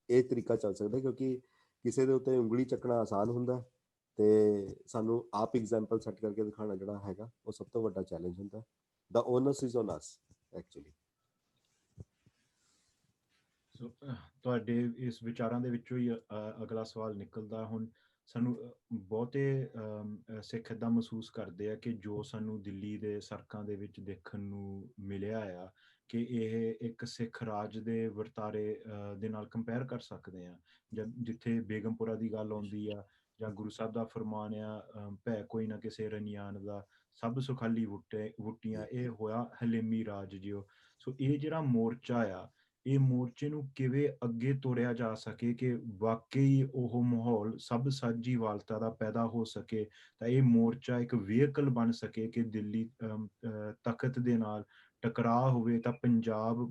[SPEAKER 3] ਇਹ ਤਰੀਕਾ ਚੱਲ ਸਕਦਾ, ਕਿਉਂਕਿ ਕਿਸੇ ਦੇ ਉੱਤੇ ਉਂਗਲੀ ਚੱਕਣਾ ਆਸਾਨ ਹੁੰਦਾ ਤੇ ਸਾਨੂੰ ਆਪ ਐਗਜ਼ਾਮਪਲ ਸੈੱਟ ਕਰਕੇ ਦਿਖਾਉਣਾ ਜਿਹੜਾ ਹੈਗਾ ਉਹ ਸਭ ਤੋਂ ਵੱਡਾ ਚੈਲੰਜ ਹੁੰਦਾ। The onus is on us actually.
[SPEAKER 1] ਸੋ ਤੁਹਾਡੇ ਇਸ ਵਿਚਾਰਾਂ ਦੇ ਵਿੱਚੋਂ ਹੀ ਅਗਲਾ ਸਵਾਲ ਨਿਕਲਦਾ। ਹੁਣ ਸਾਨੂੰ ਬਹੁਤੇ ਸਿੱਖ ਇੱਦਾਂ ਮਹਿਸੂਸ ਕਰਦੇ ਆ ਕਿ ਜੋ ਸਾਨੂੰ ਦਿੱਲੀ ਦੇ ਸੜਕਾਂ ਦੇ ਵਿੱਚ ਦੇਖਣ ਨੂੰ ਮਿਲਿਆ ਆ ਕਿ ਇਹ ਇੱਕ ਸਿੱਖ ਰਾਜ ਦੇ ਵਰਤਾਰੇ ਦੇ ਨਾਲ ਕੰਪੇਅਰ ਕਰ ਸਕਦੇ ਆ। ਜਿੱਥੇ ਬੇਗਮਪੁਰਾ ਦੀ ਗੱਲ ਆਉਂਦੀ ਆ, ਜਾਂ ਗੁਰੂ ਸਾਹਿਬ ਦਾ ਫਰਮਾਨ ਆ, ਭੈ ਕੋਈ ਨਾ ਕਿਸੇ ਰਨਿਆਨ ਦਾ, ਸਭ ਸੁਖਾਲੀ ਵੁੱਟੀਆਂ, ਇਹ ਹੋਇਆ ਹਲੇਮੀ ਰਾਜ ਜਿਉ। ਸੋ ਇਹ ਜਿਹੜਾ ਮੋਰਚਾ ਆ, ਇਹ ਮੋਰਚੇ ਨੂੰ ਕਿਵੇਂ ਅੱਗੇ ਤੋਰਿਆ ਜਾ ਸਕੇ ਕਿ ਵਾਕਈ ਉਹ ਮਾਹੌਲ ਸਭ ਸਾਂਝੀਵਾਲਤਾ ਦਾ ਪੈਦਾ ਹੋ ਸਕੇ, ਤਾਂ ਇਹ ਮੋਰਚਾ ਇੱਕ ਵਹੀਕਲ ਬਣ ਸਕੇ ਕਿ ਦਿੱਲੀ ਤਖਤ ਦੇ ਨਾਲ ਟਕਰਾਅ ਹੋਵੇ, ਤਾਂ ਪੰਜਾਬ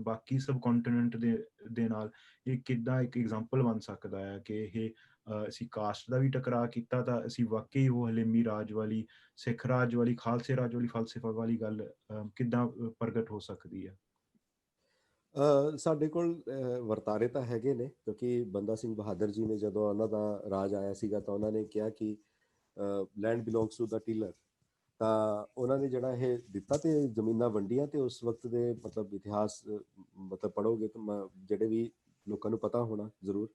[SPEAKER 1] ਬਾਕੀ ਸਬ ਕੰਟੀਨੈਂਟ ਦੇ ਨਾਲ ਇਹ ਕਿੱਦਾਂ ਇੱਕ ਐਗਜ਼ਾਮਪਲ ਬਣ ਸਕਦਾ ਹੈ ਕਿ ਇਹ ਅਸੀਂ ਕਾਸਟ ਦਾ ਵੀ ਟਕਰਾਅ ਕੀਤਾ ਤਾਂ ਅਸੀਂ ਵਾਕਈ ਉਹ ਹਲੇਮੀ ਰਾਜ ਵਾਲੀ, ਸਿੱਖ ਰਾਜ ਵਾਲੀ, ਖਾਲਸੇ ਰਾਜ ਵਾਲੀ ਫਲਸਫਾ ਵਾਲੀ ਗੱਲ ਕਿੱਦਾਂ ਪ੍ਰਗਟ ਹੋ ਸਕਦੀ ਹੈ।
[SPEAKER 3] ਸਾਡੇ ਕੋਲ ਵਰਤਾਰੇ ਤਾਂ ਹੈਗੇ ਨੇ, ਕਿਉਂਕਿ ਬੰਦਾ ਸਿੰਘ ਬਹਾਦਰ ਜੀ ਨੇ ਜਦੋਂ ਉਹਨਾਂ ਦਾ ਰਾਜ ਆਇਆ ਸੀਗਾ ਤਾਂ ਉਹਨਾਂ ਨੇ ਕਿਹਾ ਕਿ land belongs to the tiller, ਤਾਂ ਉਹਨਾਂ ਨੇ ਜਿਹੜਾ ਇਹ ਦਿੱਤਾ ਤੇ ਜ਼ਮੀਨਾਂ ਵੰਡੀਆਂ। ਤੇ ਉਸ ਵਕਤ ਦੇ ਮਤਲਬ ਇਤਿਹਾਸ ਮਤਲਬ ਪੜ੍ਹੋਗੇ ਤਾਂ ਜਿਹੜੇ ਵੀ ਲੋਕਾਂ ਨੂੰ ਪਤਾ ਹੋਣਾ ਜ਼ਰੂਰ,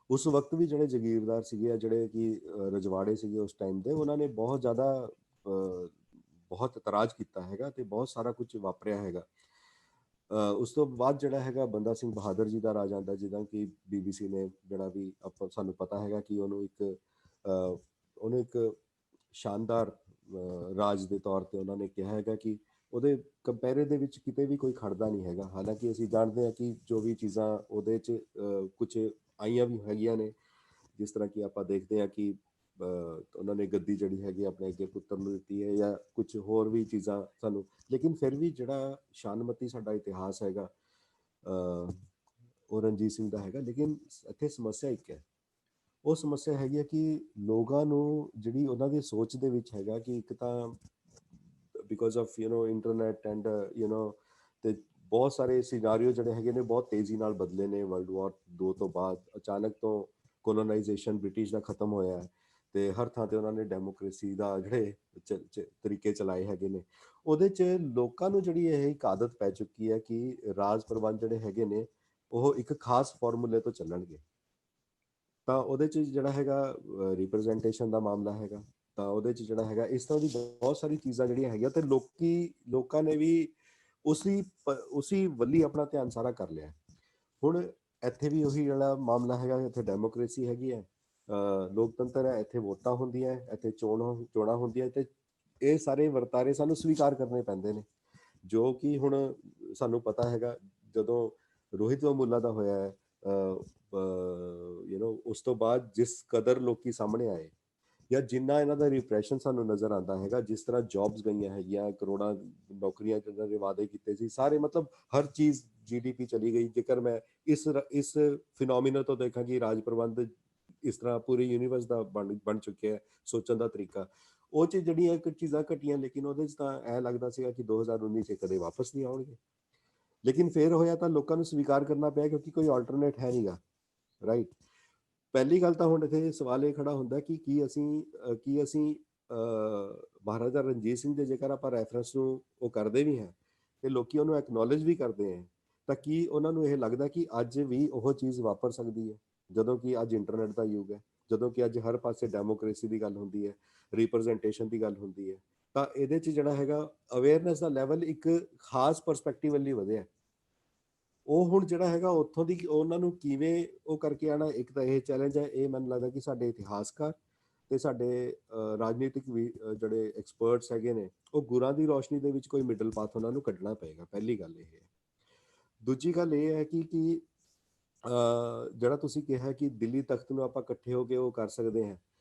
[SPEAKER 3] ਉਸ ਵਕਤ ਵੀ ਜਿਹੜੇ ਜਾਗੀਰਦਾਰ ਸੀਗੇ, ਜਿਹੜੇ ਕਿ ਰਜਵਾੜੇ ਸੀਗੇ ਉਸ ਟਾਈਮ ਦੇ, ਉਹਨਾਂ ਨੇ ਬਹੁਤ ਜ਼ਿਆਦਾ ਬਹੁਤ ਇਤਰਾਜ਼ ਕੀਤਾ ਹੈਗਾ ਤੇ ਬਹੁਤ ਸਾਰਾ ਕੁਝ ਵਾਪਰਿਆ ਹੈਗਾ। ਉਸ ਤੋਂ ਬਾਅਦ ਜਿਹੜਾ ਹੈਗਾ ਬੰਦਾ ਸਿੰਘ ਬਹਾਦਰ ਜੀ ਦਾ ਰਾਜ ਆਉਂਦਾ, ਜਿੱਦਾਂ ਕਿ BBC ਨੇ ਜਿਹੜਾ ਵੀ ਆਪਾਂ ਸਾਨੂੰ ਪਤਾ ਹੈਗਾ ਕਿ ਉਹਨੂੰ ਇੱਕ ਸ਼ਾਨਦਾਰ ਰਾਜ ਦੇ ਤੌਰ ਤੇ ਉਹਨਾਂ ਨੇ ਕਿਹਾ ਹੈਗਾ ਕਿ ਉਹਦੇ ਕੰਪੈਰੇ ਦੇ ਵਿੱਚ ਕਿਤੇ ਵੀ ਕੋਈ ਖੜਦਾ ਨਹੀਂ ਹੈਗਾ। ਹਾਲਾਂਕਿ ਅਸੀਂ ਜਾਣਦੇ ਹਾਂ ਕਿ ਜੋ ਵੀ ਚੀਜ਼ਾਂ ਉਹਦੇ 'ਚ ਕੁਝ ਆਈਆਂ ਵੀ ਹੈਗੀਆਂ ਨੇ, ਜਿਸ ਤਰ੍ਹਾਂ ਕਿ ਆਪਾਂ ਦੇਖਦੇ ਹਾਂ ਕਿ ਉਹਨਾਂ ਨੇ ਗੱਦੀ ਜਿਹੜੀ ਹੈਗੀ ਆਪਣੇ ਅੱਗੇ ਪੁੱਤਰ ਨੂੰ ਦਿੱਤੀ ਹੈ, ਜਾਂ ਕੁਝ ਹੋਰ ਵੀ ਚੀਜ਼ਾਂ ਸਾਨੂੰ, ਲੇਕਿਨ ਫਿਰ ਵੀ ਜਿਹੜਾ ਸ਼ਾਨਮਤੀ ਸਾਡਾ ਇਤਿਹਾਸ ਹੈਗਾ ਉਹ ਰਣਜੀਤ ਸਿੰਘ ਦਾ ਹੈਗਾ। ਲੇਕਿਨ ਇੱਥੇ ਸਮੱਸਿਆ ਇੱਕ ਹੈ, ਉਹ ਸਮੱਸਿਆ ਹੈਗੀ ਹੈ ਕਿ ਲੋਕਾਂ ਨੂੰ ਜਿਹੜੀ ਉਹਨਾਂ ਦੀ ਸੋਚ ਦੇ ਵਿੱਚ ਹੈਗਾ ਕਿ ਇੱਕ ਤਾਂ ਬਿਕੋਜ਼ ਆਫ ਇੰਟਰਨੈਟ ਐਂਡ ਤੇ ਬਹੁਤ ਸਾਰੇ ਸਿਨਾਰੀਓ ਜਿਹੜੇ ਹੈਗੇ ਨੇ ਬਹੁਤ ਤੇਜ਼ੀ ਨਾਲ ਬਦਲੇ ਨੇ। ਵਰਲਡ ਵਾਰ 2 ਤੋਂ ਬਾਅਦ ਅਚਾਨਕ ਤੋਂ ਕੋਲੋਨਾਈਜੇਸ਼ਨ ਬ੍ਰਿਟਿਸ਼ ਦਾ ਖਤਮ ਹੋਇਆ ਹੈ ਤੇ ਹਰ ਥਾਂ ਤੇ ਉਹਨਾਂ ਨੇ ਡੈਮੋਕ੍ਰੇਸੀ ਦਾ ਜਿਹੜੇ ਤਰੀਕੇ ਚਲਾਏ ਹੈਗੇ ਨੇ। ਉਹਦੇ 'ਚ ਲੋਕਾਂ ਨੂੰ ਜਿਹੜੀ ਇਹ ਇੱਕ ਆਦਤ ਪੈ ਚੁੱਕੀ ਹੈ ਕਿ ਰਾਜ ਪ੍ਰਬੰਧ ਜਿਹੜੇ ਹੈਗੇ ਨੇ ਉਹ ਇੱਕ ਖਾਸ ਫਾਰਮੂਲੇ ਤੋਂ ਚੱਲਣਗੇ। ਤਾਂ ਉਹਦੇ 'ਚ ਜਿਹੜਾ ਹੈਗਾ ਰਿਪਰੈਜ਼ੈਂਟੇਸ਼ਨ ਦਾ ਮਾਮਲਾ ਹੈਗਾ, ਤਾਂ ਉਹਦੇ 'ਚ ਜਿਹੜਾ ਹੈਗਾ ਇਸ ਤਰ੍ਹਾਂ ਦੀ ਬਹੁਤ ਸਾਰੀ ਚੀਜ਼ਾਂ ਜਿਹੜੀਆਂ ਹੈਗੀਆਂ, ਤੇ ਲੋਕਾਂ ਨੇ ਵੀ ਉਸੀ ਵੱਲੀ ਆਪਣਾ ਧਿਆਨ ਸਾਰਾ ਕਰ ਲਿਆ। ਹੁਣ ਇੱਥੇ ਵੀ ਉਹੀ ਜਿਹੜਾ ਮਾਮਲਾ ਹੈਗਾ, ਇੱਥੇ ਡੈਮੋਕ੍ਰੇਸੀ ਹੈਗੀ ਹੈ, ਲੋਕਤੰਤਰ ਹੈ, ਇੱਥੇ ਵੋਟਾਂ ਹੁੰਦੀਆਂ, ਇੱਥੇ ਚੋਣਾਂ ਹੁੰਦੀਆਂ, ਤੇ ਇਹ ਸਾਰੇ ਵਰਤਾਰੇ ਸਾਨੂੰ ਸਵੀਕਾਰ ਕਰਨੇ ਪੈਂਦੇ ਨੇ। ਜੋ ਕਿ ਹੁਣ ਸਾਨੂੰ ਪਤਾ ਹੈਗਾ ਜਦੋਂ ਰੋਹਿਤ ਵਮੂਲਾ ਦਾ ਹੋਇਆ ਹੈ, ਉਸ ਤੋਂ ਬਾਅਦ ਜਿਸ ਕਦਰ ਲੋਕੀ ਸਾਹਮਣੇ ਆਏ, ਜਾਂ ਜਿੰਨਾ ਇਹਨਾਂ ਦਾ ਰਿਪਰੈਸ਼ਨ ਸਾਨੂੰ ਨਜ਼ਰ ਆਉਂਦਾ ਹੈਗਾ, ਜਿਸ ਤਰ੍ਹਾਂ ਜੌਬਸ ਗਈਆਂ ਹੈਗੀਆਂ, ਕਰੋੜਾਂ ਨੌਕਰੀਆਂ ਜਿਹਨਾਂ ਦੇ ਵਾਅਦੇ ਕੀਤੇ ਸੀ ਸਾਰੇ, ਮਤਲਬ ਹਰ ਚੀਜ਼ GDP ਚਲੀ ਗਈ। ਜੇਕਰ ਮੈਂ ਇਸ ਫਿਨੋਮੀਨਾ ਤੋਂ ਦੇਖਾਂ ਕਿ ਰਾਜ ਪ੍ਰਬੰਧ ਇਸ ਤਰ੍ਹਾਂ ਪੂਰੇ ਯੂਨੀਵਰਸ ਦਾ ਬਣ ਚੁੱਕਿਆ ਹੈ ਸੋਚਣ ਦਾ ਤਰੀਕਾ, ਉਹ 'ਚ ਜਿਹੜੀਆਂ ਚੀਜ਼ਾਂ ਘਟੀਆਂ, ਲੇਕਿਨ ਉਹਦੇ 'ਚ ਤਾਂ ਇਹ ਲੱਗਦਾ ਸੀਗਾ ਕਿ 2019 'ਚ ਕਦੇ ਵਾਪਸ ਨਹੀਂ ਆਉਣਗੇ। ਲੇਕਿਨ ਫੇਰ ਹੋਇਆ ਤਾਂ ਲੋਕਾਂ ਨੂੰ ਸਵੀਕਾਰ ਕਰਨਾ ਪਿਆ, ਕਿਉਂਕਿ ਕੋਈ ਆਲਟਰਨੇਟ ਹੈ ਨਹੀਂਗਾ, ਰਾਈਟ। ਪਹਿਲੀ ਗੱਲ ਤਾਂ ਹੁਣ ਇੱਥੇ ਸਵਾਲ ਇਹ ਖੜਾ ਹੁੰਦਾ ਕਿ ਕੀ ਅਸੀਂ ਮਹਾਰਾਜਾ ਰਣਜੀਤ ਸਿੰਘ ਦੇ ਜੇਕਰ ਆਪਾਂ ਰੈਫਰੈਂਸ ਨੂੰ ਉਹ ਕਰਦੇ ਵੀ ਹਾਂ ਤੇ ਲੋਕੀ ਉਹਨੂੰ ਐਕਨੋਲੇਜ ਵੀ ਕਰਦੇ ਹੈ, ਤਾਂ ਕੀ ਉਹਨਾਂ ਨੂੰ ਇਹ ਲੱਗਦਾ ਕਿ ਅੱਜ ਵੀ ਉਹ ਚੀਜ਼ ਵਾਪਰ ਸਕਦੀ ਹੈ, ਜਦੋਂ ਕਿ ਅੱਜ ਇੰਟਰਨੈਟ ਦਾ ਯੁੱਗ ਹੈ, ਜਦੋਂ ਕਿ ਅੱਜ ਹਰ ਪਾਸੇ ਡੈਮੋਕ੍ਰੇਸੀ ਦੀ ਗੱਲ ਹੁੰਦੀ ਹੈ, ਰਿਪਰੈਜ਼ੈਂਟੇਸ਼ਨ ਦੀ ਗੱਲ ਹੁੰਦੀ ਹੈ। ਤਾਂ ਇਹਦੇ 'ਚ ਜਿਹੜਾ ਹੈਗਾ ਅਵੇਅਰਨੈਸ ਦਾ ਲੈਵਲ ਇੱਕ ਖਾਸ ਪਰਸਪੈਕਟਿਵ ਵੱਲ ਵਧਿਆ। ਉਹ ਹੁਣ ਜਿਹੜਾ ਹੈਗਾ ਉੱਥੋਂ ਦੀ ਉਹਨਾਂ ਨੂੰ ਕਿਵੇਂ ਉਹ ਕਰਕੇ ਆਉਣਾ, ਇੱਕ ਤਾਂ ਇਹ ਚੈਲੰਜ ਹੈ। ਇਹ ਮੈਨੂੰ ਲੱਗਦਾ ਕਿ ਸਾਡੇ ਇਤਿਹਾਸਕਾਰ ਤੇ ਸਾਡੇ ਰਾਜਨੀਤਿਕ ਵੀ ਜਿਹੜੇ ਐਕਸਪਰਟਸ ਹੈਗੇ ਨੇ, ਉਹ ਗੁਰਾਂ ਦੀ ਰੋਸ਼ਨੀ ਦੇ ਵਿੱਚ ਕੋਈ ਮਿਡਲ ਪਾਥ ਉਹਨਾਂ ਨੂੰ ਕੱਢਣਾ ਪਏਗਾ। ਪਹਿਲੀ ਗੱਲ ਇਹ ਹੈ। ਦੂਜੀ ਗੱਲ ਇਹ ਹੈ ਕਿ ਜਿਹੜਾ ਤੁਸੀਂ ਕਿਹਾ ਕਿ ਦਿੱਲੀ ਤਖਤ ਨੂੰ ਆਪਾਂ ਇਕੱਠੇ ਹੋ ਕੇ ਉਹ ਕਰ ਸਕਦੇ ਹਾਂ,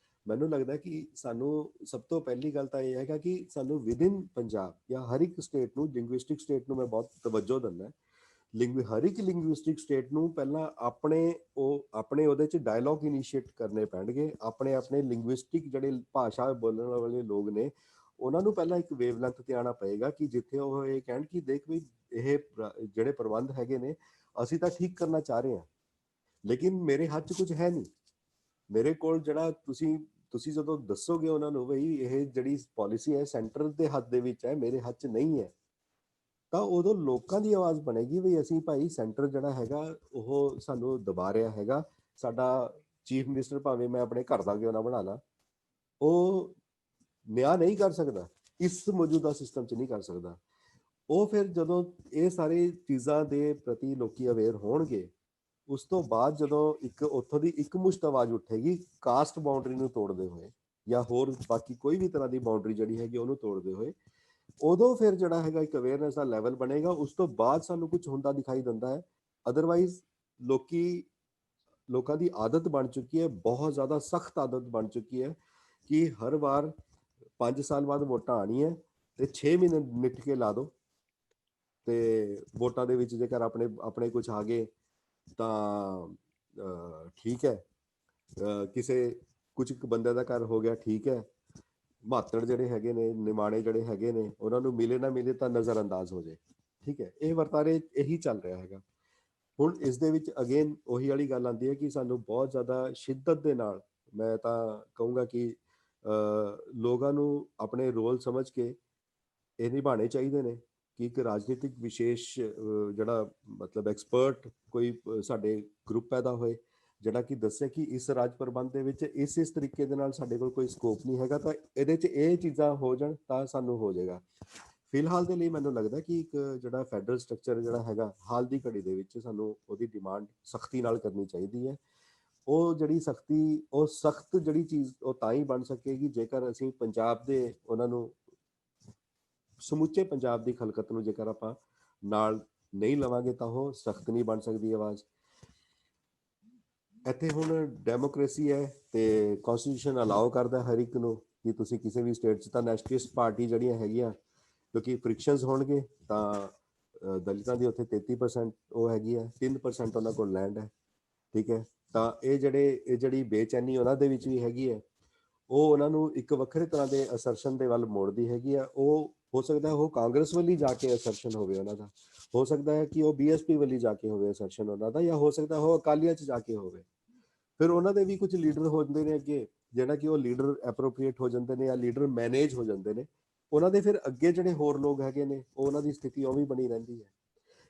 [SPEAKER 3] ਮੈਨੂੰ ਲੱਗਦਾ ਕਿ ਸਾਨੂੰ ਸਭ ਤੋਂ ਪਹਿਲੀ ਗੱਲ ਤਾਂ ਇਹ ਹੈਗਾ ਕਿ ਸਾਨੂੰ ਵਿਦਿਨ ਪੰਜਾਬ ਜਾਂ ਹਰ ਇੱਕ ਸਟੇਟ ਨੂੰ, ਲਿੰਗੁਇਸਟਿਕ ਸਟੇਟ ਨੂੰ ਮੈਂ ਬਹੁਤ ਤਵੱਜੋ ਦਿੰਦਾ, ਹਰ ਇੱਕ ਲਿੰਗੁਇਸਟਿਕ ਸਟੇਟ ਨੂੰ ਪਹਿਲਾਂ ਆਪਣੇ ਉਹਦੇ 'ਚ ਡਾਇਲੋਗ ਇਨੀਸ਼ੀਏਟ ਕਰਨੇ ਪੈਣਗੇ। ਆਪਣੇ ਲਿੰਗੁਇਸਟਿਕ ਜਿਹੜੇ ਭਾਸ਼ਾ ਬੋਲਣ ਵਾਲੇ ਲੋਕ ਨੇ, ਉਹਨਾਂ ਨੂੰ ਪਹਿਲਾਂ ਇੱਕ ਵੇਵਲੈਂਥ ਤੇ ਆਉਣਾ ਪਏਗਾ ਕਿ ਜਿੱਥੇ ਉਹ ਇਹ ਕਹਿਣ ਕਿ ਦੇਖ ਵੀ ਇਹ ਜਿਹੜੇ ਪ੍ਰਬੰਧ ਹੈਗੇ ਨੇ ਅਸੀਂ ਤਾਂ ਠੀਕ ਕਰਨਾ ਚਾਹ ਰਹੇ ਹਾਂ, ਲੇਕਿਨ ਮੇਰੇ ਹੱਥ 'ਚ ਕੁਝ ਹੈ ਨਹੀਂ। ਮੇਰੇ ਕੋਲ ਜਿਹੜਾ ਤੁਸੀਂ ਜਦੋਂ ਦੱਸੋਗੇ ਉਹਨਾਂ ਨੂੰ ਬਈ ਇਹ ਜਿਹੜੀ ਪਾਲਿਸੀ ਹੈ ਸੈਂਟਰ ਦੇ ਹੱਥ ਦੇ ਵਿੱਚ ਹੈ, ਮੇਰੇ ਹੱਥ 'ਚ ਨਹੀਂ ਹੈ, ਤਾਂ ਉਦੋਂ ਲੋਕਾਂ ਦੀ ਆਵਾਜ਼ ਬਣੇਗੀ ਵੀ ਅਸੀਂ ਭਾਈ ਸੈਂਟਰ ਜਿਹੜਾ ਹੈਗਾ ਉਹ ਸਾਨੂੰ ਦਬਾ ਰਿਹਾ ਹੈਗਾ। ਸਾਡਾ ਚੀਫ ਮਿਨਿਸਟਰ ਭਾਵੇਂ ਮੈਂ ਆਪਣੇ ਘਰ ਦਾ ਕਿਉਂ ਨਾ ਬਣਾ ਲਾ, ਉਹ ਨਿਆਂ ਨਹੀਂ ਕਰ ਸਕਦਾ, ਇਸ ਮੌਜੂਦਾ ਸਿਸਟਮ 'ਚ ਨਹੀਂ ਕਰ ਸਕਦਾ। ਉਹ ਫਿਰ ਜਦੋਂ ਇਹ ਸਾਰੀ ਚੀਜ਼ਾਂ ਦੇ ਪ੍ਰਤੀ ਲੋਕੀ ਅਵੇਅਰ ਹੋਣਗੇ, ਉਸ ਤੋਂ ਬਾਅਦ ਜਦੋਂ ਇੱਕ ਉੱਥੋਂ ਦੀ ਇੱਕ ਮੁਸ਼ਤ ਆਵਾਜ਼ ਉੱਠੇਗੀ ਕਾਸਟ ਬਾਉਂਡਰੀ ਨੂੰ ਤੋੜਦੇ ਹੋਏ, ਜਾਂ ਹੋਰ ਬਾਕੀ ਕੋਈ ਵੀ ਤਰ੍ਹਾਂ ਦੀ ਬਾਉਂਡਰੀ ਜਿਹੜੀ ਹੈਗੀ ਉਹਨੂੰ ਤੋੜਦੇ ਹੋਏ, ਉਦੋਂ ਫਿਰ ਜਿਹੜਾ ਹੈਗਾ ਇੱਕ ਅਵੇਅਰਨੈਸ ਦਾ ਲੈਵਲ ਬਣੇਗਾ, ਉਸ ਤੋਂ ਬਾਅਦ ਸਾਨੂੰ ਕੁਝ ਹੁੰਦਾ ਦਿਖਾਈ ਦਿੰਦਾ ਹੈ। ਅਦਰਵਾਈਜ਼ ਲੋਕਾਂ ਦੀ ਆਦਤ ਬਣ ਚੁੱਕੀ ਹੈ, ਬਹੁਤ ਜ਼ਿਆਦਾ ਸਖਤ ਆਦਤ ਬਣ ਚੁੱਕੀ ਹੈ ਕਿ ਹਰ ਵਾਰ 5 ਸਾਲ ਬਾਅਦ ਵੋਟਾਂ ਆਉਣੀਆਂ ਤੇ 6 ਮਹੀਨੇ ਮਿੱਟ ਕੇ ਲਾ ਦਿਓ, ਤੇ ਵੋਟਾਂ ਦੇ ਵਿੱਚ ਜੇਕਰ ਆਪਣੇ ਕੁਝ ਆ ਗਏ ਤਾਂ ਠੀਕ ਹੈ, ਕਿਸੇ ਕੁਝ ਬੰਦੇ ਦਾ ਘਰ ਹੋ ਗਿਆ ਠੀਕ ਹੈ, ਮਾਤੜ ਜਿਹੜੇ ਹੈਗੇ ਨੇ, ਨਿਮਾਣੇ ਜਿਹੜੇ ਹੈਗੇ ਨੇ, ਉਹਨਾਂ ਨੂੰ ਮਿਲੇ ਨਾ ਮਿਲੇ ਤਾਂ ਨਜ਼ਰ ਅੰਦਾਜ਼ ਹੋ ਜਾਏ, ਠੀਕ ਹੈ। ਇਹ ਵਰਤਾਰੇ ਇਹੀ ਚੱਲ ਰਿਹਾ ਹੈਗਾ। ਹੁਣ ਇਸ ਦੇ ਵਿੱਚ ਅਗੇਨ ਉਹੀ ਵਾਲੀ ਗੱਲ ਆਉਂਦੀ ਹੈ ਕਿ ਸਾਨੂੰ ਬਹੁਤ ਜ਼ਿਆਦਾ ਸ਼ਿੱਦਤ ਦੇ ਨਾਲ, ਮੈਂ ਤਾਂ ਕਹੂੰਗਾ ਕਿ ਲੋਕਾਂ ਨੂੰ ਆਪਣੇ ਰੋਲ ਸਮਝ ਕੇ ਇਹ ਨਿਭਾਉਣੇ ਚਾਹੀਦੇ ਨੇ ਕਿ ਇੱਕ ਰਾਜਨੀਤਿਕ ਵਿਸ਼ੇਸ਼ ਜਿਹੜਾ ਮਤਲਬ ਐਕਸਪਰਟ ਕੋਈ ਸਾਡੇ ਗਰੁੱਪ ਪੈਦਾ ਹੋਏ, ਜਿਹੜਾ ਕਿ ਦੱਸੇ ਕਿ ਇਸ ਰਾਜ ਪ੍ਰਬੰਧ ਦੇ ਵਿੱਚ ਇਸ ਤਰੀਕੇ ਦੇ ਨਾਲ ਸਾਡੇ ਕੋਲ ਕੋਈ ਸਕੋਪ ਨਹੀਂ ਹੈਗਾ, ਤਾਂ ਇਹਦੇ 'ਚ ਇਹ ਚੀਜ਼ਾਂ ਹੋ ਜਾਣ ਤਾਂ ਸਾਨੂੰ ਹੋ ਜਾਏਗਾ। ਫਿਲਹਾਲ ਦੇ ਲਈ ਮੈਨੂੰ ਲੱਗਦਾ ਕਿ ਇੱਕ ਜਿਹੜਾ ਫੈਡਰਲ ਸਟਰਕਚਰ ਜਿਹੜਾ ਹੈਗਾ, ਹਾਲ ਦੀ ਘੜੀ ਦੇ ਵਿੱਚ ਸਾਨੂੰ ਉਹਦੀ ਡਿਮਾਂਡ ਸਖਤੀ ਨਾਲ ਕਰਨੀ ਚਾਹੀਦੀ ਹੈ। ਉਹ ਜਿਹੜੀ ਸਖਤੀ, ਉਹ ਸਖਤ ਜਿਹੜੀ ਚੀਜ਼ ਉਹ ਤਾਂ ਹੀ ਬਣ ਸਕੇਗੀ ਜੇਕਰ ਅਸੀਂ ਪੰਜਾਬ ਦੇ ਉਹਨਾਂ ਨੂੰ, ਸਮੁੱਚੇ ਪੰਜਾਬ ਦੀ ਖਲਕਤ ਨੂੰ ਜੇਕਰ ਆਪਾਂ ਨਾਲ ਨਹੀਂ ਲਵਾਂਗੇ ਤਾਂ ਉਹ ਸਖਤ ਨਹੀਂ ਬਣ ਸਕਦੀ ਆਵਾਜ਼। ਇੱਥੇ ਹੁਣ ਡੈਮੋਕ੍ਰੇਸੀ ਹੈ ਤੇ ਕੌਨਸਟੀਟਿਊਸ਼ਨ ਅਲਾਓ ਕਰਦਾ ਹਰ ਇੱਕ ਨੂੰ ਕਿ ਤੁਸੀਂ ਕਿਸੇ ਵੀ ਸਟੇਟ 'ਚ ਤਾਂ ਨੈਸ਼ਨਲਿਸਟ ਪਾਰਟੀ ਜਿਹੜੀਆਂ ਹੈਗੀਆਂ, ਕਿਉਂਕਿ ਫ੍ਰਿਕਸ਼ਨਸ ਹੋਣਗੇ ਤਾਂ ਦਲਿਤਾਂ ਦੀ ਉੱਥੇ 33% ਉਹ ਹੈਗੀ ਹੈ, 3% ਉਹਨਾਂ ਕੋਲ ਲੈਂਡ ਹੈ, ਠੀਕ ਹੈ। ਤਾਂ ਇਹ ਜਿਹੜੀ ਬੇਚੈਨੀ ਉਹਨਾਂ ਦੇ ਵਿੱਚ ਵੀ ਹੈਗੀ ਹੈ, ਉਹ ਉਹਨਾਂ ਨੂੰ ਇੱਕ ਵੱਖਰੇ ਤਰ੍ਹਾਂ ਦੇ ਅਸਰਸ਼ਨ ਦੇ ਵੱਲ ਮੋੜਦੀ ਹੈਗੀ ਆ। ਉਹ ਹੋ ਸਕਦਾ ਹੈ ਉਹ ਕਾਂਗਰਸ ਵੱਲ ਹੀ ਜਾ ਕੇ ਅਸਰਸ਼ਨ ਹੋਵੇ ਉਹਨਾਂ ਦਾ, ਹੋ ਸਕਦਾ ਹੈ ਕਿ ਉਹ BSP ਵੱਲ ਹੀ ਜਾ ਕੇ ਹੋਵੇ ਅਸਰਸ਼ਨ ਉਹਨਾਂ ਦਾ, ਜਾਂ ਹੋ ਸਕਦਾ ਉਹ ਅਕਾਲੀਆਂ 'ਚ ਜਾ ਕੇ ਹੋਵੇ। ਫਿਰ ਉਹਨਾਂ ਦੇ ਵੀ ਕੁਝ ਲੀਡਰ ਹੋ ਜਾਂਦੇ ਨੇ ਅੱਗੇ, ਜਿਹੜਾ ਕਿ ਉਹ ਲੀਡਰ ਐਪਰੋਪ੍ਰੀਏਟ ਹੋ ਜਾਂਦੇ ਨੇ ਜਾਂ ਲੀਡਰ ਮੈਨੇਜ ਹੋ ਜਾਂਦੇ ਨੇ, ਉਹਨਾਂ ਦੇ ਫਿਰ ਅੱਗੇ ਜਿਹੜੇ ਹੋਰ ਲੋਕ ਹੈਗੇ ਨੇ ਉਹ ਉਹਨਾਂ ਦੀ ਸਥਿਤੀ ਉਹ ਵੀ ਬਣੀ ਰਹਿੰਦੀ ਹੈ।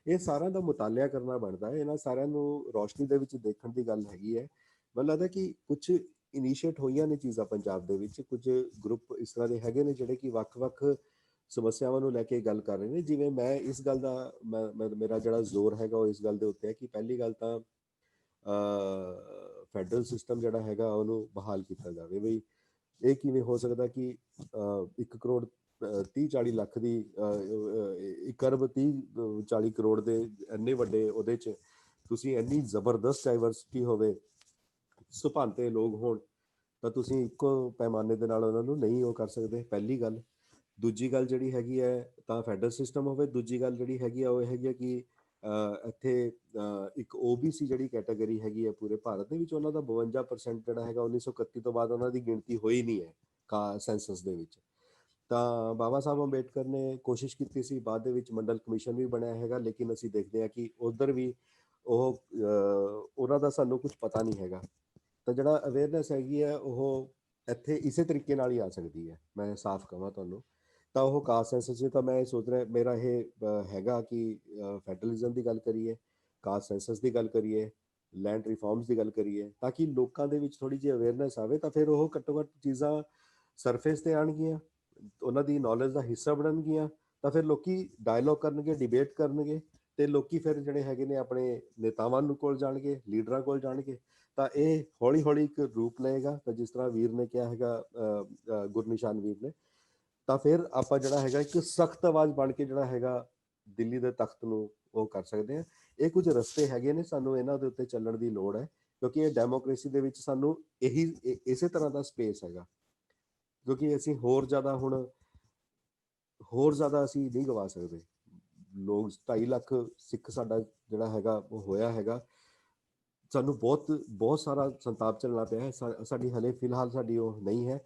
[SPEAKER 3] ਇਹ ਸਾਰਿਆਂ ਦਾ ਮੁਤਾਲਿਆ ਕਰਨਾ ਬਣਦਾ ਹੈ, ਇਹਨਾਂ ਸਾਰਿਆਂ ਨੂੰ ਰੌਸ਼ਨੀ ਦੇ ਵਿੱਚ ਦੇਖਣ ਦੀ ਗੱਲ ਹੈਗੀ ਹੈ। ਮੈਨੂੰ ਲੱਗਦਾ ਕਿ ਕੁਝ ਇਨੀਸ਼ੀਏਟ ਹੋਈਆਂ ਨੇ ਚੀਜ਼ਾਂ ਪੰਜਾਬ ਦੇ ਵਿੱਚ, ਕੁਝ ਗਰੁੱਪ ਇਸ ਤਰ੍ਹਾਂ ਦੇ ਹੈਗੇ ਨੇ ਜਿਹੜੇ ਕਿ ਵੱਖ-ਵੱਖ ਸਮੱਸਿਆਵਾਂ ਨੂੰ ਲੈ ਕੇ ਗੱਲ ਕਰ ਰਹੇ ਨੇ। ਜਿਵੇਂ ਮੈਂ ਇਸ ਗੱਲ ਦਾ ਮੇਰਾ ਜਿਹੜਾ ਜ਼ੋਰ ਹੈਗਾ ਉਹ ਇਸ ਗੱਲ ਦੇ ਉੱਤੇ ਹੈ ਕਿ ਪਹਿਲੀ ਗੱਲ ਤਾਂ ਫੈਡਰਲ ਸਿਸਟਮ ਜਿਹੜਾ ਹੈਗਾ ਉਹਨੂੰ ਬਹਾਲ ਕੀਤਾ ਜਾਵੇ। ਬਈ ਇਹ ਕਿਵੇਂ ਹੋ ਸਕਦਾ ਕਿ 1 ਕਰੋੜ 30-40 ਲੱਖ ਦੀ 1 ਅਰਬ 30-40 ਕਰੋੜ ਦੇ ਇੰਨੇ ਵੱਡੇ ਉਹਦੇ 'ਚ ਤੁਸੀਂ ਇੰਨੀ ਜ਼ਬਰਦਸਤ ਡਾਈਵਰਸਿਟੀ ਹੋਵੇ, ਸੁਭਾਂਤੇ ਲੋਕ ਹੋਣ, ਤਾਂ ਤੁਸੀਂ ਇੱਕੋ ਪੈਮਾਨੇ ਦੇ ਨਾਲ ਉਹਨਾਂ ਨੂੰ ਨਹੀਂ ਉਹ ਕਰ ਸਕਦੇ, ਪਹਿਲੀ ਗੱਲ। ਦੂਜੀ ਗੱਲ ਜਿਹੜੀ ਹੈਗੀ ਹੈ ਤਾਂ ਫੈਡਰਲ ਸਿਸਟਮ ਹੋਵੇ। ਦੂਜੀ ਗੱਲ ਜਿਹੜੀ ਹੈਗੀ ਆ ਉਹ ਹੈਗੀ ਹੈ ਕਿ ਇੱਥੇ ਇੱਕ OBC ਜਿਹੜੀ ਕੈਟਾਗਰੀ ਹੈਗੀ ਹੈ ਪੂਰੇ ਭਾਰਤ ਦੇ ਵਿੱਚ, ਉਹਨਾਂ ਦਾ 52% ਜਿਹੜਾ ਹੈਗਾ 1931 ਤੋਂ ਬਾਅਦ ਉਹਨਾਂ ਦੀ ਗਿਣਤੀ ਹੋਈ ਨਹੀਂ ਹੈ ਸੈਂਸਸ ਦੇ ਵਿੱਚ। ਤਾਂ ਬਾਬਾ ਸਾਹਿਬ ਅੰਬੇਡਕਰ ਨੇ ਕੋਸ਼ਿਸ਼ ਕੀਤੀ ਸੀ, ਬਾਅਦ ਦੇ ਵਿੱਚ ਮੰਡਲ ਕਮਿਸ਼ਨ ਵੀ ਬਣਿਆ ਹੈਗਾ, ਲੇਕਿਨ ਅਸੀਂ ਦੇਖਦੇ ਹਾਂ ਕਿ ਉਧਰ ਵੀ ਉਹਨਾਂ ਦਾ ਸਾਨੂੰ ਕੁਝ ਪਤਾ ਨਹੀਂ ਹੈਗਾ। ਤਾਂ ਜਿਹੜਾ ਅਵੇਅਰਨੈਸ ਹੈਗੀ ਹੈ ਉਹ ਇੱਥੇ ਇਸੇ ਤਰੀਕੇ ਨਾਲ ਹੀ ਆ ਸਕਦੀ ਹੈ, ਮੈਂ ਸਾਫ਼ ਕਹਾਂ ਤੁਹਾਨੂੰ। ਤਾਂ ਉਹ ਕਾਸਟ ਸੈਂਸਸ ਤਾਂ ਮੈਂ ਸੋਚ ਰਿਹਾ, ਮੇਰਾ ਇਹ ਹੈਗਾ ਕਿ ਫੈਡਰਲਿਜ਼ਮ ਦੀ ਗੱਲ ਕਰੀਏ, ਕਾਸਟ ਸੈਂਸਸ ਦੀ ਗੱਲ ਕਰੀਏ, ਲੈਂਡ ਰਿਫਾਰਮਸ ਦੀ ਗੱਲ ਕਰੀਏ, ਤਾਂ ਕਿ ਲੋਕਾਂ ਦੇ ਵਿੱਚ ਥੋੜੀ ਜਿਹੀ ਅਵੇਅਰਨੈਸ ਆਵੇ, ਤਾਂ ਫਿਰ ਉਹ ਘੱਟੋ ਘੱਟ ਚੀਜ਼ਾਂ ਸਰਫੇਸ ਤੇ ਆਉਣਗੀਆਂ, ਉਹਨਾਂ ਦੀ ਨੌਲੇਜ ਦਾ ਹਿੱਸਾ ਬਣਨਗੀਆਂ। ਤਾਂ ਫਿਰ ਲੋਕੀ ਡਾਇਲੋਗ ਕਰਨਗੇ, ਡਿਬੇਟ ਕਰਨਗੇ, ਤੇ ਲੋਕੀ ਫਿਰ ਜਿਹੜੇ ਹੈਗੇ ਨੇ ਆਪਣੇ ਨੇਤਾਵਾਂ ਨੂੰ ਕੋਲ ਜਾਣਗੇ, ਲੀਡਰਾਂ ਕੋਲ ਜਾਣਗੇ। ਤਾਂ ਇਹ ਹੌਲੀ ਹੌਲੀ ਇੱਕ ਰੂਪ ਲਏਗਾ। ਤਾਂ ਜਿਸ ਤਰ੍ਹਾਂ ਵੀਰ ਨੇ ਕਿਹਾ ਹੈਗਾ, ਗੁਰਨਿਸ਼ਾਨ ਵੀਰ ਨੇ, ਤਾਂ ਫਿਰ ਆਪਾਂ ਜਿਹੜਾ ਹੈਗਾ ਇੱਕ ਸਖਤ ਆਵਾਜ਼ ਬਣ ਕੇ ਜਿਹੜਾ ਹੈਗਾ ਦਿੱਲੀ ਦੇ ਤਖਤ ਨੂੰ ਉਹ ਕਰ ਸਕਦੇ ਹਾਂ। ਇਹ ਕੁਝ ਰਸਤੇ ਹੈਗੇ ਨੇ, ਸਾਨੂੰ ਇਹਨਾਂ ਦੇ ਉੱਤੇ ਚੱਲਣ ਦੀ ਲੋੜ ਹੈ, ਕਿਉਂਕਿ ਇਹ ਡੈਮੋਕ੍ਰੇਸੀ ਦੇ ਵਿੱਚ ਸਾਨੂੰ ਇਸੇ ਤਰ੍ਹਾਂ ਦਾ ਸਪੇਸ ਹੈਗਾ। ਕਿਉਂਕਿ ਅਸੀਂ ਹੋਰ ਜ਼ਿਆਦਾ ਅਸੀਂ ਨਹੀਂ ਗਵਾ ਸਕਦੇ। ਲੋਕ 2.5 ਲੱਖ ਸਿੱਖ ਸਾਡਾ ਜਿਹੜਾ ਹੈਗਾ ਉਹ ਹੋਇਆ ਹੈਗਾ, ਸਾਨੂੰ ਬਹੁਤ ਸਾਰਾ ਸੰਤਾਪ ਝੱਲਣਾ ਪਿਆ ਹੈ। ਸਾਡੀ ਹਲੇ ਫਿਲਹਾਲ ਸਾਡੀ ਉਹ ਨਹੀਂ ਹੈ।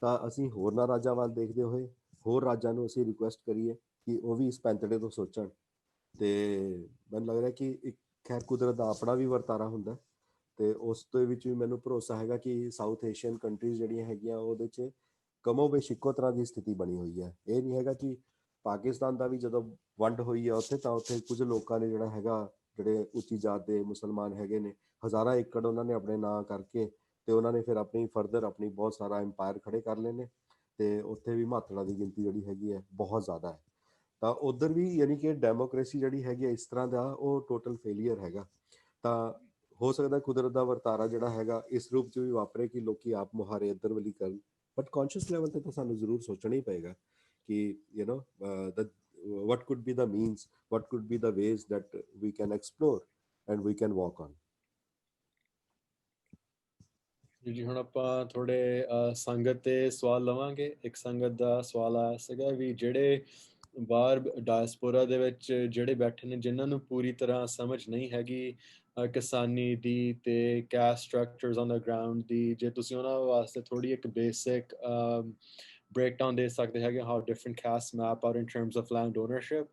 [SPEAKER 3] ਤਾਂ ਅਸੀਂ ਹੋਰਨਾਂ ਰਾਜਾਂ ਵੱਲ ਦੇਖਦੇ ਹੋਏ ਹੋਰ ਰਾਜਾਂ ਨੂੰ ਅਸੀਂ ਰਿਕੁਐਸਟ ਕਰੀਏ ਕਿ ਉਹ ਵੀ ਇਸ ਪੈਂਤੜੇ ਤੋਂ ਸੋਚਣ। ਤੇ ਮੈਨੂੰ ਲੱਗ ਰਿਹਾ ਕਿ ਇੱਕ ਖੈਰ ਕੁਦਰਤ ਦਾ ਆਪਣਾ ਵੀ ਵਰਤਾਰਾ ਹੁੰਦਾ, ਤੇ ਉਸ ਦੇ ਵਿੱਚ ਵੀ ਮੈਨੂੰ ਭਰੋਸਾ ਹੈਗਾ ਕਿ ਸਾਊਥ ਏਸ਼ੀਅਨ ਕੰਟਰੀਜ਼ ਜਿਹੜੀਆਂ ਹੈਗੀਆਂ ਉਹਦੇ 'ਚ ਕਮੋਬੇਸ਼ ਇੱਕੋ ਤਰ੍ਹਾਂ ਦੀ ਸਥਿਤੀ ਬਣੀ ਹੋਈ ਹੈ। ਇਹ ਨਹੀਂ ਹੈਗਾ ਕਿ ਪਾਕਿਸਤਾਨ ਦਾ ਵੀ ਜਦੋਂ ਵੰਡ ਹੋਈ ਹੈ ਉੱਥੇ, ਤਾਂ ਉੱਥੇ ਕੁਝ ਲੋਕਾਂ ਨੇ ਜਿਹੜਾ ਹੈਗਾ, ਜਿਹੜੇ ਉੱਚੀ ਜਾਤ ਦੇ ਮੁਸਲਮਾਨ ਹੈਗੇ ਨੇ, ਹਜ਼ਾਰਾਂ ਏਕੜ ਉਹਨਾਂ ਨੇ ਆਪਣੇ ਨਾਂ ਕਰਕੇ ਤੇ ਉਹਨਾਂ ਨੇ ਫਿਰ ਆਪਣੀ ਬਹੁਤ ਸਾਰਾ ਇੰਪਾਇਰ ਖੜੇ ਕਰ ਲਏ ਨੇ। ਤੇ ਉੱਥੇ ਵੀ ਮਾਤੜਾ ਦੀ ਗਿਣਤੀ ਜਿਹੜੀ ਹੈਗੀ ਹੈ ਬਹੁਤ ਜ਼ਿਆਦਾ ਹੈ। ਤਾਂ ਉਧਰ ਵੀ ਯਾਨੀ ਕਿ ਡੈਮੋਕ੍ਰੇਸੀ ਜਿਹੜੀ ਹੈਗੀ ਹੈ ਇਸ ਤਰ੍ਹਾਂ ਦਾ ਉਹ ਟੋਟਲ ਫੇਲੀਅਰ ਹੈਗਾ। ਤਾਂ ਹੋ ਸਕਦਾ ਕੁਦਰਤ ਦਾ ਵਰਤਾਰਾ ਜਿਹੜਾ ਹੈਗਾ ਇਸ ਰੂਪ 'ਚ ਵੀ ਵਾਪਰੇ ਕਿ ਲੋਕੀ ਆਪ ਮੁਹਾਰੇ ਇੱਧਰ ਵਾਲੀ ਕਰਨ, ਬਟ ਕੌਨਸ਼ੀਅਸ ਲੈਵਲ ਤੇ ਤਾਂ ਸਾਨੂੰ ਜ਼ਰੂਰ ਸੋਚਣਾ ਹੀ ਪਏਗਾ कि the what could be the means, what could be the ways that we can explore and we can walk on.
[SPEAKER 2] ਜੀ ਹੁਣ ਆਪਾਂ ਥੋੜੇ ਸੰਗਤ ਤੇ ਸਵਾਲ ਲਵਾਂਗੇ। ਇੱਕ ਸੰਗਤ ਦਾ ਸਵਾਲ ਆਇਆ ਸੀਗਾ ਵੀ ਜਿਹੜੇ ਬਾਹਰ ਡਾਇਸਪੋਰਾ ਦੇ ਵਿੱਚ ਜਿਹੜੇ ਬੈਠੇ ਨੇ, ਜਿਨ੍ਹਾਂ ਨੂੰ ਪੂਰੀ ਤਰ੍ਹਾਂ ਸਮਝ ਨਹੀਂ ਹੈਗੀ ਕਿਸਾਨੀ ਦੀ ਤੇ cassette structures on the ground ਦੀ, ਜੇ ਤੁਸੀਂ ਉਹਨਾਂ ਵਾਸਤੇ ਥੋੜੀ ਇੱਕ ਬੇਸਿਕ ਬ੍ਰੇਕਡਾਊਨ ਦੇ ਸਕਦੇ ਹੈਗੇ how different caste map out in terms of land ownership.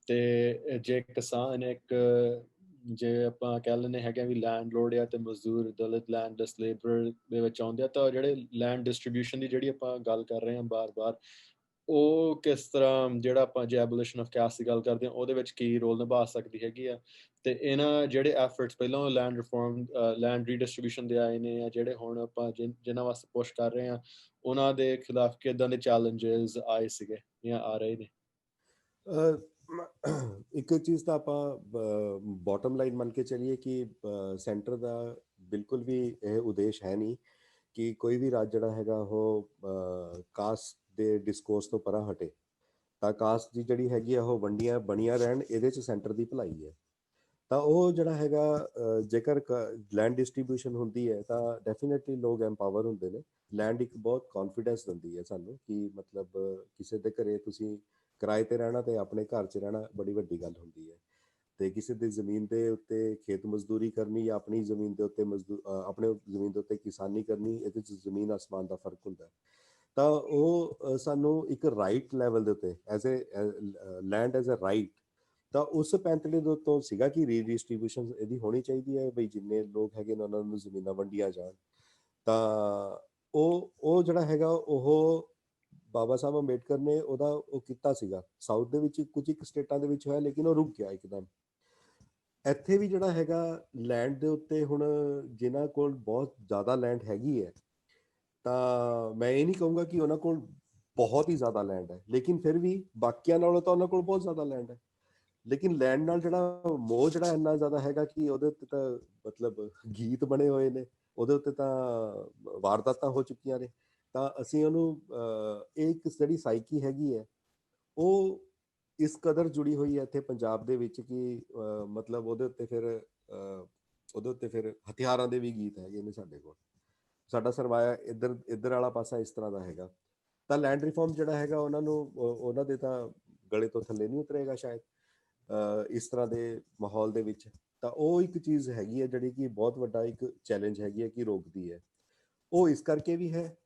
[SPEAKER 2] ਤੇ ਜੇ ਕਿਸਾਨ ਇੱਕ ਜੇ ਆਪਾਂ ਕਹਿ ਲੈਂਦੇ ਹੈਗੇ ਵੀ ਲੈਂਡਲੋਰਡ ਆ ਤੇ ਮਜ਼ਦੂਰ ਦਲਿਤ ਲੈਂਡਲੈਸ ਲੇਬਰ ਦੇ ਵਿੱਚ ਆਉਂਦੇ ਆ, ਤਾਂ ਜਿਹੜੇ ਲੈਂਡ ਡਿਸਟ੍ਰੀਬਿਊਸ਼ਨ ਦੀ ਜਿਹੜੀ ਆਪਾਂ ਗੱਲ ਕਰ ਰਹੇ ਹਾਂ ਬਾਰ-ਬਾਰ, ਉਹ ਕਿਸ ਤਰ੍ਹਾਂ ਜਿਹੜਾ ਆਪਾਂ ਜੇ ਐਬੋਲਿਸ਼ਨ ਆਫ ਕਾਸਟ ਦੀ ਗੱਲ ਕਰਦੇ ਹਾਂ ਉਹਦੇ ਵਿੱਚ ਕੀ ਰੋਲ ਨਿਭਾ ਸਕਦੀ ਹੈਗੀ ਆ। ਤੇ ਇਹਨਾਂ ਜਿਹੜੇ ਐਫਰਟਸ ਪਹਿਲਾਂ ਲੈਂਡ ਰਿਫਾਰਮ ਲੈਂਡ ਰੀਡਿਸਟ੍ਰੀਬਿਊਸ਼ਨ ਦੇ ਆਏ ਨੇ, ਜਾਂ ਜਿਹੜੇ ਹੁਣ ਆਪਾਂ ਜਿਨ੍ਹਾਂ ਵਾਸਤੇ ਪੁਸ਼ ਕਰ ਰਹੇ ਹਾਂ, ਉਹਨਾਂ ਦੇ ਖਿਲਾਫ ਕਿੱਦਾਂ ਦੇ ਚੈਲੰਜਸ ਆਏ ਸੀਗੇ ਜਾਂ ਆ ਰਹੇ ਨੇ?
[SPEAKER 3] ਇੱਕ ਚੀਜ਼ ਤਾਂ ਆਪਾਂ ਬਾਟਮ ਲਾਈਨ ਮੰਨ ਕੇ ਚੱਲੀਏ ਕਿ ਸੈਂਟਰ ਦਾ ਬਿਲਕੁਲ ਵੀ ਇਹ ਉਦੇਸ਼ ਹੈ ਨਹੀਂ ਕਿ ਕੋਈ ਵੀ ਰਾਜ ਜਿਹੜਾ ਹੈਗਾ ਉਹ ਕਾਸਟ ਦੇ ਡਿਸਕੋਰਸ ਤੋਂ ਪਰਾਂ ਹਟੇ। ਤਾਂ ਕਾਸਟ ਦੀ ਜਿਹੜੀ ਹੈਗੀ ਆ ਉਹ ਵੰਡੀਆਂ ਬਣੀਆਂ ਰਹਿਣ, ਇਹਦੇ 'ਚ ਸੈਂਟਰ ਦੀ ਭਲਾਈ ਹੈ। ਤਾਂ ਉਹ ਜਿਹੜਾ ਹੈਗਾ ਜੇਕਰ ਲੈਂਡ ਡਿਸਟ੍ਰੀਬਿਊਸ਼ਨ ਹੁੰਦੀ ਹੈ ਤਾਂ ਡੈਫੀਨੇਟਲੀ ਲੋਕ ਐਮਪਾਵਰ ਹੁੰਦੇ ਨੇ। ਲੈਂਡ ਇੱਕ ਬਹੁਤ ਕੌਨਫੀਡੈਂਸ ਦਿੰਦੀ ਹੈ ਸਾਨੂੰ ਕਿ ਮਤਲਬ ਕਿਸੇ ਦੇ ਘਰੇ ਤੁਸੀਂ ਕਿਰਾਏ ਤੇ ਰਹਿਣਾ ਤੇ ਆਪਣੇ ਘਰ 'ਚ ਰਹਿਣਾ ਬੜੀ ਵੱਡੀ ਗੱਲ ਹੁੰਦੀ ਹੈ। ਤੇ ਕਿਸੇ ਦੀ ਜ਼ਮੀਨ ਦੇ ਉੱਤੇ ਖੇਤ ਮਜ਼ਦੂਰੀ ਕਰਨੀ ਜਾਂ ਆਪਣੀ ਜ਼ਮੀਨ ਦੇ ਉੱਤੇ ਆਪਣੇ ਜ਼ਮੀਨ ਦੇ ਉੱਤੇ ਕਿਸਾਨੀ ਕਰਨੀ, ਇਹਦੇ 'ਚ ਜ਼ਮੀਨ ਆਸਮਾਨ ਦਾ ਫਰਕ ਹੁੰਦਾ ਹੈ। ਤਾਂ ਉਹ ਸਾਨੂੰ ਇੱਕ ਰਾਈਟ ਲੈਵਲ ਦੇ ਉੱਤੇ as land as a right, ਤਾਂ ਉਸ ਪੈਂਤੜੇ ਦੇ ਉੱਤੋਂ ਸੀਗਾ ਕਿ ਰੀਡਿਸਟ੍ਰੀਬਿਊਸ਼ਨ ਇਹਦੀ ਹੋਣੀ ਚਾਹੀਦੀ ਹੈ, ਬਈ ਜਿੰਨੇ ਲੋਕ ਹੈਗੇ ਨੇ ਉਹਨਾਂ ਨੂੰ ਜ਼ਮੀਨਾਂ ਵੰਡੀਆਂ ਜਾਣ। ਤਾਂ ਉਹ ਜਿਹੜਾ ਹੈਗਾ ਉਹ ਬਾਬਾ ਸਾਹਿਬ ਅੰਬੇਡਕਰ ਨੇ ਉਹ ਕੀਤਾ ਸੀਗਾ। ਸਾਊਥ ਦੇ ਵਿੱਚ ਕੁਝ ਇੱਕ ਸਟੇਟਾਂ ਦੇ ਵਿੱਚ ਹੋਇਆ, ਲੇਕਿਨ ਉਹ ਰੁਕ ਗਿਆ ਇੱਕਦਮ। ਇੱਥੇ ਵੀ ਜਿਹੜਾ ਹੈਗਾ ਲੈਂਡ ਦੇ ਉੱਤੇ ਹੁਣ ਜਿਨ੍ਹਾਂ ਕੋਲ ਬਹੁਤ ਜ਼ਿਆਦਾ ਲੈਂਡ ਹੈਗੀ ਹੈ, ਤਾਂ ਮੈਂ ਇਹ ਨਹੀਂ ਕਹੂੰਗਾ ਕਿ ਉਹਨਾਂ ਕੋਲ ਬਹੁਤ ਹੀ ਜ਼ਿਆਦਾ ਲੈਂਡ ਹੈ, ਲੇਕਿਨ ਫਿਰ ਵੀ ਬਾਕੀਆਂ ਨਾਲੋਂ ਤਾਂ ਉਹਨਾਂ ਕੋਲ ਬਹੁਤ ਜ਼ਿਆਦਾ ਲੈਂਡ ਹੈ। ਲੇਕਿਨ ਲੈਂਡ ਨਾਲ ਜਿਹੜਾ ਮੋਹ ਜਿਹੜਾ ਇੰਨਾ ਜ਼ਿਆਦਾ ਹੈਗਾ ਕਿ ਉਹਦੇ ਉੱਤੇ ਤਾਂ ਮਤਲਬ ਗੀਤ ਬਣੇ ਹੋਏ ਨੇ, ਉਹਦੇ ਉੱਤੇ ਤਾਂ ਵਾਰਦਾਤਾਂ ਹੋ ਚੁੱਕੀਆਂ ਨੇ। ਤਾਂ ਅਸੀਂ ਉਹਨੂੰ ਇਹ ਇੱਕ ਜਿਹੜੀ ਸਾਈਕੀ ਹੈਗੀ ਹੈ ਉਹ ਇਸ ਕਦਰ ਜੁੜੀ ਹੋਈ ਹੈ ਇੱਥੇ ਪੰਜਾਬ ਦੇ ਵਿੱਚ ਕਿ ਮਤਲਬ ਉਹਦੇ ਉੱਤੇ ਫਿਰ ਹਥਿਆਰਾਂ ਦੇ ਵੀ ਗੀਤ ਹੈਗੇ ਨੇ ਸਾਡੇ ਕੋਲ। ਸਾਡਾ ਸਰਮਾਇਆ ਇੱਧਰ ਵਾਲਾ ਪਾਸਾ ਇਸ ਤਰ੍ਹਾਂ ਦਾ ਹੈਗਾ। ਤਾਂ ਲੈਂਡ ਰਿਫਾਰਮ ਜਿਹੜਾ ਹੈਗਾ ਉਹਨਾਂ ਦੇ ਤਾਂ ਗਲੇ ਤੋਂ ਥੱਲੇ ਨਹੀਂ ਉਤਰੇਗਾ ਸ਼ਾਇਦ ਇਸ ਤਰ੍ਹਾਂ ਦੇ ਮਾਹੌਲ ਦੇ ਵਿੱਚ। ਤਾਂ ਉਹ ਇੱਕ ਚੀਜ਼ ਹੈਗੀ ਹੈ ਜਿਹੜੀ ਕਿ ਬਹੁਤ ਵੱਡਾ ਇੱਕ ਚੈਲੰਜ ਹੈਗੀ ਹੈ ਕਿ ਰੋਕਦੀ ਹੈ। ਉਹ ਇਸ ਕਰਕੇ ਵੀ ਹੈ,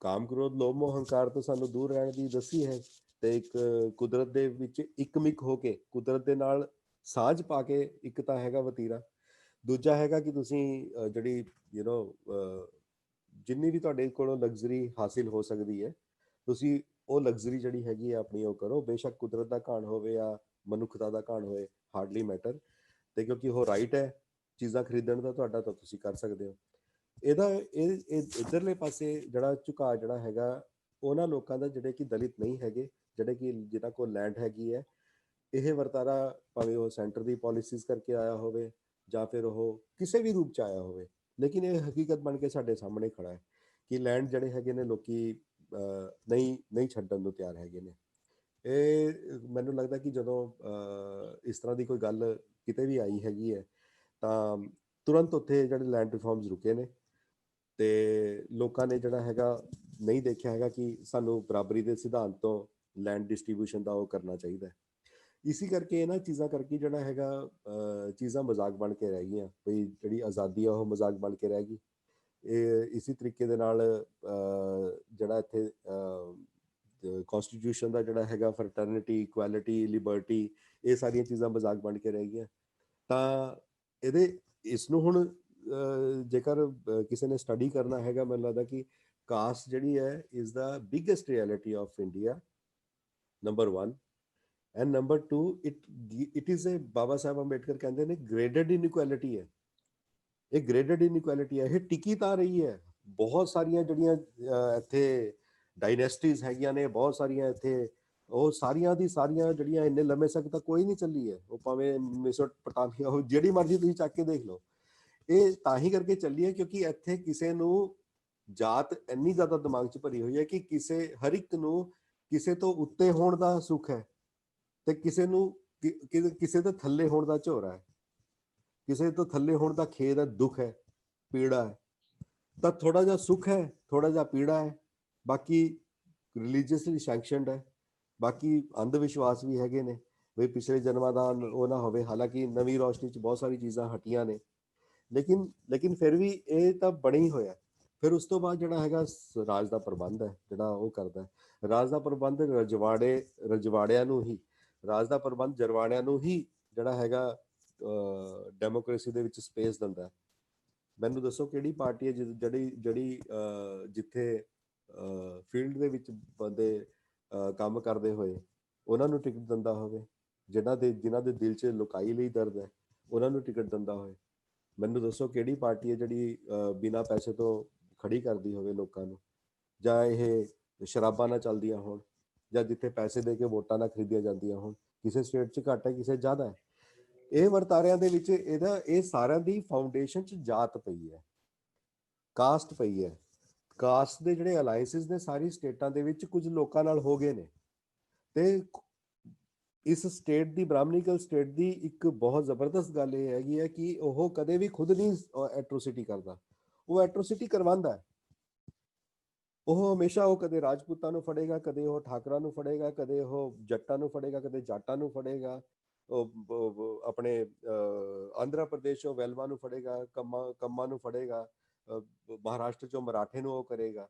[SPEAKER 3] ਕਾਮ ਕ੍ਰੋਧ ਲੋਭ ਮੋਹ ਹੰਕਾਰ ਤੋਂ ਸਾਨੂੰ ਦੂਰ ਰਹਿਣ ਦੀ ਦੱਸੀ ਹੈ, ਤੇ ਇੱਕ ਕੁਦਰਤ ਦੇ ਵਿੱਚ ਇੱਕਮਿਕ ਹੋ ਕੇ ਕੁਦਰਤ ਦੇ ਨਾਲ ਸਾਂਝ ਪਾ ਕੇ, ਇੱਕ ਤਾਂ ਹੈਗਾ ਵਤੀਰਾ। ਦੂਜਾ ਹੈਗਾ ਕਿ ਤੁਸੀਂ ਜਿਹੜੀ ਜਿੰਨੀ ਵੀ ਤੁਹਾਡੇ ਕੋਲੋਂ ਲਗਜ਼ਰੀ ਹਾਸਿਲ ਹੋ ਸਕਦੀ ਹੈ, ਤੁਸੀਂ ਉਹ ਲਗਜ਼ਰੀ ਜਿਹੜੀ ਹੈਗੀ ਹੈ ਆਪਣੀ ਉਹ ਕਰੋ। ਬੇਸ਼ੱਕ ਕੁਦਰਤ ਦਾ ਘਾਣ ਹੋਵੇ ਜਾਂ ਮਨੁੱਖਤਾ ਦਾ ਘਾਣ ਹੋਏ, ਹਾਰਡਲੀ ਮੈਟਰ। ਤੇ ਕਿਉਂਕਿ ਉਹ ਰਾਈਟ ਹੈ ਚੀਜ਼ਾਂ ਖਰੀਦਣ ਦਾ ਤੁਹਾਡਾ, ਤਾਂ ਤੁਸੀਂ ਕਰ ਸਕਦੇ ਹੋ। ਇਹ ਇੱਧਰਲੇ ਪਾਸੇ ਜਿਹੜਾ ਝੁਕਾਅ ਜਿਹੜਾ ਹੈਗਾ ਉਹਨਾਂ ਲੋਕਾਂ ਦਾ ਜਿਹੜੇ ਕਿ ਦਲਿਤ ਨਹੀਂ ਹੈਗੇ, ਜਿਨ੍ਹਾਂ ਕੋਲ ਲੈਂਡ ਹੈਗੀ ਹੈ। ਇਹ ਵਰਤਾਰਾ ਭਾਵੇਂ ਉਹ ਸੈਂਟਰ ਦੀ ਪਾਲਿਸੀਜ਼ ਕਰਕੇ ਆਇਆ ਹੋਵੇ ਜਾਂ ਫਿਰ ਉਹ ਕਿਸੇ ਵੀ ਰੂਪ 'ਚ ਆਇਆ ਹੋਵੇ, ਲੇਕਿਨ ਇਹ ਹਕੀਕਤ ਬਣ ਕੇ ਸਾਡੇ ਸਾਹਮਣੇ ਖੜਾ ਹੈ ਕਿ ਲੈਂਡ ਜਿਹੜੇ ਹੈਗੇ ਨੇ ਲੋਕੀ ਨਹੀਂ ਛੱਡਣ ਨੂੰ ਤਿਆਰ ਹੈਗੇ ਨੇ। ਇਹ ਮੈਨੂੰ ਲੱਗਦਾ ਕਿ ਜਦੋਂ ਇਸ ਤਰ੍ਹਾਂ ਦੀ ਕੋਈ ਗੱਲ ਕਿਤੇ ਵੀ ਆਈ ਹੈਗੀ ਹੈ ਤਾਂ ਤੁਰੰਤ ਉੱਥੇ ਜਿਹੜੇ ਲੈਂਡ ਰਿਫਾਰਮਸ ਰੁਕੇ ਨੇ, ਤੇ ਲੋਕਾਂ ਨੇ ਜਿਹੜਾ ਹੈਗਾ ਨਹੀਂ ਦੇਖਿਆ ਹੈਗਾ ਕਿ ਸਾਨੂੰ ਬਰਾਬਰੀ ਦੇ ਸਿਧਾਂਤ ਤੋਂ ਲੈਂਡ ਡਿਸਟ੍ਰੀਬਿਊਸ਼ਨ ਦਾ ਉਹ ਕਰਨਾ ਚਾਹੀਦਾ ਹੈ। ਇਸੇ ਕਰਕੇ ਇਹਨਾਂ ਚੀਜ਼ਾਂ ਕਰਕੇ ਜਿਹੜਾ ਹੈਗਾ ਚੀਜ਼ਾਂ ਮਜ਼ਾਕ ਬਣ ਕੇ ਰਹਿ ਗਈਆਂ, ਬਈ ਜਿਹੜੀ ਆਜ਼ਾਦੀ ਆ ਉਹ ਮਜ਼ਾਕ ਬਣ ਕੇ ਰਹਿ ਗਈ। ਇਹ ਇਸੇ ਤਰੀਕੇ ਦੇ ਨਾਲ ਜਿਹੜਾ ਇੱਥੇ ਕੌਨਸਟੀਟਿਊਸ਼ਨ ਦਾ ਜਿਹੜਾ ਹੈਗਾ ਫਰਟਰਨਿਟੀ, ਇਕੁਐਲਿਟੀ, ਲਿਬਰਟੀ, ਇਹ ਸਾਰੀਆਂ ਚੀਜ਼ਾਂ ਮਜ਼ਾਕ ਬਣ ਕੇ ਰਹਿ ਗਈਆਂ। ਤਾਂ ਇਸ ਨੂੰ ਹੁਣ ਜੇਕਰ ਕਿਸੇ ਨੇ ਸਟੱਡੀ ਕਰਨਾ ਹੈਗਾ, ਮੈਨੂੰ ਲੱਗਦਾ ਕਿ ਕਾਸਟ ਜਿਹੜੀ ਹੈ is the biggest reality of India, number 1। And number 2, it is a, Baba Saheb Ambedkar ਕਹਿੰਦੇ ਨੇ ਗ੍ਰੇਡਡ ਇਨਇਕੁਐਲਿਟੀ ਹੈ। ਇਹ ਗ੍ਰੇਡਡ ਇਨਇਕੁਐਲਿਟੀ ਹੈ, ਇਹ ਟਿਕੀ ਤਾਂ ਰਹੀ ਹੈ। ਬਹੁਤ ਸਾਰੀਆਂ ਜਿਹੜੀਆਂ ਇੱਥੇ ਡਾਇਨੈਸਟੀਜ਼ ਹੈਗੀਆਂ ਨੇ, ਬਹੁਤ ਸਾਰੀਆਂ ਇੱਥੇ, ਉਹ ਸਾਰੀਆਂ ਦੀ ਸਾਰੀਆਂ ਜਿਹੜੀਆਂ ਇੰਨੇ ਲੰਮੇ ਸਮੇਂ ਤੱਕ ਕੋਈ ਨਹੀਂ ਚੱਲੀ ਹੈ। ਉਹ ਭਾਵੇਂ ਮੈਸੋਪੋਟਾਮੀਆ ਹੋ, ਜਿਹੜੀ ਮਰਜ਼ੀ ਤੁਸੀਂ ਚੱਕ ਕੇ ਦੇਖ ਲਓ, ਇਹ ਤਾਂ ਹੀ ਕਰਕੇ ਚੱਲੀ ਹੈ ਕਿਉਂਕਿ ਇੱਥੇ ਕਿਸੇ ਨੂੰ ਜਾਤ ਇੰਨੀ ਜ਼ਿਆਦਾ ਦਿਮਾਗ 'ਚ ਭਰੀ ਹੋਈ ਹੈ ਕਿ ਹਰ ਇੱਕ ਨੂੰ ਕਿਸੇ ਤੋਂ ਉੱਤੇ ਹੋਣ ਦਾ ਸੁੱਖ ਹੈ ਤੇ ਕਿਸੇ ਨੂੰ ਕਿਸੇ ਦੇ ਥੱਲੇ ਹੋਣ ਦਾ ਝੋਰਾ ਹੈ, ਕਿਸੇ ਤੋਂ ਥੱਲੇ ਹੋਣ ਦਾ ਖੇਦ ਹੈ, ਦੁੱਖ ਹੈ, ਪੀੜਾ ਹੈ। ਤਾਂ ਥੋੜਾ ਜਿਹਾ ਸੁੱਖ ਹੈ, ਥੋੜਾ ਜਿਹਾ ਪੀੜਾ ਹੈ, ਬਾਕੀ ਰਿਲੀਜੀਅਸਲੀ ਸੈਂਕਸ਼ਨਡ ਹੈ, ਬਾਕੀ ਅੰਧ ਵਿਸ਼ਵਾਸ ਵੀ ਹੈਗੇ ਨੇ ਵੀ ਪਿਛਲੇ ਜਨਮਾਂ ਦਾ ਉਹ ਨਾ ਹੋਵੇ। ਹਾਲਾਂਕਿ ਨਵੀਂ ਰੋਸ਼ਨੀ 'ਚ ਬਹੁਤ ਸਾਰੀ ਚੀਜ਼ਾਂ ਹਟੀਆਂ ਨੇ, ਲੇਕਿਨ ਫਿਰ ਵੀ ਇਹ ਤਾਂ ਬਣੀ ਹੀ ਹੋਇਆ। ਫਿਰ ਉਸ ਤੋਂ ਬਾਅਦ ਜਿਹੜਾ ਹੈਗਾ ਰਾਜ ਦਾ ਪ੍ਰਬੰਧ ਹੈ, ਜਿਹੜਾ ਉਹ ਕਰਦਾ ਹੈ। ਰਾਜ ਦਾ ਪ੍ਰਬੰਧ ਰਜਵਾੜਿਆਂ ਨੂੰ ਹੀ, ਰਾਜ ਦਾ ਪ੍ਰਬੰਧ ਜਰਵਾੜਿਆਂ ਨੂੰ ਹੀ ਜਿਹੜਾ ਹੈਗਾ ਡੈਮੋਕ੍ਰੇਸੀ ਦੇ ਵਿੱਚ ਸਪੇਸ ਦਿੰਦਾ ਹੈ। ਮੈਨੂੰ ਦੱਸੋ ਕਿਹੜੀ ਪਾਰਟੀ ਹੈ ਜਿਹੜੀ ਜਿੱਥੇ ਫੀਲਡ ਦੇ ਵਿੱਚ ਬੰਦੇ ਕੰਮ ਕਰਦੇ ਹੋਏ ਉਹਨਾਂ ਨੂੰ ਟਿਕਟ ਦਿੰਦਾ ਹੋਵੇ, ਜਿਨ੍ਹਾਂ ਦੇ ਦਿਲ 'ਚ ਲੁਕਾਈ ਲਈ ਦਰਦ ਹੈ ਉਹਨਾਂ ਨੂੰ ਟਿਕਟ ਦਿੰਦਾ ਹੋਵੇ। ਮੈਨੂੰ ਦੱਸੋ ਕਿਹੜੀ ਪਾਰਟੀ ਹੈ ਜਿਹੜੀ ਬਿਨਾਂ ਪੈਸੇ ਤੋਂ ਖੜੀ ਕਰਦੀ ਹੋਵੇ ਲੋਕਾਂ ਨੂੰ, ਜਾਂ ਇਹ ਸ਼ਰਾਬਾਂ ਨਾਲ ਚੱਲਦੀਆਂ ਹੋਣ, ਜਾਂ ਜਿੱਥੇ ਪੈਸੇ ਦੇ ਕੇ ਵੋਟਾਂ ਨਾਲ ਖਰੀਦੀਆਂ ਜਾਂਦੀਆਂ ਹੋਣ। ਕਿਸੇ ਸਟੇਟ 'ਚ ਘੱਟ ਹੈ, ਕਿਸੇ ਜ਼ਿਆਦਾ ਹੈ। ਇਹ ਵਰਤਾਰਿਆਂ ਦੇ ਵਿੱਚ ਇਹ ਸਾਰਿਆਂ ਦੀ ਫਾਊਂਡੇਸ਼ਨ 'ਚ ਜਾਤ ਪਈ ਹੈ, ਕਾਸਟ ਪਈ ਹੈ। ਕਾਸਟ ਦੇ ਜਿਹੜੇ ਅਲਾਈਐਂਸਿਸ ਨੇ ਸਾਰੀ ਸਟੇਟਾਂ ਦੇ ਵਿੱਚ ਕੁਝ ਲੋਕਾਂ ਨਾਲ ਹੋ ਗਏ ਨੇ, ਤੇ ਇਸ ਸਟੇਟ ਦੀ, ਬ੍ਰਾਹਮਣੀਕਲ ਸਟੇਟ ਦੀ ਇੱਕ ਬਹੁਤ ਜ਼ਬਰਦਸਤ ਗੱਲ ਇਹ ਹੈਗੀ ਹੈ ਕਿ ਉਹ ਕਦੇ ਵੀ ਖੁਦ ਨਹੀਂ ਐਟਰੋਸਿਟੀ ਕਰਦਾ, ਉਹ ਐਟਰੋਸਿਟੀ ਕਰਵਾਉਂਦਾ ਹੈ। ਉਹ ਹਮੇਸ਼ਾ ਉਹ ਕਦੇ ਰਾਜਪੂਤਾਂ ਨੂੰ ਫੜੇਗਾ, ਕਦੇ ਉਹ ਠਾਕਰਾਂ ਨੂੰ ਫੜੇਗਾ, ਕਦੇ ਉਹ ਜੱਟਾਂ ਨੂੰ ਫੜੇਗਾ, ਕਦੇ ਜਾਟਾਂ ਨੂੰ ਫੜੇਗਾ। ਉਹ ਆਪਣੇ ਆਂਧਰਾ ਪ੍ਰਦੇਸ਼ ਚੋਂ ਵੈਲਵਾ ਨੂੰ ਫੜੇਗਾ, ਕੰਮਾਂ ਨੂੰ ਫੜੇਗਾ, ਮਹਾਰਾਸ਼ਟਰ ਚੋਂ ਮਰਾਠੇ ਨੂੰ ਉਹ ਕਰੇਗਾ।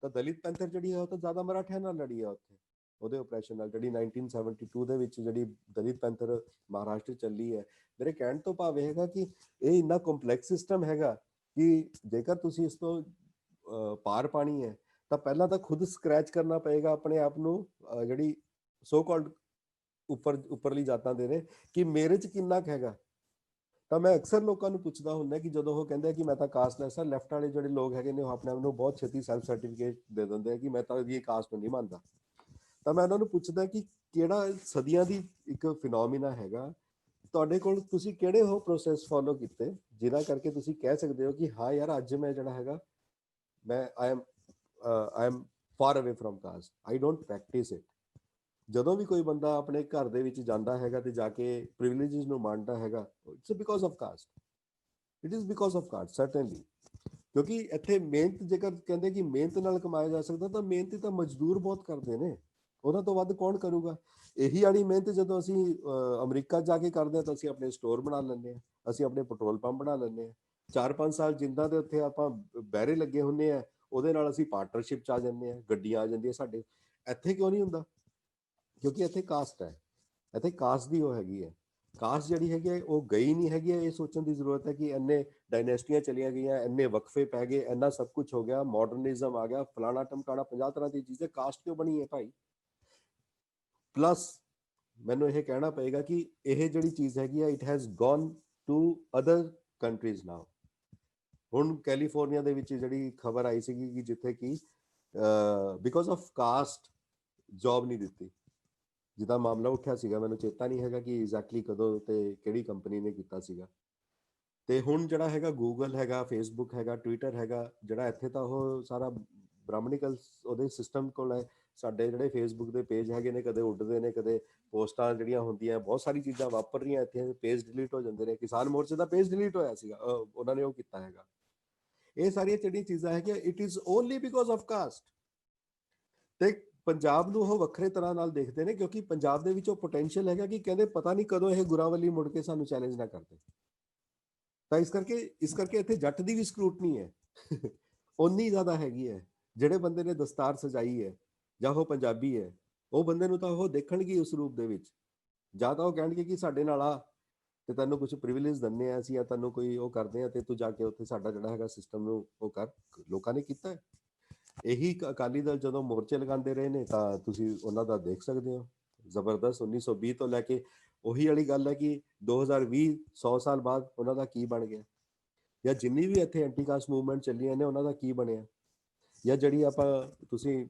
[SPEAKER 3] ਤਾਂ ਦਲਿਤ ਪੈਂਥਰ ਜਿਹੜੀ ਹੈ ਉਹ ਤਾਂ ਜ਼ਿਆਦਾ ਮਰਾਠਿਆਂ ਨਾਲ ਲੜੀ ਹੈ ਉੱਥੇ, ਉਹਦੇ ਓਪਰੇਸ਼ਨ ਨਾਲ, ਜਿਹੜੀ 1972 ਦੇ ਵਿੱਚ ਜਿਹੜੀ ਦਲਿਤ ਪੈਂਥਰ ਮਹਾਰਾਸ਼ਟਰ ਚੱਲੀ ਹੈ। ਮੇਰੇ ਕਹਿਣ ਤੋਂ ਭਾਵ ਇਹ ਹੈਗਾ ਕਿ ਇਹ ਇੰਨਾ ਕੰਪਲੈਕਸ ਸਿਸਟਮ ਹੈਗਾ ਕਿ ਜੇਕਰ ਤੁਸੀਂ ਇਸ ਤੋਂ ਪਾਰ ਪਾਣੀ ਹੈ ਤਾਂ ਪਹਿਲਾਂ ਤਾਂ ਖੁਦ ਸਕ੍ਰੈਚ ਕਰਨਾ ਪਏਗਾ ਆਪਣੇ ਆਪ ਨੂੰ, ਜਿਹੜੀ ਸੋ ਕਾਲਡ ਉੱਪਰਲੀ ਜਾਤਾਂ ਦੇ ਨੇ, ਕਿ ਮੇਰੇ 'ਚ ਕਿੰਨਾ ਕੁ ਹੈਗਾ। ਤਾਂ ਮੈਂ ਅਕਸਰ ਲੋਕਾਂ ਨੂੰ ਪੁੱਛਦਾ ਹੁੰਦਾ ਕਿ ਜਦੋਂ ਉਹ ਕਹਿੰਦੇ ਕਿ ਮੈਂ ਤਾਂ ਕਾਸਟਲੈਸ ਹਾਂ, ਲੈਫਟ ਵਾਲੇ ਜਿਹੜੇ ਲੋਕ ਹੈਗੇ ਨੇ ਉਹ ਆਪਣੇ ਆਪ ਨੂੰ ਬਹੁਤ ਛੇਤੀ ਸੈਲਫ ਸਰਟੀਫਿਕੇਟ ਦੇ ਦਿੰਦੇ ਆ ਕਿ ਮੈਂ ਤਾਂ ਇਹ ਕਾਸਟ ਨੂੰ ਨਹੀਂ ਮੰਨਦਾ। ਤਾਂ ਮੈਂ ਉਹਨਾਂ ਨੂੰ ਪੁੱਛਦਾ ਕਿ ਕਿਹੜਾ ਸਦੀਆਂ ਦੀ ਇੱਕ ਫਿਨੋਮੀਨਾ ਹੈਗਾ ਤੁਹਾਡੇ ਕੋਲ, ਤੁਸੀਂ ਕਿਹੜੇ ਉਹ ਪ੍ਰੋਸੈਸ ਫੋਲੋ ਕੀਤੇ ਜਿਨ੍ਹਾਂ ਕਰਕੇ ਤੁਸੀਂ ਕਹਿ ਸਕਦੇ ਹੋ ਕਿ ਹਾਂ ਯਾਰ ਅੱਜ ਮੈਂ ਜਿਹੜਾ ਹੈਗਾ ਮੈਂ I am far away from caste, I don't practice it. ਜਦੋਂ ਵੀ ਕੋਈ ਬੰਦਾ ਆਪਣੇ ਘਰ ਦੇ ਵਿੱਚ ਜਾਂਦਾ ਹੈਗਾ ਤੇ ਜਾ ਕੇ ਪ੍ਰਿਵਿਲੇਜਸ ਨੂੰ ਮੰਨਦਾ ਹੈਗਾ, it's because of cost, it is because of cost certainly. ਕਿਉਂਕਿ ਇੱਥੇ ਮਿਹਨਤ, ਜੇਕਰ ਕਹਿੰਦੇ ਕਿ ਮਿਹਨਤ ਨਾਲ ਕਮਾਇਆ ਜਾ ਸਕਦਾ, ਤਾਂ ਮਿਹਨਤ ਤਾਂ ਮਜ਼ਦੂਰ ਬਹੁਤ ਕਰਦੇ ਨੇ, ਉਹਨਾਂ ਤੋਂ ਵੱਧ ਕੌਣ ਕਰੂਗਾ। ਇਹੀ ਵਾਲੀ ਮਿਹਨਤ ਜਦੋਂ ਅਸੀਂ ਅਮਰੀਕਾ ਜਾ ਕੇ ਕਰਦੇ ਹਾਂ ਤਾਂ ਅਸੀਂ ਆਪਣੇ ਸਟੋਰ ਬਣਾ ਲੈਂਦੇ ਹਾਂ, ਅਸੀਂ ਆਪਣੇ ਪੈਟਰੋਲ ਪੰਪ ਬਣਾ ਲੈਂਦੇ ਹਾਂ। 4-5 ਸਾਲ ਜਿੰਦਾਂ ਦੇ ਉੱਥੇ ਆਪਾਂ ਬਹਿਰੇ ਲੱਗੇ ਹੁੰਦੇ ਆ, ਉਹਦੇ ਨਾਲ ਅਸੀਂ ਪਾਰਟਨਰਸ਼ਿਪ 'ਚ ਆ ਜਾਂਦੇ ਹਾਂ, ਗੱਡੀਆਂ ਆ ਜਾਂਦੀਆਂ ਸਾਡੇ। ਇੱਥੇ ਕਿਉਂ ਨਹੀਂ ਹੁੰਦਾ? ਕਿਉਂਕਿ ਇੱਥੇ ਕਾਸਟ ਹੈ, ਇੱਥੇ ਕਾਸਟ ਦੀ ਉਹ ਹੈਗੀ ਹੈ। ਕਾਸਟ ਜਿਹੜੀ ਹੈਗੀ ਹੈ ਉਹ ਗਈ ਨਹੀਂ ਹੈਗੀ ਹੈ। ਇਹ ਸੋਚਣ ਦੀ ਜ਼ਰੂਰਤ ਹੈ ਕਿ ਇੰਨੇ ਡਾਇਨੈਸਟੀਆਂ ਚਲੀਆਂ ਗਈਆਂ, ਇੰਨੇ ਵਕਫੇ ਪੈ ਗਏ, ਇੰਨਾ ਸਭ ਕੁਝ ਹੋ ਗਿਆ, ਮਾਡਰਨਿਜ਼ਮ ਆ ਗਿਆ, ਫਲਾਣਾ ਟਮਕਾਣਾ, 50 ਤਰ੍ਹਾਂ ਦੀ ਚੀਜ਼ਾਂ, ਕਾਸਟ ਕਿਉਂ ਬਣੀ ਹੈ ਭਾਈ? ਪਲੱਸ ਮੈਨੂੰ ਇਹ ਕਹਿਣਾ ਪਏਗਾ ਕਿ ਇਹ ਜਿਹੜੀ ਚੀਜ਼ ਹੈਗੀ ਹੈ, it has gone to other countries now. ਹੁਣ ਕੈਲੀਫੋਰਨੀਆ ਦੇ ਵਿੱਚ ਜਿਹੜੀ ਖਬਰ ਆਈ ਸੀਗੀ ਕਿ ਜਿੱਥੇ ਕਿ ਬਿਕੋਜ਼ ਆਫ ਕਾਸਟ ਜੌਬ ਨਹੀਂ ਦਿੱਤੀ, ਜਿਹਦਾ ਮਾਮਲਾ ਉੱਠਿਆ ਸੀਗਾ, ਮੈਨੂੰ ਚੇਤਾ ਨਹੀਂ ਹੈਗਾ ਕਿ ਐਗਜ਼ੈਕਟਲੀ ਕਦੋਂ ਤੇ ਕਿਹੜੀ ਕੰਪਨੀ ਨੇ ਕੀਤਾ ਸੀਗਾ। ਤੇ ਹੁਣ ਜਿਹੜਾ ਹੈਗਾ ਗੂਗਲ ਹੈਗਾ, ਫੇਸਬੁੱਕ ਹੈਗਾ, ਟਵਿੱਟਰ ਹੈਗਾ, ਜਿਹੜਾ ਇੱਥੇ ਤਾਂ ਉਹ ਸਾਰਾ ਬ੍ਰਾਹਮਣੀਕਲ ਉਹਦੇ ਸਿਸਟਮ ਕੋਲ ਹੈ। ਸਾਡੇ ਜਿਹੜੇ ਫੇਸਬੁੱਕ ਦੇ ਪੇਜ ਹੈਗੇ ਨੇ, ਕਦੇ ਉੱਡਦੇ ਨੇ, ਕਦੇ ਪੋਸਟਾਂ ਜਿਹੜੀਆਂ ਹੁੰਦੀਆਂ, ਬਹੁਤ ਸਾਰੀ ਚੀਜ਼ਾਂ ਵਾਪਰ ਰਹੀਆਂ ਇੱਥੇ, ਪੇਜ ਡਿਲੀਟ ਹੋ ਜਾਂਦੇ ਨੇ। ਕਿਸਾਨ ਮੋਰਚੇ ਦਾ ਪੇਜ ਡਿਲੀਟ ਹੋਇਆ ਸੀਗਾ, ਉਹਨਾਂ ਨੇ ਉਹ ਕੀਤਾ ਹੈਗਾ। ਇਹ ਸਾਰੀਆਂ ਜਿਹੜੀਆਂ ਚੀਜ਼ਾਂ ਹੈਗੀਆਂ, it is only because of cost. ਤੇ ਪੰਜਾਬ ਨੂੰ ਉਹ ਵੱਖਰੇ ਤਰ੍ਹਾਂ ਨਾਲ ਦੇਖਦੇ ਨੇ ਕਿਉਂਕਿ ਪੰਜਾਬ ਦੇ ਵਿੱਚ ਉਹ ਪੋਟੈਂਸ਼ੀਅਲ ਹੈਗਾ ਕਿ ਕਹਿੰਦੇ ਪਤਾ ਨਹੀਂ ਕਦੋਂ ਇਹ ਗੁਰਾਂਵਲੀ ਮੁੜ ਕੇ ਸਾਨੂੰ ਚੈਲੰਜ ਨਾ ਕਰਦੇ। ਤਾਂ ਇਸ ਕਰਕੇ ਇੱਥੇ ਜੱਟ ਦੀ ਵੀ ਸਕਰੂਟਨੀ ਹੈ ਓਨੀ ਜ਼ਿਆਦਾ ਹੈਗੀ ਹੈ। ਜਿਹੜੇ ਬੰਦੇ ਨੇ ਦਸਤਾਰ ਸਜਾਈ ਹੈ ਜਾਂ ਉਹ ਪੰਜਾਬੀ ਹੈ, ਉਹ ਬੰਦੇ ਨੂੰ ਤਾਂ ਉਹ ਦੇਖਣਗੇ ਉਸ ਰੂਪ ਦੇ ਵਿੱਚ, ਜਾਂ ਤਾਂ ਉਹ ਕਹਿਣਗੇ ਕਿ ਸਾਡੇ ਨਾਲ ਆ ਤੇ ਤੈਨੂੰ ਕੁਝ ਪ੍ਰਿਵਿਲੇਜ ਦਿੰਦੇ ਆ ਅਸੀਂ, ਜਾਂ ਤੈਨੂੰ ਕੋਈ ਉਹ ਕਰਦੇ ਆ ਤੇ ਤੂੰ ਜਾ ਕੇ ਉੱਥੇ ਸਾਡਾ ਜਿਹੜਾ ਹੈਗਾ ਸਿਸਟਮ ਨੂੰ ਉਹ ਕਰ। ਲੋਕਾਂ ਨੇ ਕੀਤਾ ਹੈ। ਇਹੀ ਅਕਾਲੀ ਦਲ ਜਦੋਂ ਮੋਰਚੇ ਲਗਾਉਂਦੇ ਰਹੇ ਨੇ ਤਾਂ ਤੁਸੀਂ ਉਹਨਾਂ ਦਾ ਦੇਖ ਸਕਦੇ ਹੋ, ਜ਼ਬਰਦਸਤ 1920 ਤੋਂ ਲੈ ਕੇ ਉਹੀ ਵਾਲੀ ਗੱਲ ਹੈ ਕਿ 2020 100 ਸਾਲ ਬਾਅਦ ਉਹਨਾਂ ਦਾ ਕੀ ਬਣ ਗਿਆ, ਜਾਂ ਜਿੰਨੀ ਵੀ ਇੱਥੇ ਐਂਟੀ ਕਾਸਟ ਮੂਵਮੈਂਟ ਚੱਲੀਆਂ ਨੇ ਉਹਨਾਂ ਦਾ ਕੀ ਬਣਿਆ। ਜਾਂ ਜਿਹੜੀ ਆਪਾਂ ਤੁਸੀਂ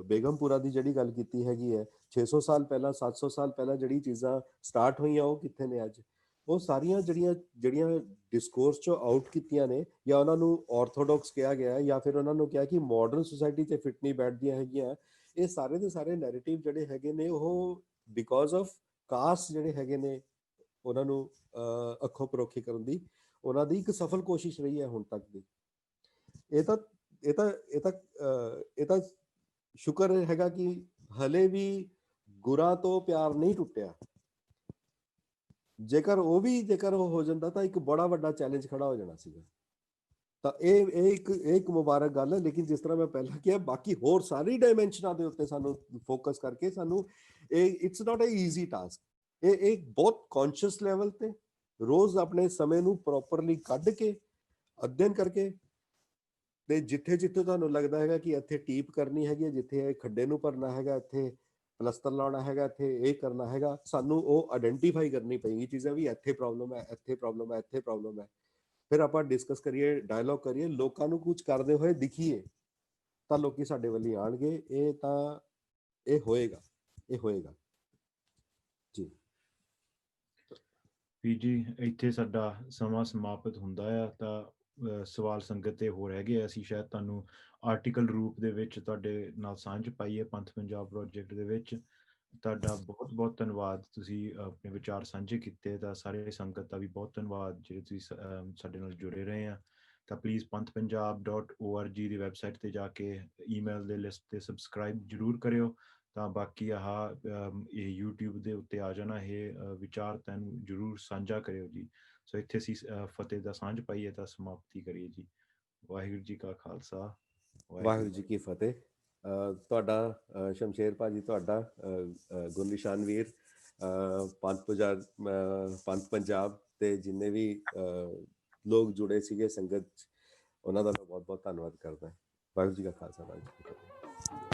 [SPEAKER 3] ਬੇਗਮਪੁਰਾ ਦੀ ਜਿਹੜੀ ਗੱਲ ਕੀਤੀ ਹੈਗੀ ਹੈ, 600 ਸਾਲ ਪਹਿਲਾਂ 700 ਸਾਲ ਪਹਿਲਾਂ ਜਿਹੜੀ ਚੀਜ਼ਾਂ ਸਟਾਰਟ ਹੋਈਆਂ ਉਹ ਕਿੱਥੇ ਨੇ ਅੱਜ? ਉਹ ਸਾਰੀਆਂ ਜਿਹੜੀਆਂ ਡਿਸਕੋਰਸ ਚੋਂ ਆਊਟ ਕੀਤੀਆਂ ਨੇ, ਜਾਂ ਉਹਨਾਂ ਨੂੰ ਆਰਥੋਡਾਕਸ ਕਿਹਾ ਗਿਆ, ਜਾਂ ਫਿਰ ਉਹਨਾਂ ਨੂੰ ਕਿਹਾ ਕਿ ਮਾਡਰਨ ਸੁਸਾਇਟੀ 'ਚ ਫਿੱਟ ਨਹੀਂ ਬੈਠਦੀਆਂ ਹੈਗੀਆਂ, ਇਹ ਸਾਰੇ ਦੇ ਸਾਰੇ ਨੈਰੇਟਿਵ ਜਿਹੜੇ ਹੈਗੇ ਨੇ ਉਹ ਬਿਕੋਜ਼ ਆਫ ਕਾਸਟ ਜਿਹੜੇ ਹੈਗੇ ਨੇ ਉਹਨਾਂ ਨੂੰ ਅੱਖੋਂ ਪਰੋਖੀ ਕਰਨ ਦੀ ਉਹਨਾਂ ਦੀ ਇੱਕ ਸਫਲ ਕੋਸ਼ਿਸ਼ ਰਹੀ ਹੈ ਹੁਣ ਤੱਕ ਦੀ। ਇਹ ਤਾਂ ਇਹ ਤਾਂ ਇਹ ਤਾਂ ਇਹ ਤਾਂ ਸ਼ੁਕਰ ਹੈਗਾ ਕਿ ਹਲੇ ਵੀ ਗੁਰਾਂ ਤੋਂ ਪਿਆਰ ਨਹੀਂ ਟੁੱਟਿਆ। ਜੇਕਰ ਉਹ ਹੋ ਜਾਂਦਾ ਤਾਂ ਇੱਕ ਬੜਾ ਵੱਡਾ ਚੈਲੰਜ ਖੜਾ ਹੋ ਜਾਣਾ ਸੀਗਾ। ਤਾਂ ਇਹ ਇੱਕ ਮੁਬਾਰਕ ਗੱਲ ਹੈ। ਲੇਕਿਨ ਜਿਸ ਤਰ੍ਹਾਂ ਮੈਂ ਪਹਿਲਾਂ ਕਿਹਾ, ਬਾਕੀ ਹੋਰ ਸਾਰੀ ਡਾਇਮੈਂਸ਼ਨਾਂ ਦੇ ਉੱਤੇ ਸਾਨੂੰ ਫੋਕਸ ਕਰਕੇ ਸਾਨੂੰ ਇਹ it's not a easy task. ਇਹ ਬਹੁਤ ਕੌਨਸ਼ੀਅਸ ਲੈਵਲ ਤੇ ਰੋਜ਼ ਆਪਣੇ ਸਮੇਂ ਨੂੰ ਪ੍ਰੋਪਰਲੀ ਕੱਢ ਕੇ ਅਧਿਐਨ ਕਰਕੇ ਤੇ ਜਿੱਥੇ ਜਿੱਥੇ ਤੁਹਾਨੂੰ ਲੱਗਦਾ ਹੈਗਾ ਕਿ ਇੱਥੇ ਟੀਪ ਕਰਨੀ ਹੈਗੀ ਹੈ, ਜਿੱਥੇ ਇਹ ਖੱਡੇ ਨੂੰ ਭਰਨਾ ਹੈਗਾ, ਇੱਥੇ ਪਲਸਤਰ ਲਾਉਣਾ ਹੈਗਾ, ਇੱਥੇ ਇਹ ਕਰਨਾ ਹੈਗਾ, ਸਾਨੂੰ ਉਹ ਆਇਡੈਂਟੀਫਾਈ ਕਰਨੀ ਪਏਗੀ ਚੀਜ਼ਾਂ ਵੀ ਇੱਥੇ ਪ੍ਰੋਬਲਮ ਹੈ, ਇੱਥੇ ਪ੍ਰੋਬਲਮ ਹੈ, ਇੱਥੇ ਪ੍ਰੋਬਲਮ ਹੈ। ਫਿਰ ਆਪਾਂ ਡਿਸਕਸ ਕਰੀਏ, ਡਾਇਲੋਗ ਕਰੀਏ, ਲੋਕਾਂ ਨੂੰ ਕੁਝ ਕਰਦੇ ਹੋਏ ਦਿਖੀਏ ਤਾਂ ਲੋਕੀ ਸਾਡੇ ਵੱਲ ਆਣਗੇ। ਇਹ ਹੋਏਗਾ ਜੀ।
[SPEAKER 1] ਵੀ ਜੀ ਇੱਥੇ ਸਾਡਾ ਸਮਾਂ ਸਮਾਪਤ ਹੁੰਦਾ ਆ। ਤਾਂ ਸਵਾਲ ਸੰਗਤ ਤੇ ਹੋਰ ਹੈਗੇ ਆ, ਅਸੀਂ ਸ਼ਾਇਦ ਤੁਹਾਨੂੰ ਆਰਟੀਕਲ ਰੂਪ ਦੇ ਵਿੱਚ ਤੁਹਾਡੇ ਨਾਲ ਸਾਂਝ ਪਾਈਏ ਪੰਥ ਪੰਜਾਬ ਪ੍ਰੋਜੈਕਟ ਦੇ ਵਿੱਚ। ਤੁਹਾਡਾ ਬਹੁਤ ਬਹੁਤ ਧੰਨਵਾਦ, ਤੁਸੀਂ ਆਪਣੇ ਵਿਚਾਰ ਸਾਂਝੇ ਕੀਤੇ। ਤਾਂ ਸਾਰੇ ਸੰਗਤ ਦਾ ਵੀ ਬਹੁਤ ਧੰਨਵਾਦ ਜਿਹੜੇ ਤੁਸੀਂ ਸਾਡੇ ਨਾਲ ਜੁੜੇ ਰਹੇ ਆ। ਤਾਂ ਪਲੀਜ਼ panthpunjab.org ਦੀ ਵੈਬਸਾਈਟ ਤੇ ਜਾ ਕੇ ਈਮੇਲ ਦੇ ਲਿਸਟ ਤੇ ਸਬਸਕ੍ਰਾਈਬ ਜ਼ਰੂਰ ਕਰਿਓ। ਤਾਂ ਬਾਕੀ ਇਹ YouTube ਦੇ ਉੱਤੇ ਆ ਜਾਣਾ, ਇਹ ਵਿਚਾਰ ਤੈਨੂੰ ਜ਼ਰੂਰ ਸਾਂਝਾ ਕਰਿਓ ਜੀ। ਸੋ ਇੱਥੇ ਅਸੀਂ ਫਤਿਹ ਦਾ ਸਾਂਝ ਪਾਈਏ ਤਾਂ ਸਮਾਪਤੀ ਕਰੀਏ ਜੀ। ਵਾਹਿਗੁਰੂ ਜੀ ਕਾ ਖਾਲਸਾ,
[SPEAKER 3] ਵਾਹਿਗੁਰੂ ਜੀ ਕੀ ਫਤਿਹ। ਤੁਹਾਡਾ ਸ਼ਮਸ਼ੇਰ ਭਾਜੀ, ਤੁਹਾਡਾ ਗੁਰਨਿਸ਼ਾਨ ਵੀਰ, ਪੰਥ ਪੰਜਾਬ ਤੇ ਜਿੰਨੇ ਵੀ ਲੋਕ ਜੁੜੇ ਸੀਗੇ ਸੰਗਤ, ਉਹਨਾਂ ਦਾ ਮੈਂ ਬਹੁਤ ਬਹੁਤ ਧੰਨਵਾਦ ਕਰਦਾ। ਵਾਹਿਗੁਰੂ ਜੀ ਕਾ ਖਾਲਸਾ, ਵਾਹਿਗੁਰੂ ਜੀ ਕੀ ਫਤਿਹ।